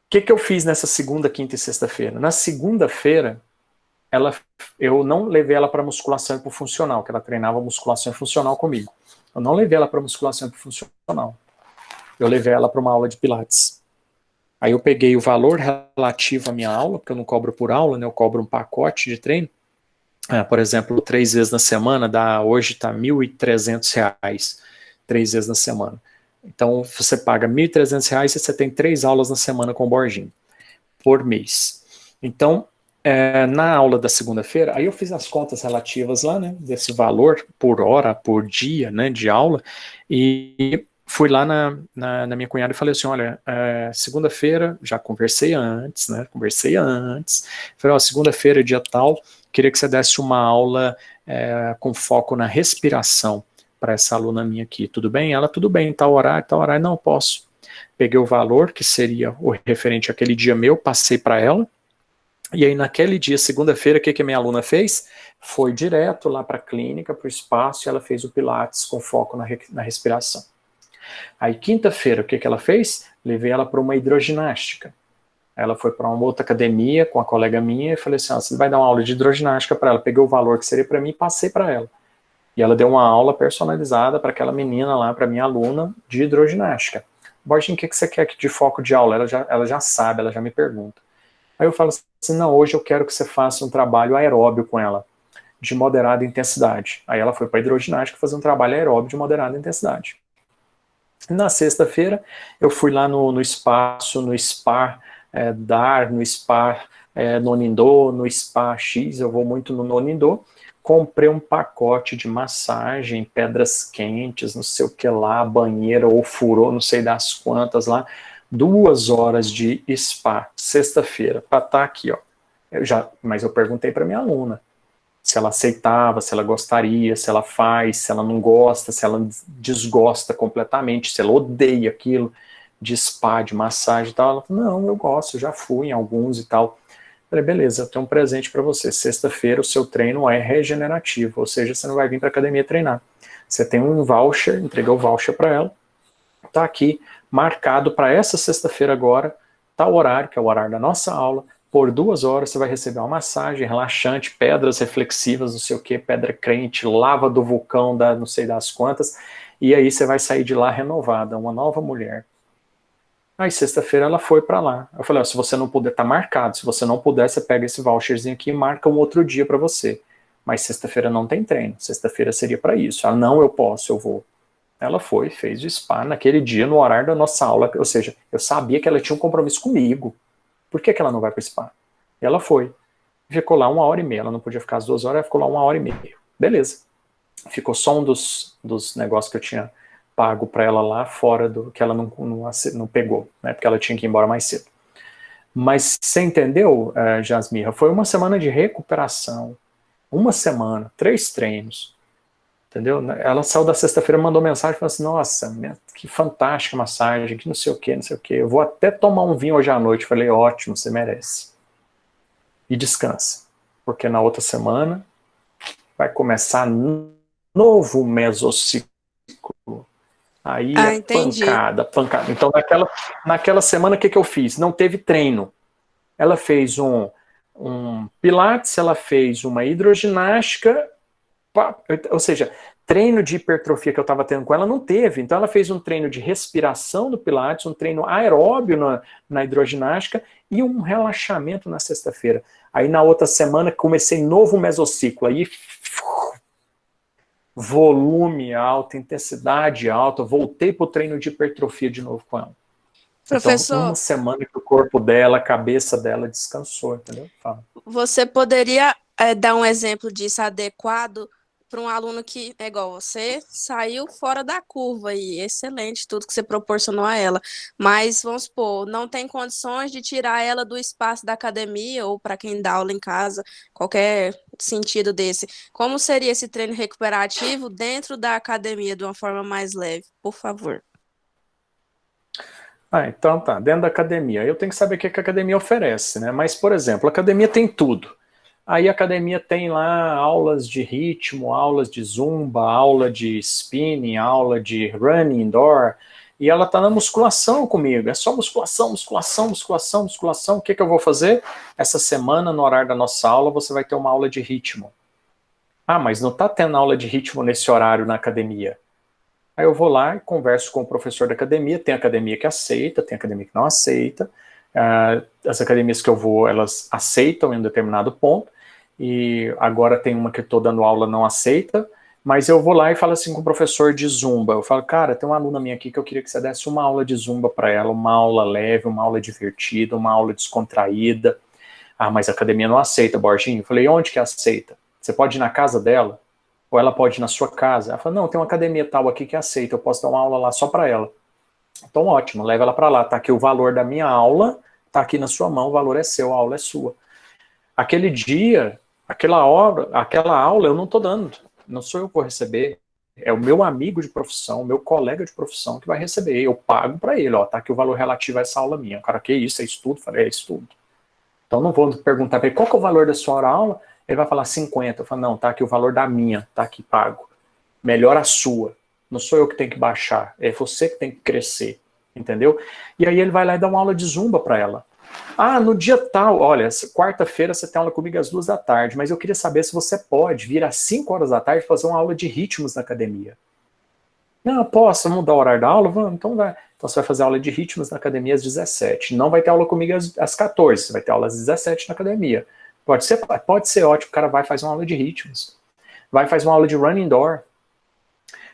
O que eu fiz nessa segunda, quinta e sexta-feira? Na segunda-feira, eu não levei ela para musculação e para funcional, que ela treinava musculação e funcional comigo. Eu não levei ela para musculação e para funcional. Eu levei ela para uma aula de pilates. Aí eu peguei o valor relativo à minha aula, porque eu não cobro por aula, né? Eu cobro um pacote de treino. Por exemplo, 3 vezes na semana, hoje está R$ 1.300, 3 vezes na semana. Então, você paga R$ 1.300 e você tem 3 aulas na semana com o Borginho, por mês. Então, na aula da segunda-feira, aí eu fiz as contas relativas lá, né, desse valor por hora, por dia, né, de aula, e fui lá na minha cunhada e falei assim, olha, segunda-feira, já conversei antes, falei, ó, segunda-feira, dia tal, queria que você desse uma aula com foco na respiração, para essa aluna minha aqui, tudo bem? Ela, tudo bem, tal horário, não posso. Peguei o valor, que seria o referente àquele dia meu, passei para ela, e aí naquele dia, segunda-feira, o que a minha aluna fez? Foi direto lá para a clínica, para o espaço, e ela fez o Pilates com foco na respiração. Aí quinta-feira, o que ela fez? Levei ela para uma hidroginástica. Ela foi para uma outra academia com a colega minha, e falei assim, você vai dar uma aula de hidroginástica para ela. Peguei o valor que seria para mim e passei para ela. E ela deu uma aula personalizada para aquela menina lá, para minha aluna de hidroginástica. Borginho, o que você quer de foco de aula? Ela já sabe, ela já me pergunta. Aí eu falo assim, não, hoje eu quero que você faça um trabalho aeróbio com ela, de moderada intensidade. Aí ela foi para a hidroginástica fazer um trabalho aeróbio de moderada intensidade. Na sexta-feira, eu fui lá no espaço, no Spa Dar, no Spa Nonindô, no Spa X, eu vou muito no Nonindô. Comprei um pacote de massagem, pedras quentes, não sei o que lá, banheira ou furou, não sei das quantas lá, 2 horas de spa, sexta-feira, para estar aqui, ó. Mas eu perguntei para minha aluna se ela aceitava, se ela gostaria, se ela faz, se ela não gosta, se ela desgosta completamente, se ela odeia aquilo de spa, de massagem e tal. Ela falou, não, eu gosto, eu já fui em alguns e tal. Eu falei, beleza, eu tenho um presente para você. Sexta-feira o seu treino é regenerativo, ou seja, você não vai vir para academia treinar. Você tem um voucher, entreguei o voucher para ela, tá aqui, marcado para essa sexta-feira agora, tá o horário, que é o horário da nossa aula. Por 2 horas você vai receber uma massagem relaxante, pedras reflexivas, não sei o que, pedra crente, lava do vulcão, da não sei das quantas, e aí você vai sair de lá renovada, uma nova mulher. Aí sexta-feira ela foi para lá. Eu falei, se você não puder, tá marcado, se você não puder, você pega esse voucherzinho aqui e marca um outro dia para você. Mas sexta-feira não tem treino, sexta-feira seria para isso. Ah, não, eu posso, eu vou. Ela foi, fez o spa naquele dia, no horário da nossa aula, ou seja, eu sabia que ela tinha um compromisso comigo. Por que ela não vai para o spa? E ela foi. Ficou lá 1h30, ela não podia ficar as 2 horas, ela ficou lá 1h30. Beleza. Ficou só um dos negócios que eu tinha pago para ela lá, fora do que ela não pegou, né, porque ela tinha que ir embora mais cedo. Mas você entendeu, Jasmira? Foi uma semana de recuperação. Uma semana, 3 treinos. Entendeu? Ela saiu da sexta-feira, mandou mensagem e falou assim, nossa, que fantástica massagem, que não sei o que, não sei o que. Eu vou até tomar um vinho hoje à noite. Eu falei, ótimo, você merece. E descansa. Porque na outra semana vai começar novo mesociclo. Aí entendi. pancada. Então naquela semana o que eu fiz? Não teve treino. Ela fez um pilates, ela fez uma hidroginástica, ou seja, treino de hipertrofia que eu estava tendo com ela não teve. Então ela fez um treino de respiração no pilates, um treino aeróbio na hidroginástica e um relaxamento na sexta-feira. Aí na outra semana comecei novo mesociclo, aí volume alto, intensidade alta, voltei para o treino de hipertrofia de novo com ela. Professor, então uma semana que o corpo dela, a cabeça dela descansou, entendeu? Fala. você poderia dar um exemplo disso adequado para um aluno que é igual você, saiu fora da curva e excelente tudo que você proporcionou a ela, mas vamos supor, não tem condições de tirar ela do espaço da academia ou para quem dá aula em casa, qualquer sentido desse. Como seria esse treino recuperativo dentro da academia de uma forma mais leve, por favor? Então tá, dentro da academia. Eu tenho que saber o que a academia oferece, né? Mas, por exemplo, a academia tem tudo. Aí a academia tem lá aulas de ritmo, aulas de zumba, aula de spinning, aula de running indoor, e ela tá na musculação comigo. É só musculação, musculação, musculação, musculação. O que eu vou fazer? Essa semana, no horário da nossa aula, você vai ter uma aula de ritmo. Ah, mas não tá tendo aula de ritmo nesse horário na academia. Aí eu vou lá e converso com o professor da academia, tem academia que aceita, tem academia que não aceita. As academias que eu vou, elas aceitam em um determinado ponto, e agora tem uma que eu estou dando aula não aceita, mas eu vou lá e falo assim com o professor de zumba, eu falo, cara, tem uma aluna minha aqui que eu queria que você desse uma aula de zumba para ela, uma aula leve, uma aula divertida, uma aula descontraída. Ah, mas a academia não aceita, Borginho. Eu falei, onde que aceita? Você pode ir na casa dela? Ou ela pode ir na sua casa? Ela falou, não, tem uma academia tal aqui que aceita, eu posso dar uma aula lá só para ela. Então, ótimo, leva ela para lá. Tá aqui o valor da minha aula, tá aqui na sua mão, o valor é seu, a aula é sua. Aquele dia, aquela aula eu não tô dando, não sou eu que vou receber, é o meu amigo de profissão, o meu colega de profissão que vai receber, eu pago para ele, ó, tá aqui o valor relativo a essa aula minha. O cara, que isso, é estudo? Eu falei, é estudo. Então, não vou perguntar para ele, qual que é o valor da sua aula? Ele vai falar 50, eu falo, não, tá aqui o valor da minha, tá aqui pago. Melhor a sua. Não sou eu que tenho que baixar, é você que tem que crescer, entendeu? E aí ele vai lá e dá uma aula de zumba para ela. Ah, no dia tal, olha, quarta-feira você tem aula comigo às 2 da tarde, mas eu queria saber se você pode vir às 5 horas da tarde fazer uma aula de ritmos na academia. Não, posso mudar o horário da aula? Vamos, então vai. Então você vai fazer aula de ritmos na academia às 17. Não vai ter aula comigo às 14, você vai ter aula às 17 na academia. Pode ser ótimo, o cara vai fazer uma aula de ritmos. Vai fazer uma aula de running indoor.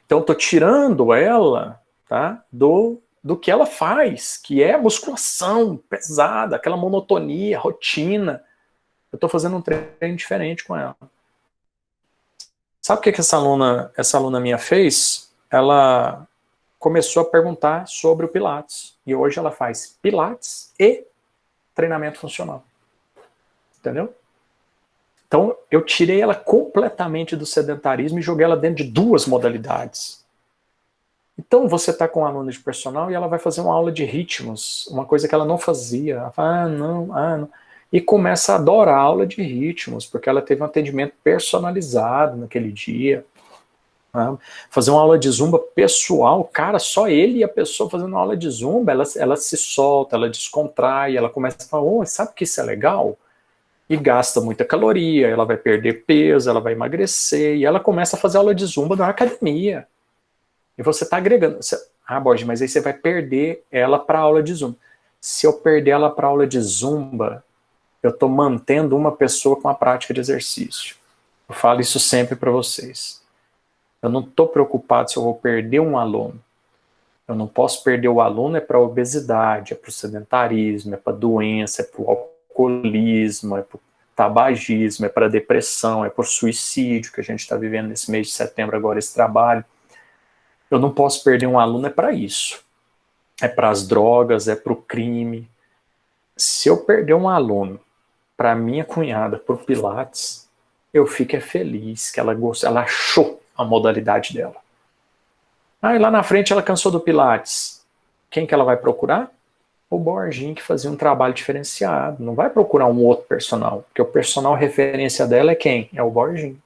Então, estou tirando ela, tá, do que ela faz, que é musculação pesada, aquela monotonia, rotina. Eu estou fazendo um treino diferente com ela. Sabe o que essa aluna minha fez? Ela começou a perguntar sobre o Pilates. E hoje ela faz Pilates e treinamento funcional. entendeu? Então, eu tirei ela completamente do sedentarismo e joguei ela dentro de 2 modalidades. Então, você está com um aluno de personal e ela vai fazer uma aula de ritmos, uma coisa que ela não fazia. Ela fala, não. E começa a adorar a aula de ritmos, porque ela teve um atendimento personalizado naquele dia. Fazer uma aula de zumba pessoal, cara, só ele e a pessoa fazendo uma aula de zumba, ela se solta, ela descontrai, ela começa a falar, sabe que isso é legal? E gasta muita caloria, ela vai perder peso, ela vai emagrecer, e ela começa a fazer aula de zumba na academia. E você está agregando. Borges, mas aí você vai perder ela para aula de zumba. Se eu perder ela para aula de zumba, eu estou mantendo uma pessoa com a prática de exercício. Eu falo isso sempre para vocês. Eu não estou preocupado se eu vou perder um aluno. Eu não posso perder o aluno é para a obesidade, é para o sedentarismo, é para a doença, é para o alcoolismo, é para o tabagismo, é para a depressão, é para o suicídio, que a gente está vivendo nesse mês de setembro agora, esse trabalho. Eu não posso perder um aluno é para isso. É para as drogas, é para o crime. Se eu perder um aluno para minha cunhada por Pilates, eu fico feliz que ela achou a modalidade dela. E lá na frente ela cansou do Pilates. Quem que ela vai procurar? O Borginho, que fazia um trabalho diferenciado. Não vai procurar um outro personal, porque o personal referência dela é quem? É o Borginho.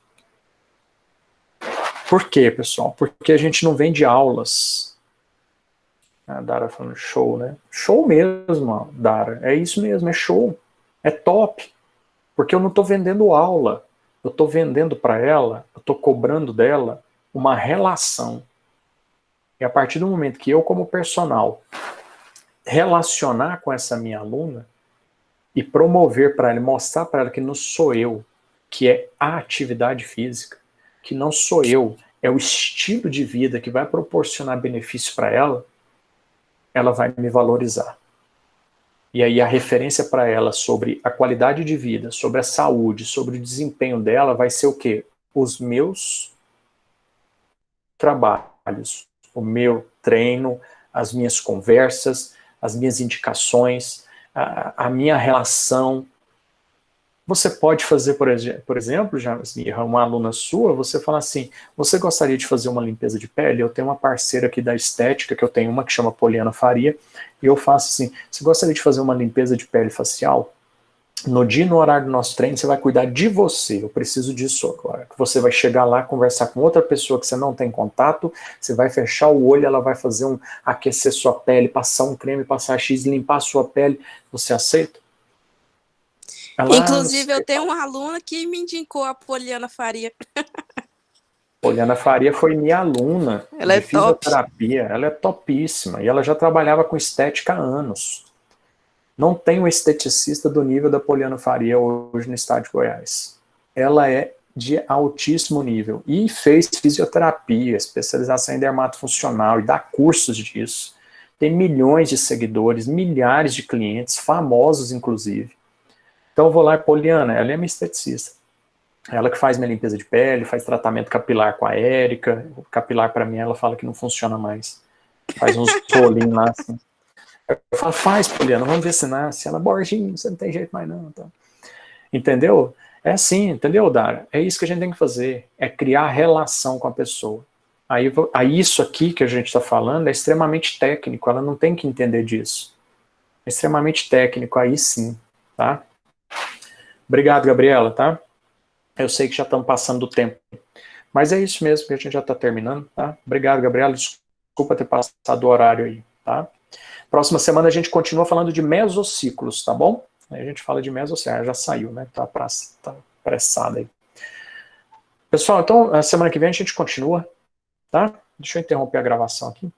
Por quê, pessoal? Porque a gente não vende aulas. A Dara falando show, né? Show mesmo, Dara. É isso mesmo, é show. É top. Porque eu não estou vendendo aula. Eu estou vendendo para ela, eu estou cobrando dela uma relação. E a partir do momento que eu, como personal, relacionar com essa minha aluna e promover para ela, mostrar para ela que não sou eu, que é a atividade física, que não sou eu, é o estilo de vida que vai proporcionar benefício para ela, ela vai me valorizar. E aí a referência para ela sobre a qualidade de vida, sobre a saúde, sobre o desempenho dela vai ser o quê? Os meus trabalhos, o meu treino, as minhas conversas, as minhas indicações, a minha relação. Você pode fazer, por exemplo, uma aluna sua, você fala assim, você gostaria de fazer uma limpeza de pele? Eu tenho uma parceira aqui da estética, que eu tenho uma que chama Poliana Faria, e eu faço assim, você gostaria de fazer uma limpeza de pele facial? No dia e no horário do nosso treino, você vai cuidar de você, eu preciso disso agora. Você vai chegar lá, conversar com outra pessoa que você não tem contato, você vai fechar o olho, ela vai fazer aquecer sua pele, passar um creme, passar X, limpar a sua pele, você aceita? Inclusive, eu tenho uma aluna que me indicou a Poliana Faria. Poliana Faria foi minha aluna de fisioterapia. Ela é topíssima. E ela já trabalhava com estética há anos. Não tem um esteticista do nível da Poliana Faria hoje no estado de Goiás. Ela é de altíssimo nível. E fez fisioterapia, especialização em dermatofuncional e dá cursos disso. Tem milhões de seguidores, milhares de clientes, famosos inclusive. Então eu vou lá, Poliana, ela é minha esteticista. Ela que faz minha limpeza de pele, faz tratamento capilar com a Érica. O capilar para mim, ela fala que não funciona mais. Faz uns rolinhos lá, assim. Eu falo, faz, Poliana, vamos ver se nasce. Ela, Borginho, você não tem jeito mais não. Tá? Entendeu? É assim, entendeu, Dara? É isso que a gente tem que fazer. É criar relação com a pessoa. Aí isso aqui que a gente está falando é extremamente técnico. Ela não tem que entender disso. É extremamente técnico, aí sim. Tá? Obrigado, Gabriela, tá? Eu sei que já estamos passando do tempo. Mas é isso mesmo que a gente já está terminando, tá? Obrigado, Gabriela. Desculpa ter passado o horário aí, tá? Próxima semana a gente continua falando de mesociclos, tá bom? Aí a gente fala de mesociclos, já saiu, né? Tá apressado aí. Pessoal, então, a semana que vem a gente continua, tá? Deixa eu interromper a gravação aqui.